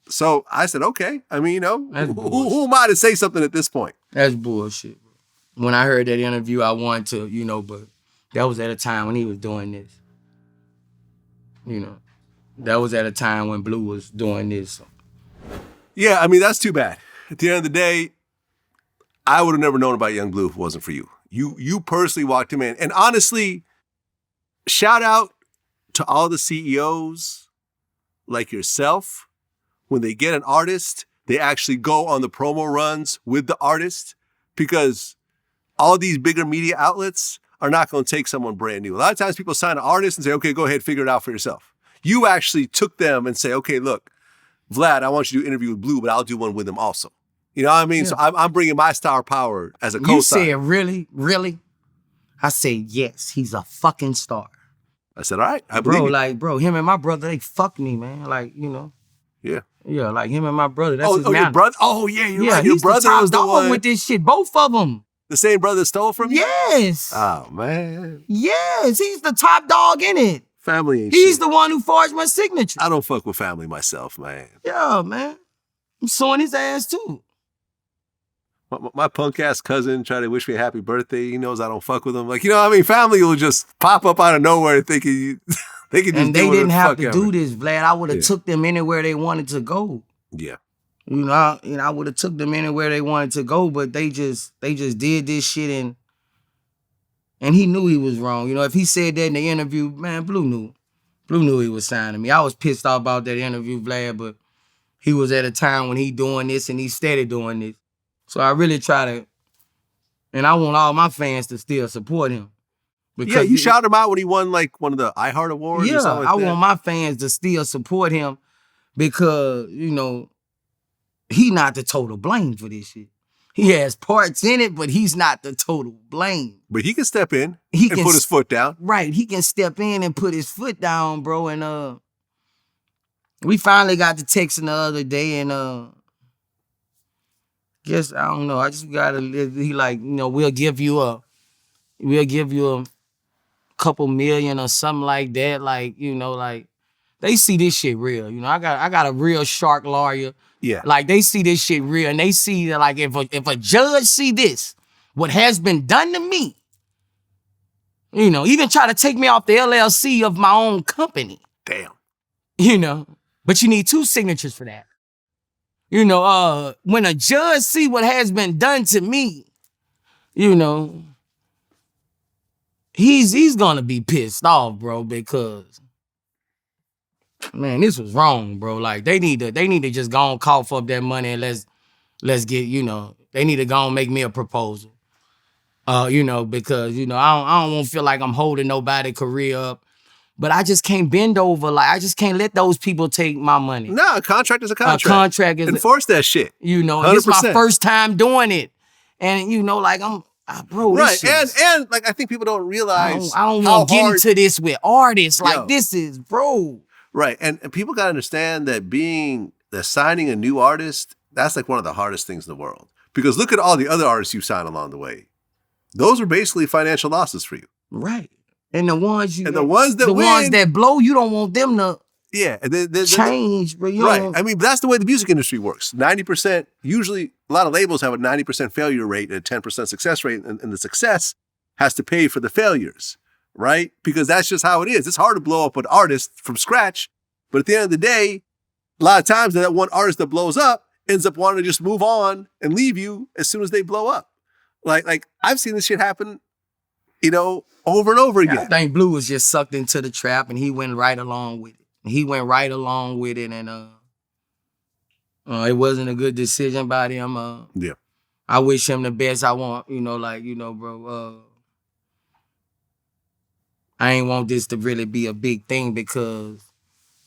So I said, okay. I mean, you know, who am I to say something at this point? That's bullshit, bro. When I heard that interview, I wanted to, you know, but that was at a time when he was doing this. You know, that was at a time when Bleu was doing this. So. Yeah, I mean, that's too bad. At the end of the day, I would have never known about Young Bleu if it wasn't for you. You personally walked him in. And honestly, shout out to all the CEOs like yourself. When they get an artist, they actually go on the promo runs with the artist, because all these bigger media outlets are not going to take someone brand new. A lot of times people sign an artist and say, okay, go ahead, figure it out for yourself. You actually took them and say, okay, look, Vlad, I want you to do an interview with Bleu, but I'll do one with him also. You know what I mean? Yeah. So I'm bringing my star power as a co-star. You said, really? Really? I said, yes, he's a fucking star. I said, all right, I believe you. Bro, him and my brother, they fucked me, man. Like, you know. Yeah. Yeah, like him and my brother. That's his your brother? Oh, yeah, you're right. Your brother was the one with this shit. Both of them. The same brother stole from you? Yes. Oh, man. Yes, he's the top dog in it. Family ain't He's shit. the one who forged my signature. I don't fuck with family myself, man. Yeah, man. I'm suing his ass, too. My punk-ass cousin tried to wish me a happy birthday. He knows I don't fuck with him. Like, you know what I mean? Family will just pop up out of nowhere thinking you... They could just and they didn't have to do this, Vlad. I would have took them anywhere they wanted to go. Yeah. You know, I would have took them anywhere they wanted to go, but they just did this shit and he knew he was wrong. You know, if he said that in the interview, man, Bleu knew. Bleu knew he was signing me. I was pissed off about that interview, Vlad, but he was at a time when he doing this and he steady doing this. So I really try to, and I want all my fans to still support him. Because you shouted him out when he won like one of the iHeart Awards. Yeah, or something like I want my fans to still support him because, you know, he not the total blame for this shit. He has parts in it, but he's not the total blame. But he can step in and put his foot down. Right, he can step in and put his foot down, bro. And we finally got the text the other day and guess, I don't know, I just gotta, he like, you know, we'll give you a couple million or something like that. Like, you know, like they see this shit real. You know, I got a real shark lawyer. Yeah. Like they see this shit real and they see that like if a judge see this, what has been done to me, you know, even try to take me off the LLC of my own company. Damn. You know, but you need 2 signatures for that. You know, when a judge see what has been done to me, you know, he's gonna be pissed off, bro, because man, this was wrong, bro. Like they need to just go and cough up that money and let's get, you know, they need to go and make me a proposal. You know, because, you know, I don't want to feel like I'm holding nobody's career up. But I just can't bend over. Like, I just can't let those people take my money. No, a contract is a contract. A contract is... Enforce that shit. You know, 100%. it's my first time doing it. And, you know, like, bro, this right. And like, I think people don't realize I don't want to get into this with artists. Like, this is, bro. Right. And people got to understand that signing a new artist, that's like one of the hardest things in the world. Because look at all the other artists you signed along the way. Those are basically financial losses for you. Right. And the ones ones that blow, you don't want them to change, bro. Right. I mean, that's the way the music industry works. 90%, usually a lot of labels have a 90% failure rate and a 10% success rate, and the success has to pay for the failures, right? Because that's just how it is. It's hard to blow up an artist from scratch, but at the end of the day, a lot of times that one artist that blows up ends up wanting to just move on and leave you as soon as they blow up. Like I've seen this shit happen, you know, over and over again. I think Bleu was just sucked into the trap and he went right along with it. And it wasn't a good decision by him. Yeah. I wish him the best. I want, you know, like, you know, bro, I ain't want this to really be a big thing because,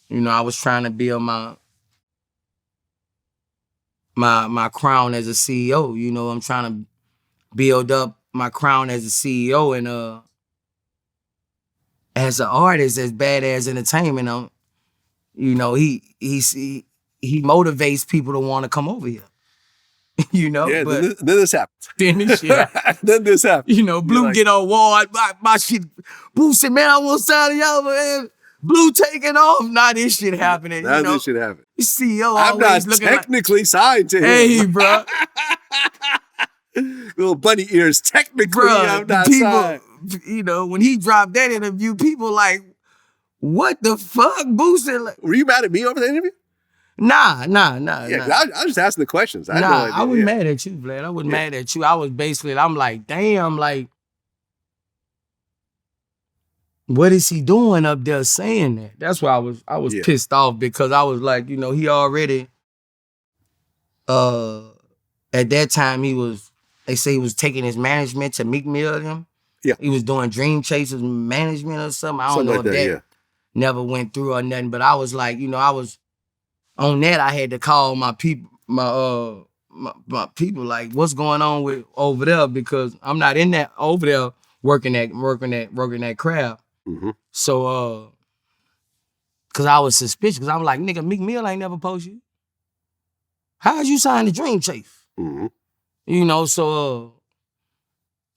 you know, I was trying to build my crown as a CEO. You know, I'm trying to build up my crown as a CEO and as an artist, as Badass Entertainment, you know, he motivates people to want to come over here. You know, yeah. But then this happens. Then this shit happens. Then this happens. You know, Bleu get on wall. My shit, Boosie, man, I want to sign y'all, man. Bleu taking off. Nah, this shit happening. Now this shit happening. CEO I'm not technically signed to him. Hey, bro. Little bunny ears. Technically, bro, I'm not signed. You know, when he dropped that interview, people like, what the fuck, Boosie? Like, were you mad at me over the interview? Nah. Yeah, nah. I was just asking the questions. I wasn't mad at you, Vlad. I wasn't mad at you. I was basically, I'm like, damn, like, what is he doing up there saying that? That's why I was pissed off because I was like, you know, he already, at that time he was They say he was taking his management to Meek Mill and him. Yeah. He was doing Dream Chasers management or something. I don't know Something if like that never went through or nothing. But I was like, you know, I was on that. I had to call my people, my people, like, what's going on with over there? Because I'm not in that over there working that craft. Mm-hmm. So cause I was suspicious. Cause I was like, nigga, Meek Mill ain't never post you. How'd you sign the Dream Chase? Mm-hmm. You know, so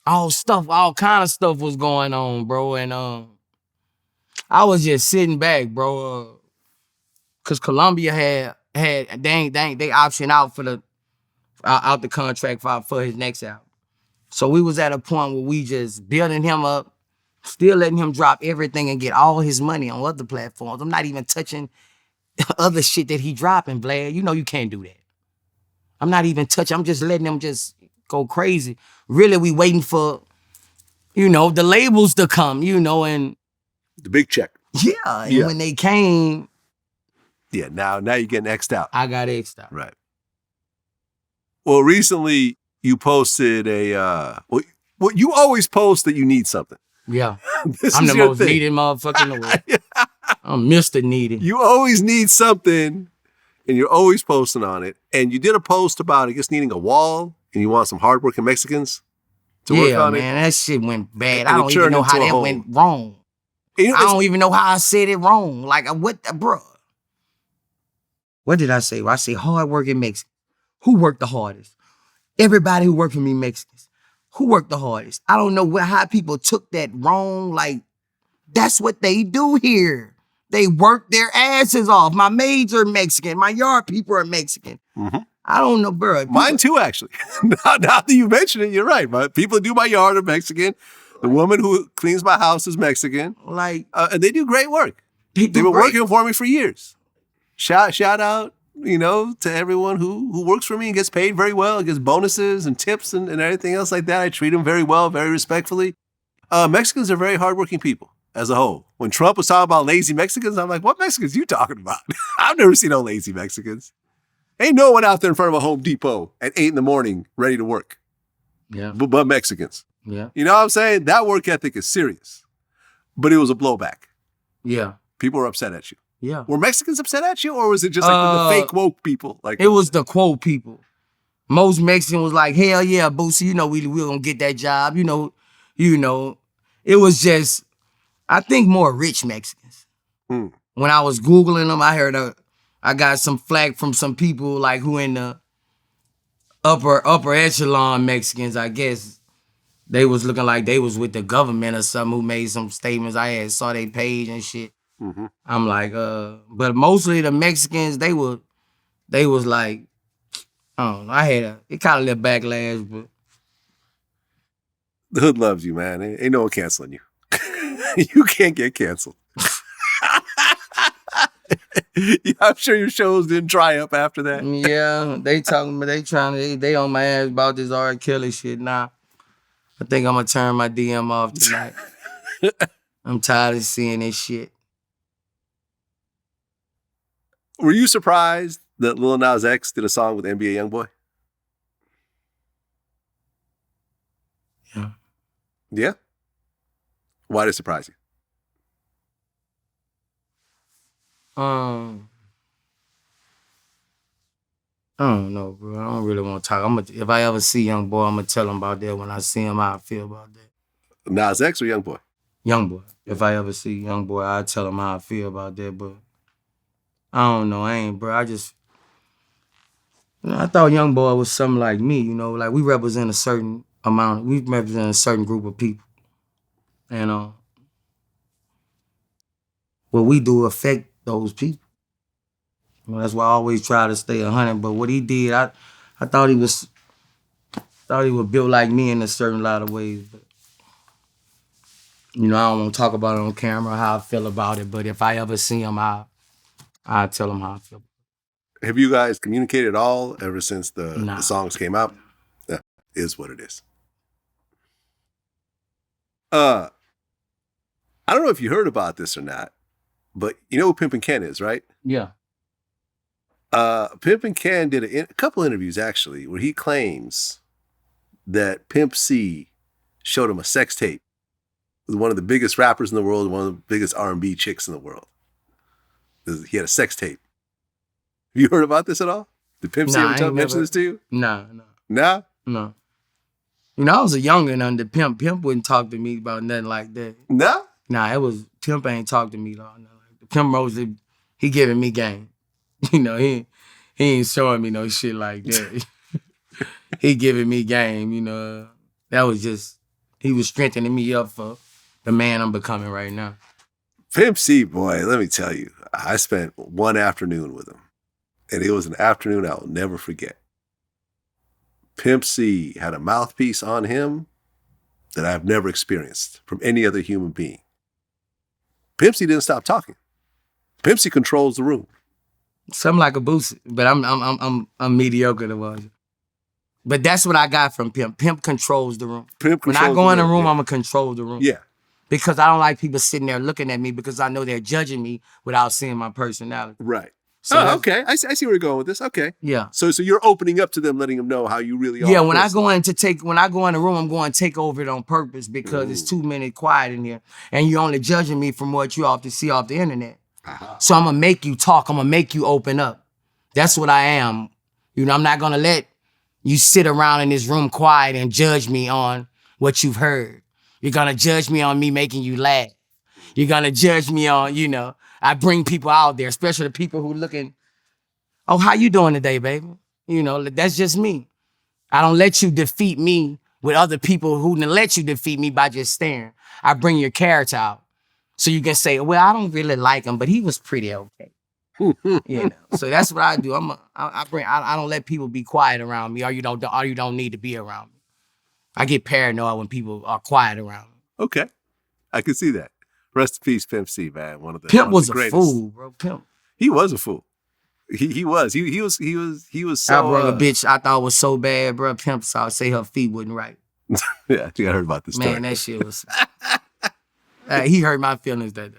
all kind of stuff was going on, bro. And I was just sitting back, bro. Cause Columbia had they option out for out the contract for his next album. So we was at a point where we just building him up, still letting him drop everything and get all his money on other platforms. I'm not even touching other shit that he dropping, Vlad. You know you can't do that. I'm not even touching. I'm just letting him just go crazy. Really, we waiting for, you know, the labels to come, you know, and The big check. yeah, and when they came, Yeah, now you're getting X'd out. I got X'd out. Right. Well, recently you posted a well, you always post that you need something. Yeah. This I'm is the your most thing. needed motherfucker in the world. I'm Mr. Needed. You always need something, and you're always posting on it. And you did a post about, I guess, needing a wall, and you want some hardworking Mexicans to work on man, it. that shit went bad. And I it don't even turned know how into a that home. went wrong. And you know, I don't even know how I said it wrong. Like, bro? What did I say? I say hardworking Mexicans. Who worked the hardest? Everybody who worked for me Mexicans. Who worked the hardest? I don't know how people took that wrong. Like, that's what they do here. They work their asses off. My maids are Mexican. My yard people are Mexican. Mm-hmm. I don't know, bro. Mine too, actually. now that you mention it, you're right. People who do my yard are Mexican. The woman who cleans my house is Mexican. Like, and they do great work. they've They've been working for me for years. Shout out, you know, to everyone who works for me and gets paid very well, and gets bonuses and tips and everything else like that. I treat them very well, very respectfully. Mexicans are very hardworking people as a whole. When Trump was talking about lazy Mexicans, I'm like, what Mexicans you talking about? I've never seen no lazy Mexicans. Ain't no one out there in front of a Home Depot at 8 a.m. ready to work. Yeah. But Mexicans. Yeah. You know what I'm saying? That work ethic is serious. But it was a blowback. Yeah. People were upset at you. Yeah. Were Mexicans upset at you, or was it just like the fake woke people? Like, it was the quote people. Most Mexican was like, hell yeah, Boosie, you know we're gonna get that job. You know. It was just, I think more rich Mexicans. Hmm. When I was Googling them, I heard I got some flack from some people like who in the upper echelon Mexicans, I guess. They was looking like they was with the government or something who made some statements. I had saw their page and shit. Mm-hmm. I'm like, but mostly the Mexicans, they was like, I don't know. It kind of left backlash, but The hood loves you, man. Ain't no one canceling you. You can't get canceled. Yeah, I'm sure your shows didn't dry up after that. yeah, they on my ass about this R. Kelly shit. Nah, I think I'm gonna turn my DM off tonight. I'm tired of seeing this shit. Were you surprised that Lil Nas X did a song with NBA YoungBoy? Yeah. Yeah? Why did it surprise you? I don't know, bro. I don't really want to talk. If I ever see Young Boy, I'm gonna tell him about that when I see him. How I feel about that. Nas X or YoungBoy? Young Boy. If I ever see Young Boy, I'll tell him how I feel about that. But I don't know. I ain't, bro. I thought Young Boy was something like me. You know, like we represent a certain amount. We represent a certain group of people, and what we do affect those people. You know, that's why I always try to stay 100. But what he did, I thought he was built like me in a certain lot of ways. But you know, I don't want to talk about it on camera how I feel about it. But if I ever see him, I'll tell him how I feel. Have you guys communicated at all ever since the Nah. songs came out? Yeah, is what it is. I don't know if you heard about this or not, but you know who Pimpin' Ken is, right? Yeah. Pimpin' Ken did a couple interviews actually where he claims that Pimp C showed him a sex tape with one of the biggest rappers in the world, one of the biggest R&B chicks in the world. He had a sex tape. Have you heard about this at all? Did Pimp C ever mention this to you? No. Nah? No. You know, I was a youngin' under Pimp. Pimp wouldn't talk to me about nothing like that. Nah? Nah, Pimp ain't talk to me about nothing like that. Pimp mostly, he giving me game. You know, he ain't showing me no shit like that. He giving me game, you know. That was just, he was strengthening me up for the man I'm becoming right now. Pimp C, boy, let me tell you, I spent one afternoon with him. And it was an afternoon I will never forget. Pimp C had a mouthpiece on him that I've never experienced from any other human being. Pimp C didn't stop talking. Pimp C controls the room. Something like a Boosie, but I'm mediocre to watch. But that's what I got from Pimp. Pimp controls the room. When I go in the room, I'm gonna control the room. Yeah. Because I don't like people sitting there looking at me because I know they're judging me without seeing my personality. Right. So okay. I see where you're going with this. Okay. Yeah. So you're opening up to them, letting them know how you really are. Yeah, when I go in the room, I'm going to take over it on purpose because it's 2 minutes quiet in here. And you're only judging me from what you often see off the internet. Uh-huh. So I'm going to make you talk. I'm going to make you open up. That's what I am. You know, I'm not going to let you sit around in this room quiet and judge me on what you've heard. You're going to judge me on me making you laugh. You're going to judge me on, you know, I bring people out there, especially the people who looking, oh, how you doing today, baby? You know, that's just me. I don't let you defeat me with other people who didn't let you defeat me by just staring. I bring your character out. So you can say, well, I don't really like him, but he was pretty okay. You know, so that's what I do. I don't let people be quiet around me, or you don't need to be around me. I get paranoid when people are quiet around me. Okay, I can see that. Rest in peace, Pimp C, man. Pimp was a greatest. fool, bro. Pimp. He was a fool. He was so. I brought a bitch I thought was so bad, bro. Pimp saw say her feet wasn't right. Yeah, I think I heard about this story. Man, that shit was. He hurt my feelings that day.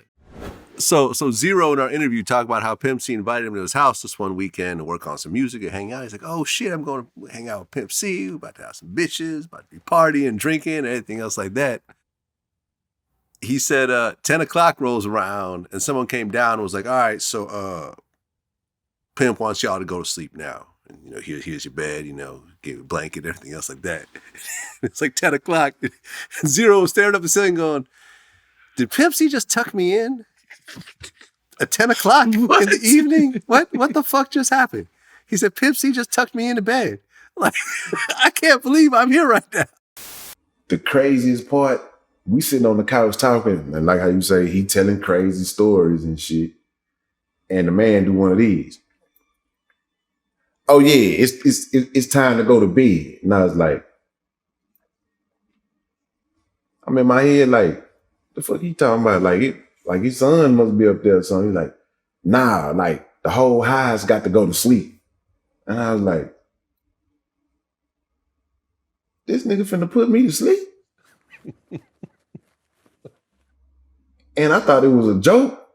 So Zero in our interview talked about how Pimp C invited him to his house this one weekend to work on some music and hang out. He's like, oh shit, I'm going to hang out with Pimp C. We're about to have some bitches, about to be partying, drinking, and anything else like that. He said 10 o'clock rolls around and someone came down and was like, all right, so Pimp wants y'all to go to sleep now. And, you know, here's your bed, you know, give a blanket, everything else like that. It's like 10 o'clock. Zero was staring up the ceiling going, did Pimp C just tuck me in? At 10 o'clock in the evening? What the fuck just happened? He said, Pimp C just tucked me into bed. Like, I can't believe I'm here right now. The craziest part, we sitting on the couch talking, and like how you say, he telling crazy stories and shit. And the man do one of these. Oh yeah, it's time to go to bed. And I was like, I'm in my head like, the fuck he talking about? Like his son must be up there or something. He's like, nah, like the whole house got to go to sleep. And I was like, this nigga finna put me to sleep? And I thought it was a joke.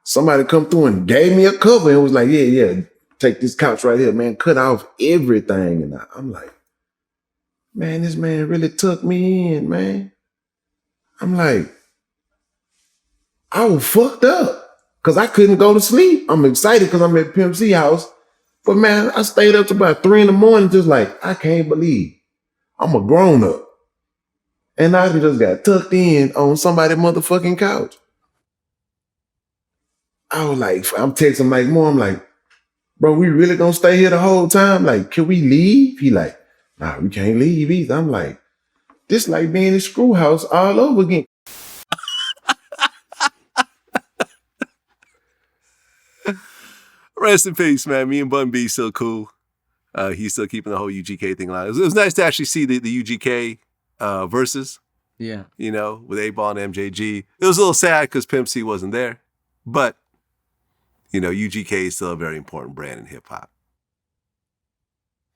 Somebody come through and gave me a cover and was like, yeah, take this couch right here, man, cut off everything. And I'm like, man, this man really took me in, man. I'm like, I was fucked up because I couldn't go to sleep. I'm excited because I'm at Pimp C house. But man, I stayed up to about 3 a.m. just like, I can't believe I'm a grown up. And I just got tucked in on somebody's motherfucking couch. I was like, I'm texting Mike Moore. I'm like, bro, we really gonna stay here the whole time? Like, can we leave? He like, nah, we can't leave either. I'm like, this like being in Screw House all over again. Rest in peace, man. Me and Bun B still cool. He's still keeping the whole UGK thing alive. It was nice to actually see the UGK verses. Yeah. You know, with A-Ball and MJG. It was a little sad because Pimp C wasn't there. But, you know, UGK is still a very important brand in hip-hop.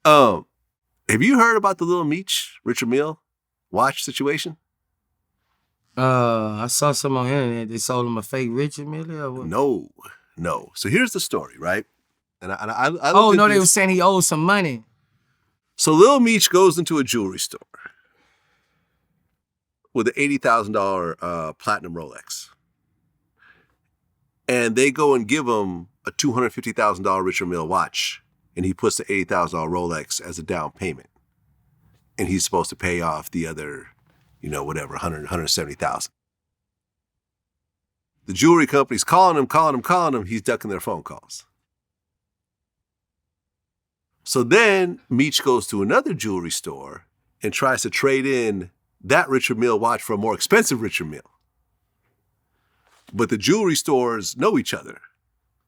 Have you heard about the Lil Meech, Richard Mille watch situation? I saw some on the internet. They sold him a fake Richard Mille or what? No. So here's the story, right? And I oh, no, they were saying he owed some money. So Lil Meech goes into a jewelry store with an $80,000 platinum Rolex. And they go and give him a $250,000 Richard Mille watch. And he puts the $80,000 Rolex as a down payment. And he's supposed to pay off the other, whatever, 170,000. The jewelry company's calling him. He's ducking their phone calls. So then Meech goes to another jewelry store and tries to trade in that Richard Mille watch for a more expensive Richard Mille. But the jewelry stores know each other.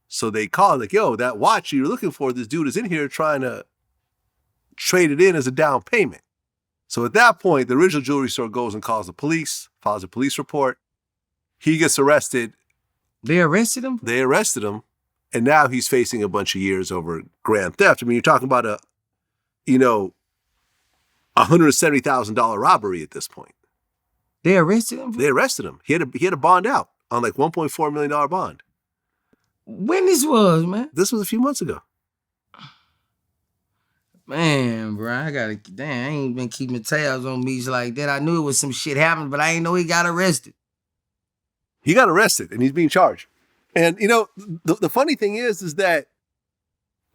So they call like, yo, that watch you're looking for, this dude is in here trying to trade it in as a down payment. So at that point, the original jewelry store goes and calls the police, files a police report. He gets arrested. They arrested him? They arrested him. And now he's facing a bunch of years over grand theft. I mean, you're talking about a $170,000 robbery at this point. They arrested him? They arrested him. He had a bond out on like $1.4 million bond. When this was, man? This was a few months ago. Man, bro, I ain't been keeping tabs on Meech like that. I knew it was some shit happening, but I ain't know he got arrested. He got arrested and he's being charged. And, the funny thing is that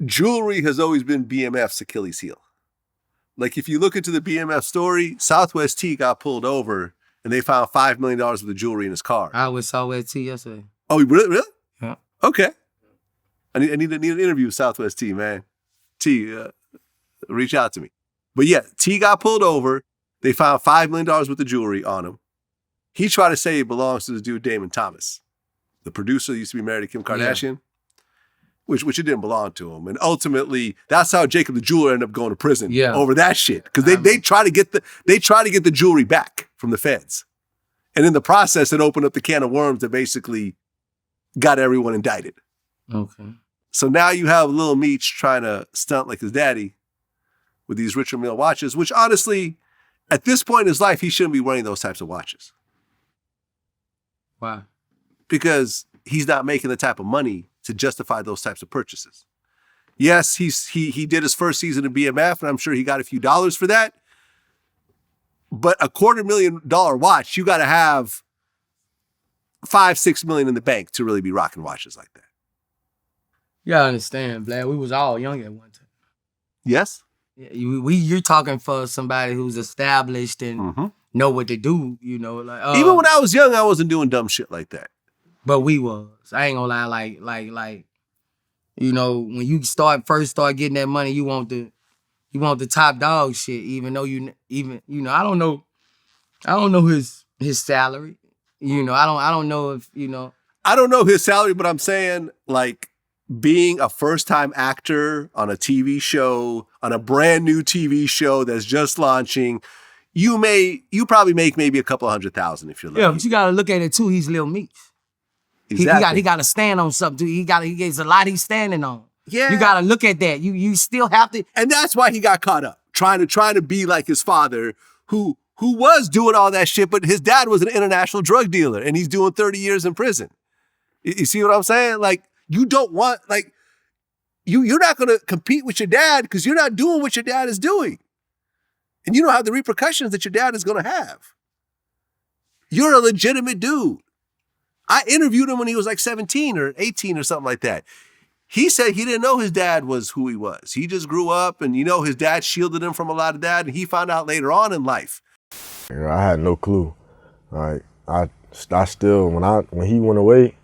jewelry has always been BMF's Achilles heel. Like, if you look into the BMF story, Southwest T got pulled over and they found $5 million worth of jewelry in his car. I was Southwest T yesterday. Oh, really? Yeah. Okay. I need an interview with Southwest T, man. T, reach out to me. But yeah, T got pulled over. They found $5 million worth of jewelry on him. He tried to say it belongs to this dude, Damon Thomas. The producer used to be married to Kim Kardashian, which it didn't belong to him. And ultimately, that's how Jacob the jeweler ended up going to prison over that shit. Because they try to get the jewelry back from the feds. And in the process, it opened up the can of worms that basically got everyone indicted. Okay. So now you have Lil Meech trying to stunt like his daddy with these Richard Mille watches, which honestly, at this point in his life, he shouldn't be wearing those types of watches. Why? Because he's not making the type of money to justify those types of purchases. Yes, he did his first season in BMF, and I'm sure he got a few dollars for that. But a $250,000 watch, you got to have $5-6 million in the bank to really be rocking watches like that. You gotta understand, Bleu, we was all young at one time. Yes? Yeah, you're talking for somebody who's established and know what to do, Even when I was young, I wasn't doing dumb shit like that. But we was. I ain't gonna lie, like, when you first start getting that money, you want the top dog shit, even though I don't know his salary. I don't know if, I don't know his salary, but I'm saying, like, being a first-time actor on a TV show, on a brand new TV show that's just launching, you probably make maybe a couple $100,000 if you're lucky. Yeah, but you gotta look at it too. He's Lil Meech. Exactly. He got to stand on something too. He gets a lot he's standing on. Yeah. You got to look at that. You still have to. And that's why he got caught up, trying to be like his father, who was doing all that shit, but his dad was an international drug dealer, and he's doing 30 years in prison. You see what I'm saying? Like, you don't want, like, you're not going to compete with your dad because you're not doing what your dad is doing. And you don't have the repercussions that your dad is going to have. You're a legitimate dude. I interviewed him when he was like 17 or 18 or something like that. He said he didn't know his dad was who he was. He just grew up and, his dad shielded him from a lot of that. And he found out later on in life. I had no clue. Like, I still, when he went away,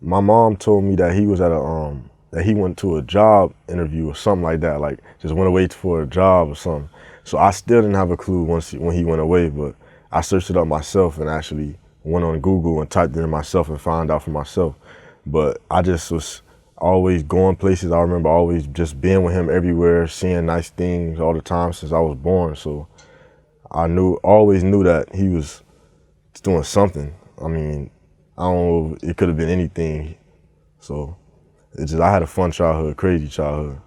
my mom told me that he was at that he went to a job interview or something like that. Like, just went away for a job or something. So I still didn't have a clue when he went away, but I searched it up myself and actually went on Google and typed it in myself and found out for myself. But I just was always going places. I remember always just being with him everywhere, seeing nice things all the time since I was born. So I always knew that he was doing something. I mean, I don't know, it could have been anything. So I had a fun childhood, crazy childhood.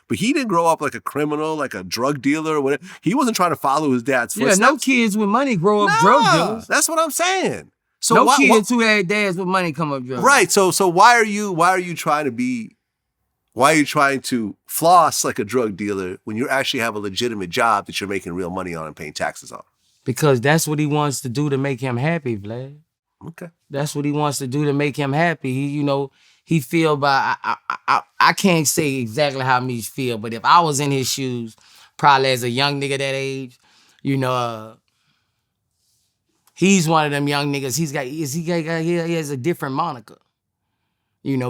But he didn't grow up like a criminal, like a drug dealer or whatever. He wasn't trying to follow his dad's footsteps. Yeah, no kids with money grow up drug dealers. That's what I'm saying. So no kids who had dads with money come up drug. Right. So why are you trying to be Why are you trying to floss like a drug dealer when you actually have a legitimate job that you're making real money on and paying taxes on? Because that's what he wants to do to make him happy, Vlad. Okay. That's what he wants to do to make him happy. He feel by I can't say exactly how Meech feel, but if I was in his shoes, probably as a young nigga that age, he's one of them young niggas. He has a different moniker.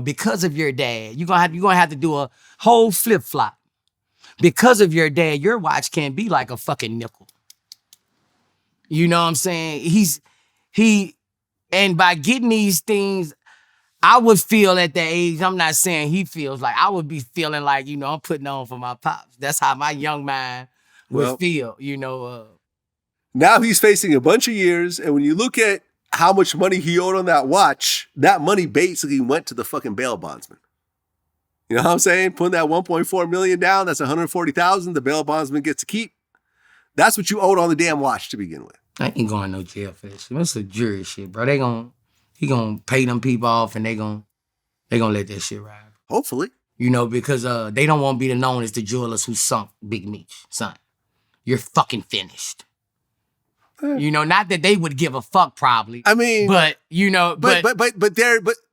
Because of your dad, you're gonna have to do a whole flip flop. Because of your dad, your watch can't be like a fucking nickel. You know what I'm saying? And by getting these things, I would feel at that age, I'm not saying he feels like, I would be feeling like, I'm putting on for my pops. That's how my young mind would feel, Now he's facing a bunch of years, and when you look at how much money he owed on that watch, that money basically went to the fucking bail bondsman. You know what I'm saying? Putting that 1.4 million down, that's 140,000 the bail bondsman gets to keep. That's what you owed on the damn watch to begin with. I ain't going to no jail for this shit. It's a jury shit, bro. He gonna pay them people off, and they gonna let that shit ride. Hopefully. Because they don't want to be known as the jewelers who sunk Big Meech, son. You're fucking finished. Not that they would give a fuck, probably. I mean, but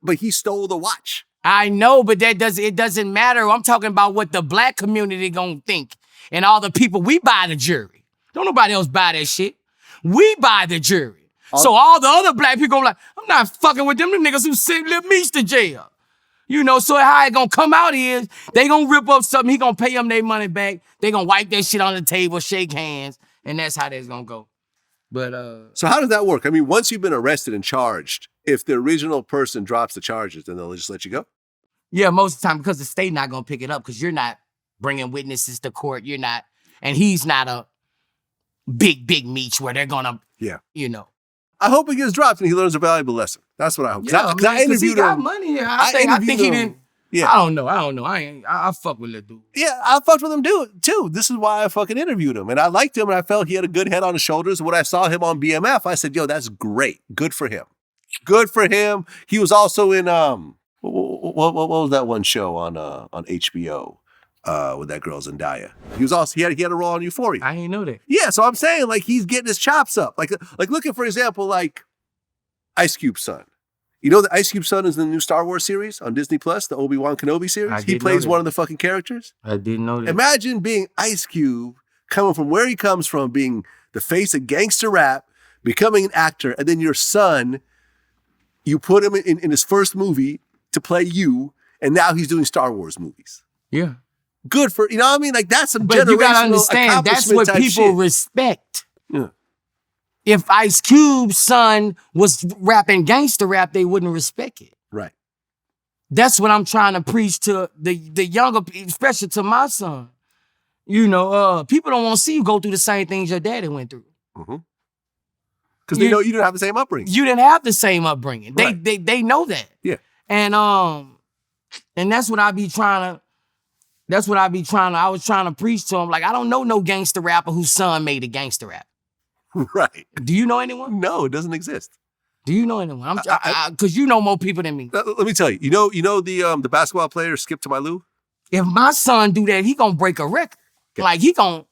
but he stole the watch. I know, but it doesn't matter. I'm talking about what the black community gonna think, and all the people we buy the jury. Don't nobody else buy that shit. We buy the jury. So all the other black people like, I'm not fucking with them niggas who sent Lil Meech to jail. So how it gonna come out is they gonna rip up something. He gonna pay them their money back. They gonna wipe that shit on the table, shake hands, and that's how that's gonna go. But so how does that work? I mean, once you've been arrested and charged, if the original person drops the charges, then they'll just let you go? Yeah, most of the time, because the state not gonna pick it up, because you're not bringing witnesses to court. You're not, and he's not a big Meech where they're gonna, I hope he gets dropped and he learns a valuable lesson. That's what I hope. Yeah, I interviewed he got him. money. I think he didn't. Yeah. I don't know. I fuck with that dude. Yeah, I fucked with him too. This is why I fucking interviewed him. And I liked him and I felt he had a good head on his shoulders. When I saw him on BMF, I said, yo, that's great. Good for him. Good for him. He was also in, what was that one show on HBO with that girl Zendaya? He had a role on Euphoria. I ain't know that. Yeah, so I'm saying like he's getting his chops up. Like look at, for example, like Ice Cube's son. You know that Ice Cube's son is in the new Star Wars series on Disney Plus, the Obi-Wan Kenobi series? He plays one of the fucking characters. I didn't know that. Imagine being Ice Cube, coming from where he comes from, being the face of gangster rap, becoming an actor, and then your son, you put him in his first movie to play you, and now he's doing Star Wars movies. Yeah. Good for, you know what I mean? Like that's some But generational you gotta understand, that's what people shit. respect. Yeah. If Ice Cube's son was rapping gangster rap, they wouldn't respect it. Right. That's what I'm trying to preach to the younger, especially to my son. People don't want to see you go through the same things your daddy went through. Mm-hmm. Because they know you didn't have the same upbringing. You didn't have the same upbringing. Right. They know that. Yeah. And that's what I be trying to, I was trying to preach to him. Like, I don't know no gangster rapper whose son made a gangster rap. Right. Do you know anyone? No, it doesn't exist. Do you know anyone? Because you know more people than me. Let me tell you. You know the basketball player Skip to My Lou? If my son do that, he gonna break a record. Okay. Like he gonna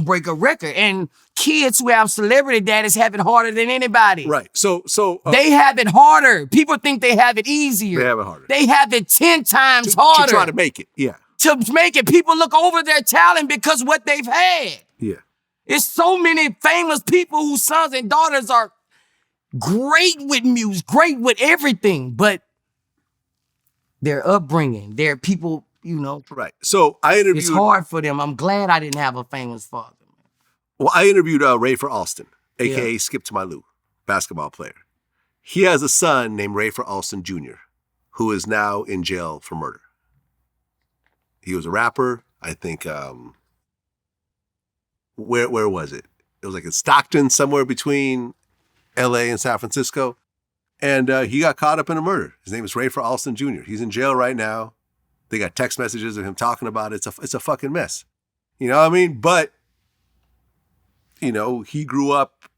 break a record. And kids who have celebrity daddies have it harder than anybody. Right. So they have it harder. People think they have it easier. They have it harder. They have it 10 times harder. To try to make it. Yeah. To make it. People look over their talent because what they've had. Yeah. It's so many famous people whose sons and daughters are great with music, great with everything, but their upbringing, their people, Right. So I interviewed. It's hard for them. I'm glad I didn't have a famous father. Well, I interviewed Rayford Alston, a.k.a. Skip to My Lou, basketball player. He has a son named Rayford Alston Jr., who is now in jail for murder. He was a rapper, I think, where was it? It was like in Stockton, somewhere between LA and San Francisco. And he got caught up in a murder. His name is Rayford Alston Jr. He's in jail right now. They got text messages of him talking about it. It's a fucking mess. You know what I mean? But, he grew up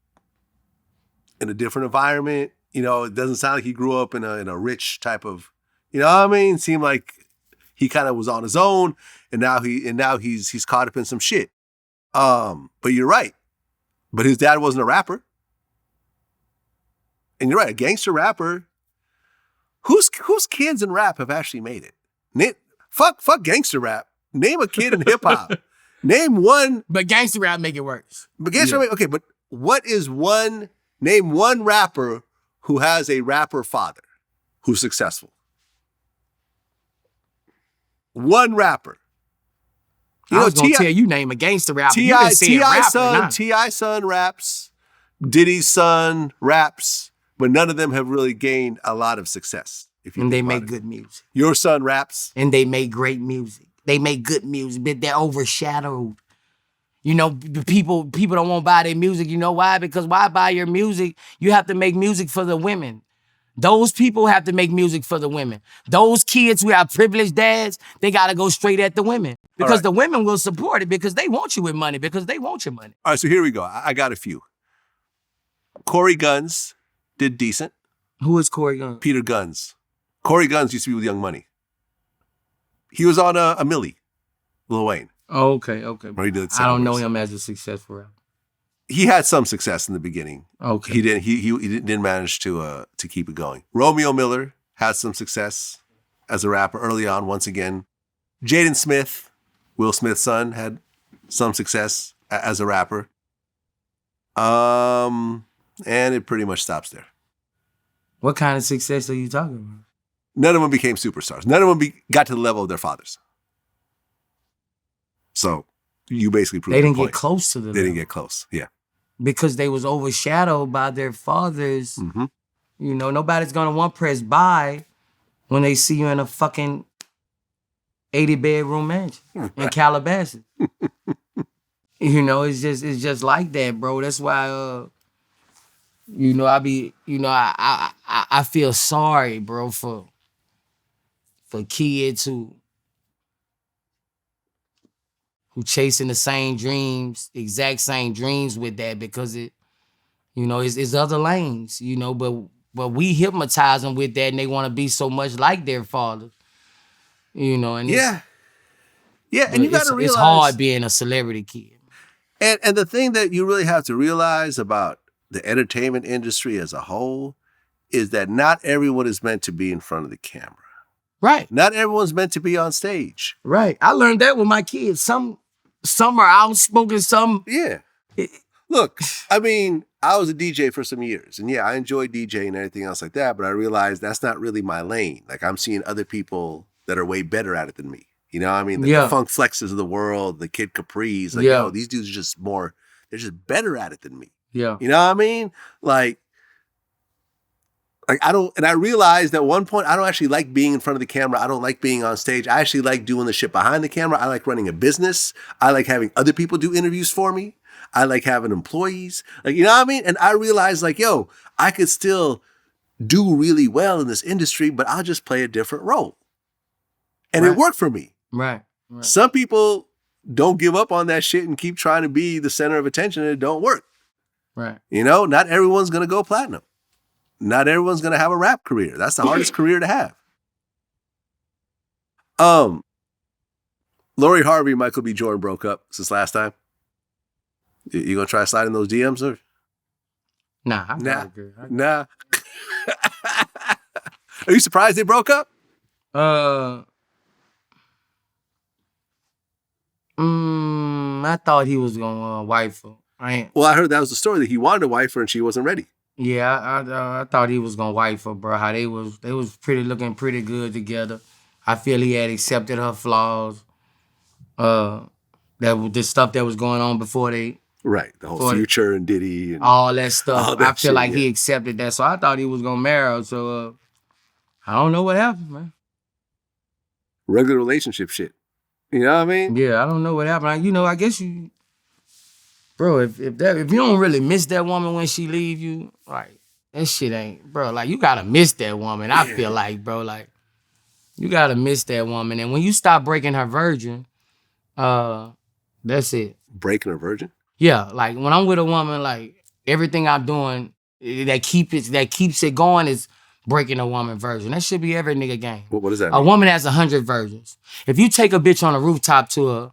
in a different environment. It doesn't sound like he grew up in a rich type of, you know what I mean? It seemed like he kind of was on his own, and now he's caught up in some shit. But you're right. But his dad wasn't a rapper. And you're right, a gangster rapper. Whose kids in rap have actually made it? Fuck gangster rap. Name a kid in hip hop. Name one. But gangster rap make it worse. But gangster rap, okay, but name one rapper who has a rapper father who's successful. One rapper. I was gonna tell you name a gangster rapper. T.I. son raps. Diddy's son raps, but none of them have really gained a lot of success. And they make good music. Your son raps. And they make great music. They make good music, but they're overshadowed. You know, people don't want to buy their music. You know why? Because why buy your music? You have to make music for the women. Those people have to make music for the women. Those kids who have privileged dads, they got to go straight at the women. Because the women will support it because they want you with money, because they want your money. All right, so here we go. I got a few. Corey Guns did decent. Who is Corey Guns? Peter Guns. Corey Guns used to be with Young Money. He was on a Millie, Lil Wayne. Oh, okay. I don't know him as a successful rapper. He had some success in the beginning. Okay. He didn't manage to keep it going. Romeo Miller had some success as a rapper early on. Once again, Jaden Smith, Will Smith's son, had some success as a rapper. And it pretty much stops there. What kind of success are you talking about? None of them became superstars. None of them got to the level of their fathers. So you basically proved they didn't the point. Get close to the They didn't get close, yeah. Because they was overshadowed by their fathers. Mm-hmm. You know, nobody's gonna want press buy when they see you in a fucking 80-bedroom mansion in Calabasas. You know, it's just like that, bro. That's why you know, I feel sorry, bro, for kids who chasing the same dreams, exact same dreams with that, because it, you know, it's other lanes, you know, but we hypnotize them with that and they want to be so much like their fathers, you know, and yeah, and you got to realize it's hard being a celebrity kid. And the thing that you really have to realize about the entertainment industry as a whole is that not everyone is meant to be in front of the camera. Right. Not everyone's meant to be on stage. Right. I learned that with my kids. Some are outspoken, some... Yeah. Look, I mean, I was a DJ for some years. And yeah, I enjoy DJing and everything else like that. But I realized that's not really my lane. Like, I'm seeing other people that are way better at it than me. You know what I mean? The Funk Flexes of the world, the Kid Capris. Like, yo, these dudes are just more... They're just better at it than me. Yeah. You know what I mean? Like I don't, and I realized at one point, I don't actually like being in front of the camera. I don't like being on stage. I actually like doing the shit behind the camera. I like running a business. I like having other people do interviews for me. I like having employees. Like, you know what I mean? And I realized like, yo, I could still do really well in this industry, but I'll just play a different role. And it worked for me. Right. Some people don't give up on that shit and keep trying to be the center of attention and it don't work. Right. You know, not everyone's going to go platinum. Not everyone's going to have a rap career. That's the hardest career to have. Lori Harvey and Michael B. Jordan broke up since last time. You going to try sliding those DMs? Or? Nah. Nah. Are you surprised they broke up? I thought he was going to wife her. Well, I heard that was the story, that he wanted a wife her and she wasn't ready. Yeah, I thought he was gonna wife her, bro. How they was looking pretty good together. I feel he had accepted her flaws. The stuff that was going on before they the whole Future and Diddy and all that stuff. All that I feel shit, like he accepted that, so I thought he was gonna marry her. So I don't know what happened, man. Regular relationship shit. You know what I mean? Yeah, I don't know what happened. You know, I guess you. Bro, if you don't really miss that woman when she leave you, like, that shit ain't, bro, like, you gotta miss that woman. I feel like, bro, like, you gotta miss that woman. And when you stop breaking her virgin, that's it. Breaking her virgin? Yeah, like, when I'm with a woman, like, everything I'm doing that keeps it going is breaking a woman virgin. That should be every nigga game. What does that A mean? woman has 100 virgins. If you take a bitch on a rooftop to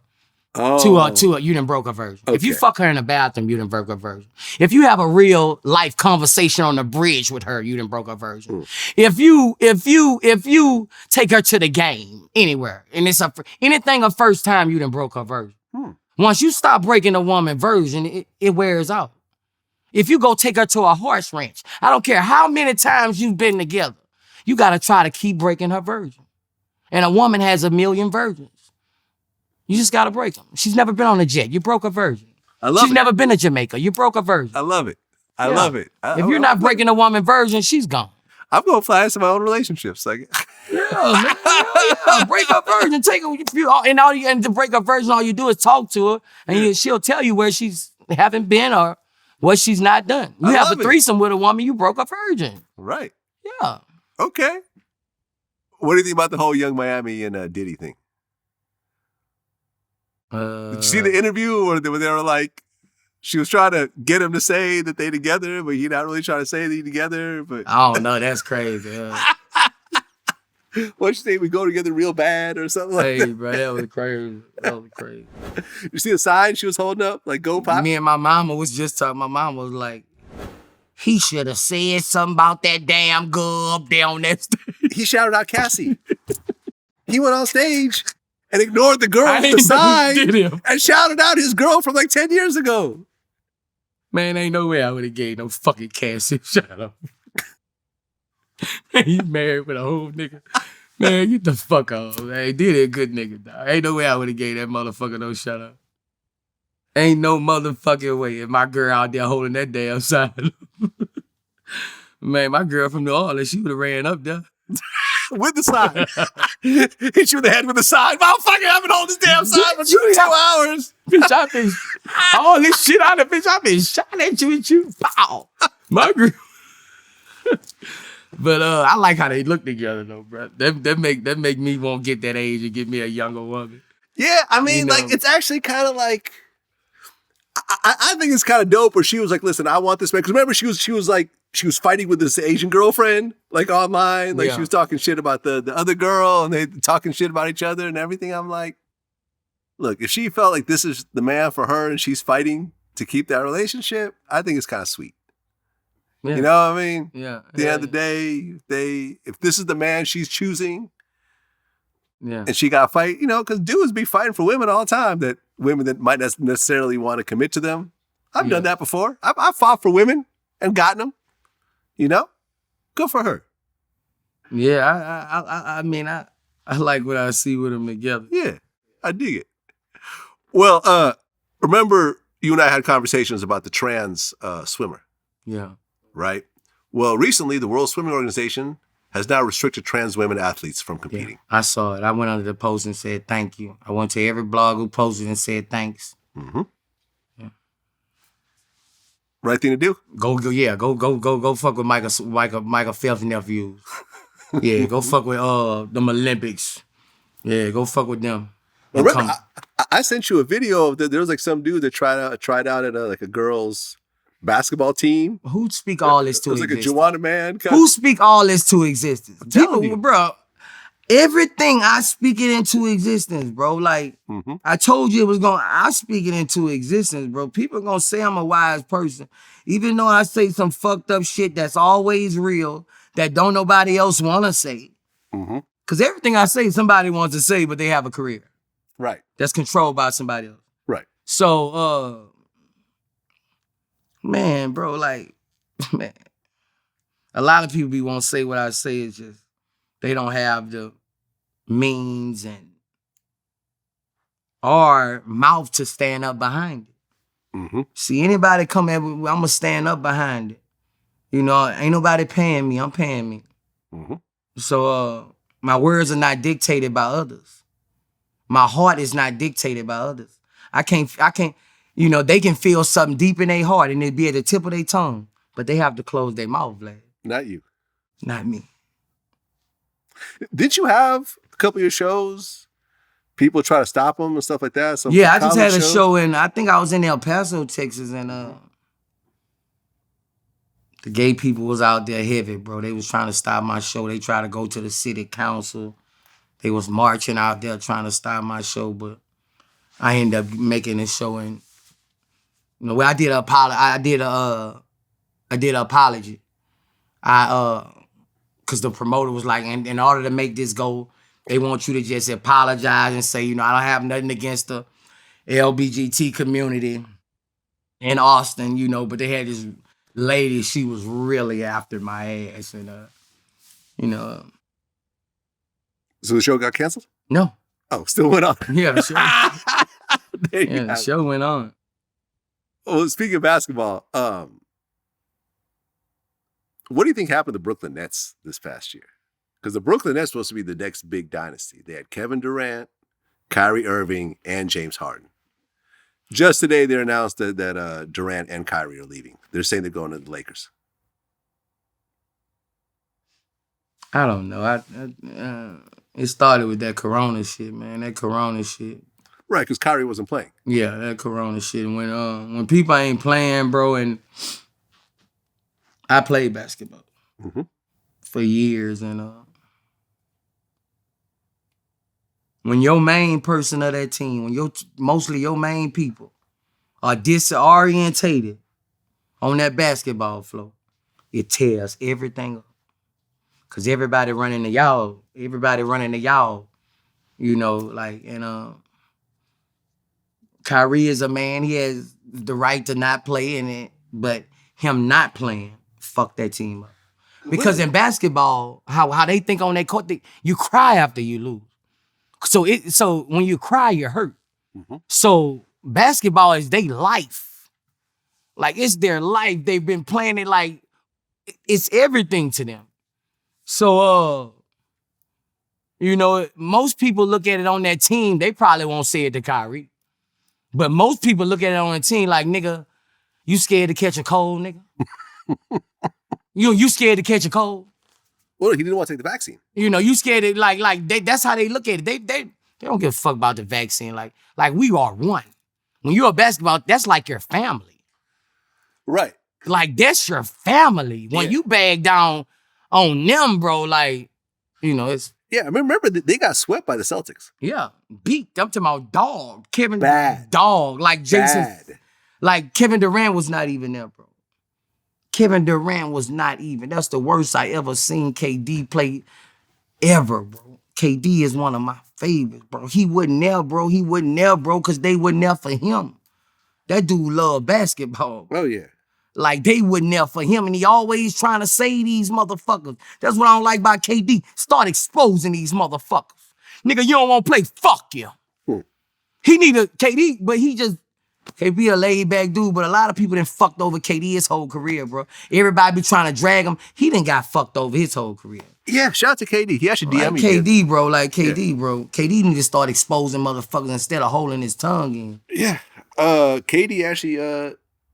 you done broke a virgin. If you Okay. fuck her in the bathroom, you done broke a virgin. If you have a real life conversation on the bridge with her, you done broke a virgin. If you take her to the game anywhere, and it's anything a first time, you done broke a virgin. Once you stop breaking a woman virgin, it wears out. If you go take her to a horse ranch, I don't care how many times you've been together, you gotta try to keep breaking her virgin. And a woman has 1,000,000 virgins. You just gotta break them. She's never been on a jet. You broke a virgin. I love She's it. never been to Jamaica. You broke a virgin. I love it. I Yeah. love it. If you're not breaking a woman virgin, she's gone. I'm going to fly into my own relationships. Like, Yeah, man. Hell yeah. Break a virgin. Take her. And to break a virgin, all you do is talk to her, and she'll tell you where she's haven't been or what she's not done. You I have a love it. threesome with a woman, you broke a virgin. right. Yeah. Okay. What do you think about the whole Young Miami and Diddy thing? Did you see the interview where they were like, she was trying to get him to say that they together, but he not really trying to say they together. But I don't know. That's crazy. what you say, we go together real bad or something like Hey, that? bro, that was crazy. That was crazy. You see the sign she was holding up? Like, go pop? Me and my mama was just talking. My mama was like, he should have said something about that damn girl up there on that stage. He shouted out Cassie. He went on stage and ignored the girl I with the didn't know sign he did him. and shouted out his girl from like 10 years ago. Man, ain't no way I would have gave no fucking Cassie shout out. Man, he married with a whole nigga. Man, get the fuck off. Man, he did a good nigga, dog. Ain't no way I would have gave that motherfucker no shout out. Ain't no motherfucking way if my girl out there holding that damn sign. Man, my girl from New Orleans, she would have ran up there. With the sign. Hit you in the head with the sign. Motherfucker, I've been holding this damn sign for 2 hours. Bitch, I been all this shit out of bitch. I been shot at you and you. Pow. My girl. But I like how they look together though, bro. That make me want to get that age and get me a younger woman. Yeah, I mean, You know. like, it's actually kind of like, I think it's kind of dope where she was like, listen, I want this man. Because remember, she was fighting with this Asian girlfriend, like online. Like, Yeah. she was talking shit about the other girl and they talking shit about each other and everything. I'm like, look, if she felt like this is the man for her and she's fighting to keep that relationship, I think it's kind of sweet. Yeah. You know what I mean? Yeah. At the end of the day, if this is the man she's choosing Yeah. and she got to fight, you know, because dudes be fighting for women all the time, that women that might not necessarily want to commit to them. I've done that before. I've fought for women and gotten them, you know? Good for her. Yeah, I mean, I like what I see with them together. Yeah, I dig it. Well, remember you and I had conversations about the trans swimmer, Yeah. right? Well, recently the World Swimming Organization has now restricted trans women athletes from competing. I saw it. I went under the post and said thank you. I went to every blog who posted and said thanks. Mm-hmm. Right thing to do? Go fuck with Michael Phelps nephews. Yeah, go fuck with them Olympics. Yeah, go fuck with them. And Remember, come- I sent you a video of there was like some dude that tried out at a girls basketball team. Who speak all this It to was like a existence? Juwanna man. Who speak all this to existence? telling People, you. bro, everything I speak it into existence, bro. Like, Mm-hmm. I told you it was I speak it into existence, bro. People gonna say I'm a wise person. Even though I say some fucked up shit that's always real, that don't nobody else wanna say. Mm-hmm. Cause everything I say, somebody wants to say, but they have a career Right, that's controlled by somebody else. right. So, man, bro, like, man, a lot of people won't say what I say. It's just they don't have the means or mouth to stand up behind it. Mm-hmm. See, anybody come at me, I'm gonna stand up behind it. You know, ain't nobody paying me. I'm paying me. Mm-hmm. So, my words are not dictated by others. My heart is not dictated by others. I can't, you know, they can feel something deep in their heart and it be at the tip of their tongue, but they have to close their mouth, Vlad. Not you. Not me. Did you have a couple of your shows? People try to stop them and stuff like that. Some Yeah, I just college had a shows? show in, I think I was in El Paso, Texas, and The gay people was out there heavy, bro. They was trying to stop my show. They tried to go to the city council. They was marching out there trying to stop my show, but I ended up making this show. And you know, I did an apology. Cause the promoter was like, in order to make this go, they want you to just apologize and say, you know, I don't have nothing against the LBGT community in Austin, you know, but they had this lady, she was really after my ass, and you know. So the show got canceled? No. Oh, still went on. Yeah, the show. There you The have it. show went on. Well, speaking of basketball, what do you think happened to the Brooklyn Nets this past year? Because the Brooklyn Nets supposed to be the next big dynasty. They had Kevin Durant, Kyrie Irving, and James Harden. Just today, they announced that Durant and Kyrie are leaving. They're saying they're going to the Lakers. I don't know. It started with that Corona shit, man. That Corona shit. Right, because Kyrie wasn't playing. Yeah, that Corona shit. When people ain't playing, bro, and I played basketball for years, and when your main person of that team, when mostly your main people are disorientated on that basketball floor, it tears everything up. Cause everybody running to y'all, you know, like, and Kyrie is a man, he has the right to not play in it, but him not playing, fuck that team up. Because in basketball, how they think on that court, you cry after you lose. So when you cry, you're hurt. So basketball is their life. Like, it's their life. They've been playing it like it's everything to them. So, you know, most people look at it on that team, they probably won't say it to Kyrie. But most people look at it on the team like, nigga, you scared to catch a cold, nigga? You scared to catch a cold? Well, he didn't want to take the vaccine. You know, you scared to, that's how they look at it. They don't give a fuck about the vaccine. Like we are one. When you're a basketball, that's like your family. Right. Like, that's your family. When you bag down on them, bro, like, you know, it's... Yeah, I remember they got swept by the Celtics. Yeah, beat. I'm talking about dog. Kevin, Bad. dog. Like Jason, Bad. like Kevin Durant was not even there, bro. Kevin Durant was not even. That's the worst I ever seen KD play ever, bro. KD is one of my favorites, bro. He wasn't there, bro. Because they wasn't there for him. That dude loved basketball. Oh, yeah. Like, they wasn't there for him, and he always trying to save these motherfuckers. That's what I don't like about KD. Start exposing these motherfuckers. Nigga, you don't want to play? Fuck you. He need a KD, but KD a laid back dude, but a lot of people done fucked over KD his whole career, bro. Everybody be trying to drag him. He done got fucked over his whole career. Yeah, shout out to KD. He actually Like DM'd me. KD, bro. Like KD, bro. KD need to start exposing motherfuckers instead of holding his tongue in. Yeah. KD actually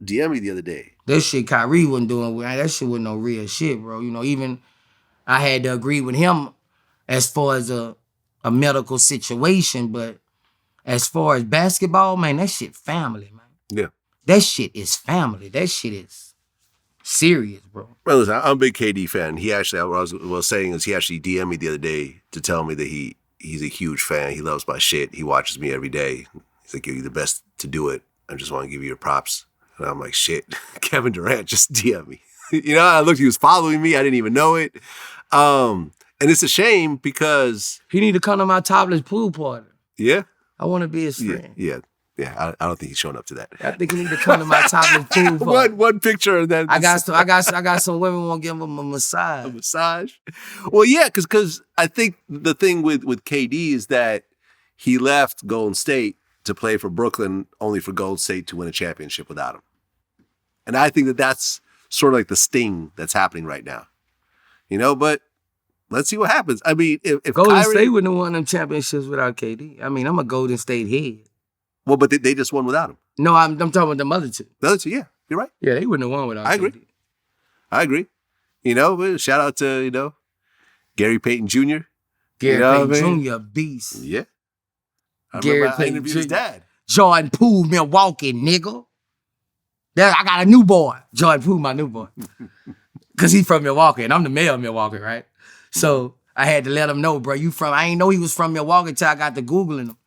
DM'd me the other day. That shit Kyrie wasn't doing. That shit wasn't no real shit, bro. You know, even I had to agree with him as far as a medical situation, but as far as basketball, man, that shit family, man. Yeah. That shit is family. That shit is serious, bro. Well, listen, I'm a big KD fan. He actually, what I was saying is he actually DM'd me the other day to tell me that he's a huge fan. He loves my shit. He watches me every day. He's like, you're the best to do it. I just want to give you your props. And I'm like, shit, Kevin Durant just DM'd me. You know, I looked, he was following me. I didn't even know it. And it's a shame because... He need to come to my topless pool party. Yeah? I want to be his friend. Yeah. I don't think he's showing up to that. I think he need to come to my topless pool party. One picture and then... I got some women want to give him a massage. A massage? Well, yeah, because I think the thing with KD is that he left Golden State to play for Brooklyn only for Golden State to win a championship without him. And I think that's sort of like the sting that's happening right now. You know, but let's see what happens. I mean, if Golden Kyrie, State wouldn't have won them championships without KD. I mean, I'm a Golden State head. Well, but they just won without him. No, I'm talking about the other two. The other two, yeah, you're right. Yeah, they wouldn't have won without KD. I agree. You know, but shout out to, you know, Gary Payton Jr. Gary Payton Jr. beast. Yeah. I interviewed his dad. Jordan Poole, Milwaukee, nigga. I got a new boy. Jordan Poole, my new boy. Cause he's from Milwaukee and I'm the mayor of Milwaukee, right? So I had to let him know, bro, I ain't know he was from Milwaukee until I got to Googling him.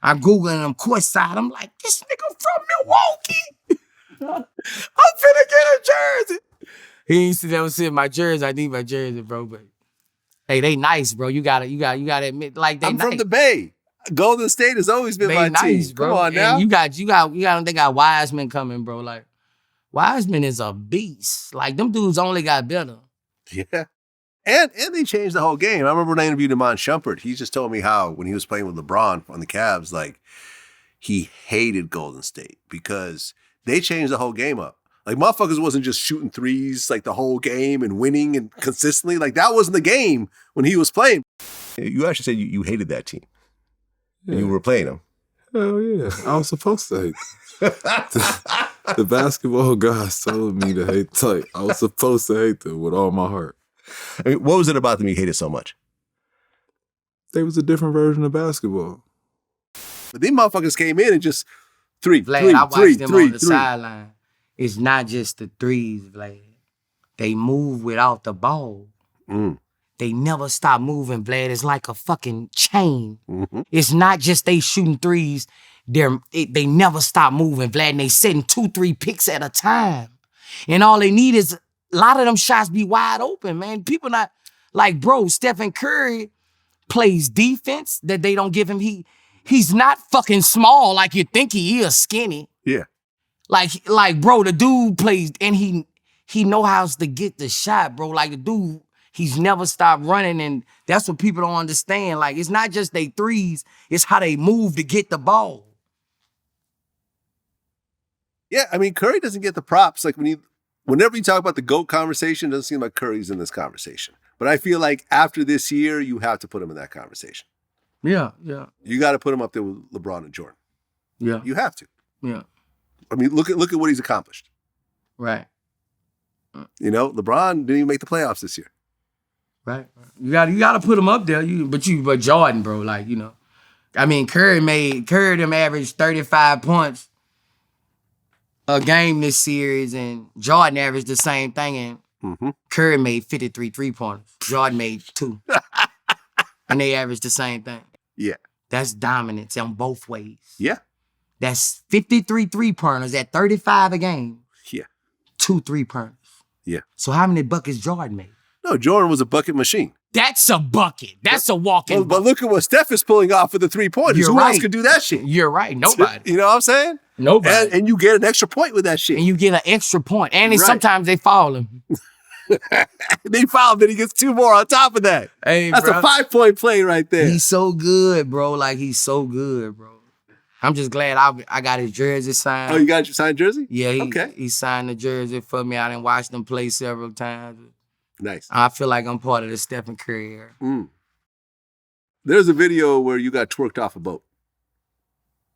I'm Googling him courtside. I'm like, this nigga from Milwaukee. I'm finna get a jersey. He ain't never seen my jersey. I need my jersey, bro. But hey, they nice, bro. You gotta admit, like I'm nice. from the Bay. Golden State has always been my nice, team. bro. Come on now. And they got Wiseman coming, bro. Like Wiseman is a beast. Like them dudes only got better. Yeah. And they changed the whole game. I remember when I interviewed him on Shumpert, he just told me how when he was playing with LeBron on the Cavs, like he hated Golden State because they changed the whole game up. Like motherfuckers wasn't just shooting threes like the whole game and winning and consistently. Like that wasn't the game when he was playing. You actually said you hated that team. Yeah. And you were playing them. Hell yeah. I was supposed to hate the basketball guys told me to hate. Like, I was supposed to hate them with all my heart. I mean, what was it about them you hated so much? They was a different version of basketball. But these motherfuckers came in and just Vlad, I watched them on the sideline. It's not just the threes, Vlad. They move without the ball. They never stop moving, Vlad. It's like a fucking chain. Mm-hmm. It's not just they shooting threes. They never stop moving, Vlad. And they setting 2-3 picks at a time. And all they need is a lot of them shots be wide open, man. People not like, bro, Stephen Curry plays defense that they don't give him. He's not fucking small like you think he is, skinny. Yeah. Like, bro, the dude plays and he know how to get the shot, bro. Like the dude, he's never stopped running, and that's what people don't understand. Like, it's not just they threes, it's how they move to get the ball. Yeah, I mean, Curry doesn't get the props. Like whenever you talk about the GOAT conversation, it doesn't seem like Curry's in this conversation. But I feel like after this year, you have to put him in that conversation. Yeah. You got to put him up there with LeBron and Jordan. Yeah. You have to. Yeah. I mean, look at what he's accomplished. Right. You know, LeBron didn't even make the playoffs this year. Right. You got to put him up there. But Jordan, bro, like, you know. I mean, Curry them average 35 points a game this series, and Jordan averaged the same thing, and Curry made 53 3-pointers. Jordan made 2. And they averaged the same thing. Yeah. That's dominance on both ways. Yeah. That's 53 3-pointers at 35 a game. Yeah. 2 3-pointers. Yeah. So how many buckets Jordan made? No, Jordan was a bucket machine. That's a bucket. That's a walking But look at what Steph is pulling off for the 3-pointers. You're Who right. else could do that shit? You're right. Nobody. You know what I'm saying? Nobody. And you get an extra point with that shit. And you get an extra point. And Right. sometimes they foul him. They foul him, then he gets 2 more on top of that. Hey, That's bro. a 5-point play right there. He's so good, bro. Like, he's so good, bro. I'm just glad I got his jersey signed. Oh, you got your signed jersey? Yeah, Okay. he signed the jersey for me. I done watched him play several times. Nice. I feel like I'm part of the Stephen Curry era. There's a video where you got twerked off a boat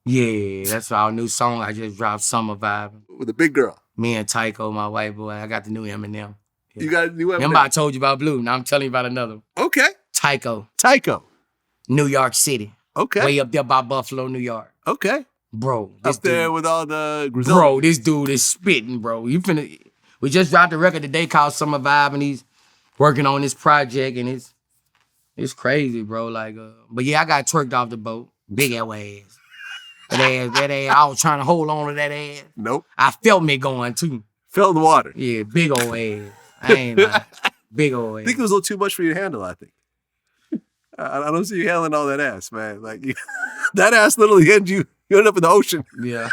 Yeah, that's our new song I just dropped, Summer Vibe. with a big girl. Me and Tycho, my white boy, I got the new Eminem. You got a new Eminem? Remember I told you about Bleu? Now I'm telling you about another one. Okay. Tycho, New New York City. Okay. Way up there by Buffalo, New York. Okay. Bro, Up there with all the Griselda. Bro, this dude is spitting, bro. We just dropped a record today called Summer Vibe, and he's working on this project, and it's crazy, bro. Like, but yeah, I got twerked off the boat. Big ass. That ass, I was trying to hold on to that ass. Nope. I felt me going too. Fell in the water. Yeah, big old ass. I ain't lying. Big old I ass. think it was a little too much for you to handle, I think. I don't see you handling all that ass, man. Like, that ass literally hit you. You ended up in the ocean. Yeah.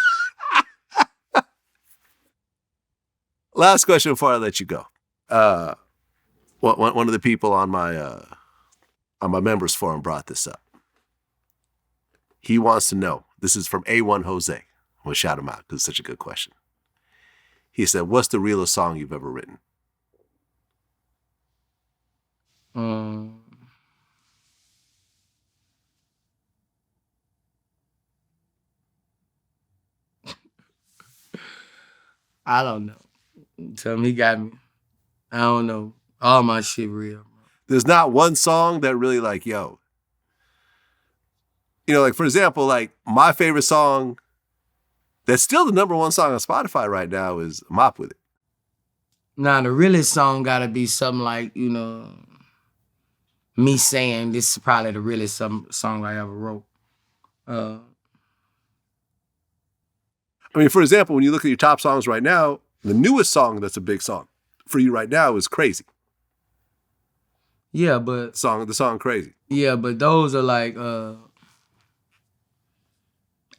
Last question before I let you go. One of the people on my members forum brought this up. He wants to know. This is from A1 Jose. We'll shout him out because it's such a good question. He said, "What's the realest song you've ever written?" I don't know. Tell him he got me. I don't know. All my shit real, bro. There's not one song that really like, yo. You know, like for example, like my favorite song that's still the #1 song on Spotify right now is Mop With It. Now, the realest song gotta be something like, me saying this is probably the realest song I ever wrote. I mean, for example, when you look at your top songs right now, the newest song that's a big song for you right now is Crazy. Yeah, but The song Crazy. Yeah, but those are like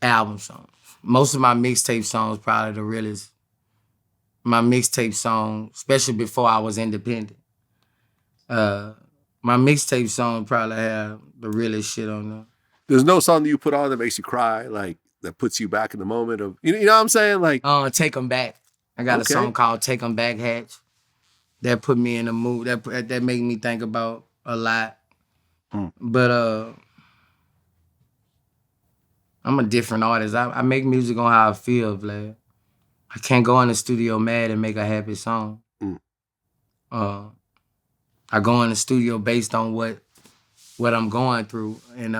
album songs. Most of my mixtape songs probably the realest. My mixtape song, especially before I was independent. My mixtape song probably have the realest shit on there. There's no song that you put on that makes you cry, like that puts you back in the moment of, you know what I'm saying? Like, Take 'Em Back. I got a song called Take 'Em Back, Hatch. That put me in the mood. That made me think about a lot. But I'm a different artist. I make music on how I feel, Vlad. I can't go in the studio mad and make a happy song. I go in the studio based on what I'm going through, and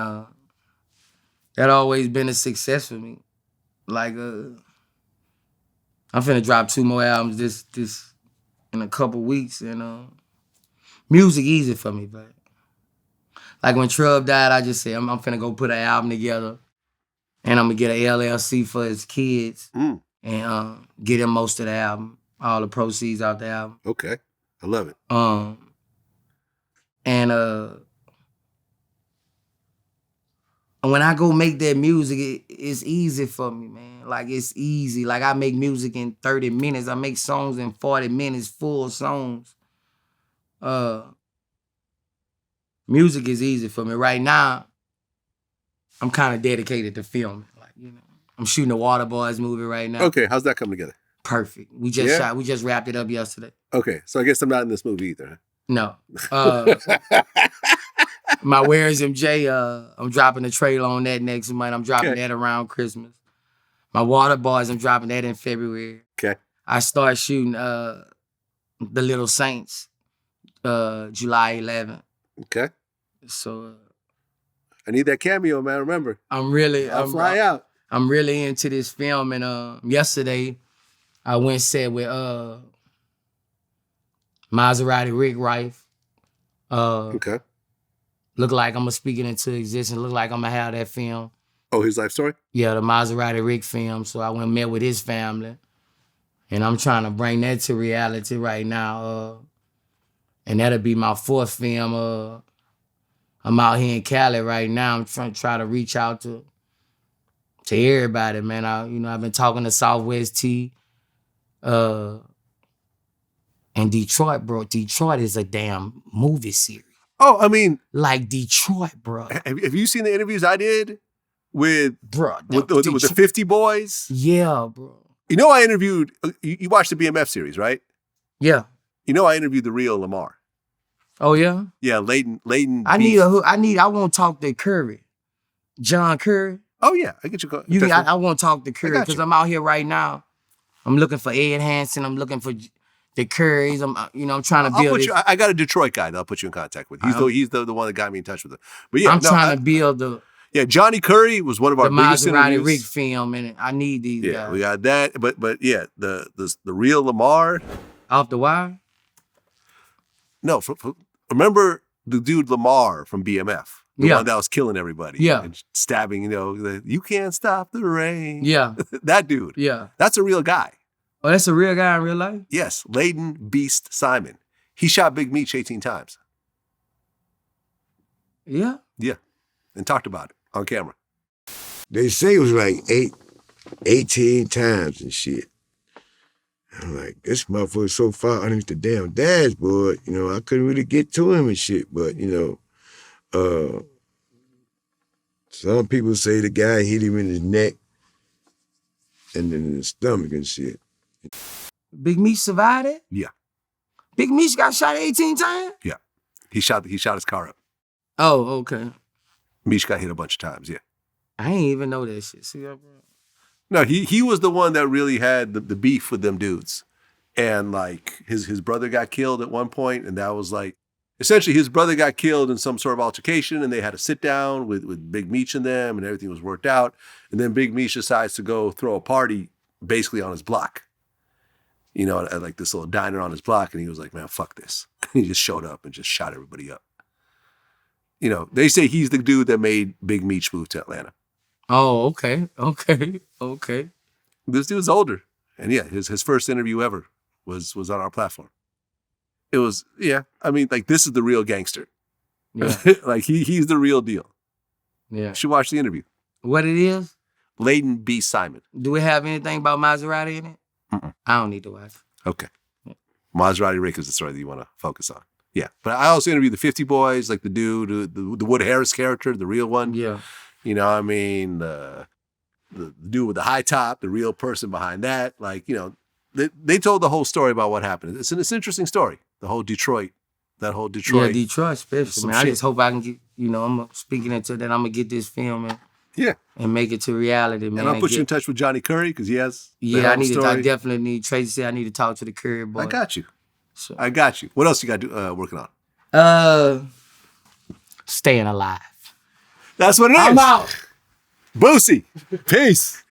that always been a success for me. Like I'm finna drop 2 more albums this in a couple weeks, and music easy for me, but like when Trub died, I just said I'm finna go put an album together, and I'm gonna get an LLC for his kids, and get him most of the album, all the proceeds out the album. Okay, I love it. And when I go make that music, it's easy for me, man. Like, it's easy. Like, I make music in 30 minutes. I make songs in 40 minutes, full songs. Music is easy for me. Right now, I'm kind of dedicated to filming. Like, I'm shooting a Water Boys movie right now. Okay, how's that coming together? Perfect. We just wrapped it up yesterday. Okay, so I guess I'm not in this movie either, huh? No. My Where's MJ, I'm dropping a trailer on that next month. I'm dropping that around Christmas. My Water Boys, I'm dropping that in February. Okay. I start shooting The Little Saints July 11th. Okay. So I need that cameo, man. Remember, I'll fly out. I'm really into this film, and yesterday I went set with Maserati Rick Rife. Okay. Look like I'm gonna speak it into existence. Look like I'm gonna have that film. Oh, his life story? Yeah, the Maserati Rick film. So I went and met with his family, and I'm trying to bring that to reality right now. And that'll be my 4th film. I'm out here in Cali right now. I'm trying to reach out to everybody, man. I've been talking to Southwest T, and Detroit, bro. Detroit is a damn movie series. Oh, I mean, like Detroit, bro. Have you seen the interviews I did with with the 50 Boys? Yeah, bro. I interviewed. You watched the BMF series, right? Yeah. I interviewed the real Lamar. Oh yeah. Yeah, Layden. I want to talk to Curry, John Curry. Oh yeah, I get you. I want to talk to Curry because I'm out here right now. I'm looking for Ed Hansen. I'm looking for the Currys. I'm trying to build. I got a Detroit guy that I'll put you in contact with. He's the one that got me in touch with it. But I'm trying to build the. Yeah, Johnny Curry was one of our biggest interviews. The Maserati Rick film, and I need these guys. Yeah, we got that. But yeah, the real Lamar. Off the Wire? No, remember the dude Lamar from BMF? The one that was killing everybody. Yeah. And stabbing, you can't stop the rain. Yeah. That dude. Yeah. That's a real guy. Oh, that's a real guy in real life? Yes. Layden Beast Simon. He shot Big Meech 18 times. Yeah? Yeah. And talked about it on camera. They say it was like 18 times and shit. I'm like, this motherfucker's so far underneath the damn dashboard, I couldn't really get to him and shit, but, some people say the guy hit him in his neck and then in the stomach and shit. Big Meech survived it? Yeah. Big Meech got shot 18 times? Yeah. He shot his car up. Oh, okay. Meech got hit a bunch of times, yeah. I ain't even know that shit. See that, bro? No, he was the one that really had the beef with them dudes. And like his brother got killed at one point, and that was like, essentially his brother got killed in some sort of altercation, and they had a sit down with Big Meech and them, and everything was worked out. And then Big Meech decides to go throw a party basically on his block. you know, at like this little diner on his block, and he was like, man, fuck this. He just showed up and just shot everybody up. You know, they say he's the dude that made Big Meech move to Atlanta. Oh, okay. This dude's older. And yeah, his first interview ever was on our platform. It was, yeah, I mean, like, this is the real gangster. Yeah. Like, he's the real deal. Yeah. You should watch the interview. What it is? Layden B. Simon. Do we have anything about Maserati in it? Mm-mm. I don't need to watch. Okay. Maserati RICO is the story that you want to focus on. Yeah. But I also interviewed the 50 Boys, like the dude, the Wood Harris character, the real one. Yeah. You know what I mean? The dude with the high top, the real person behind that. Like, you know, they told the whole story about what happened. It's an interesting story. The whole Detroit. Yeah, Detroit especially, man. I just hope I can get, you know, I'm speaking into that, I'm going to get this film and make it to reality, man. And I'll put you in touch with Johnny Curry because he has I definitely need, Tracy said I need to talk to the Curry boy. I got you. So. I got you. What else you got working on? Staying alive. That's what it is. I'm out. Boosie. Peace.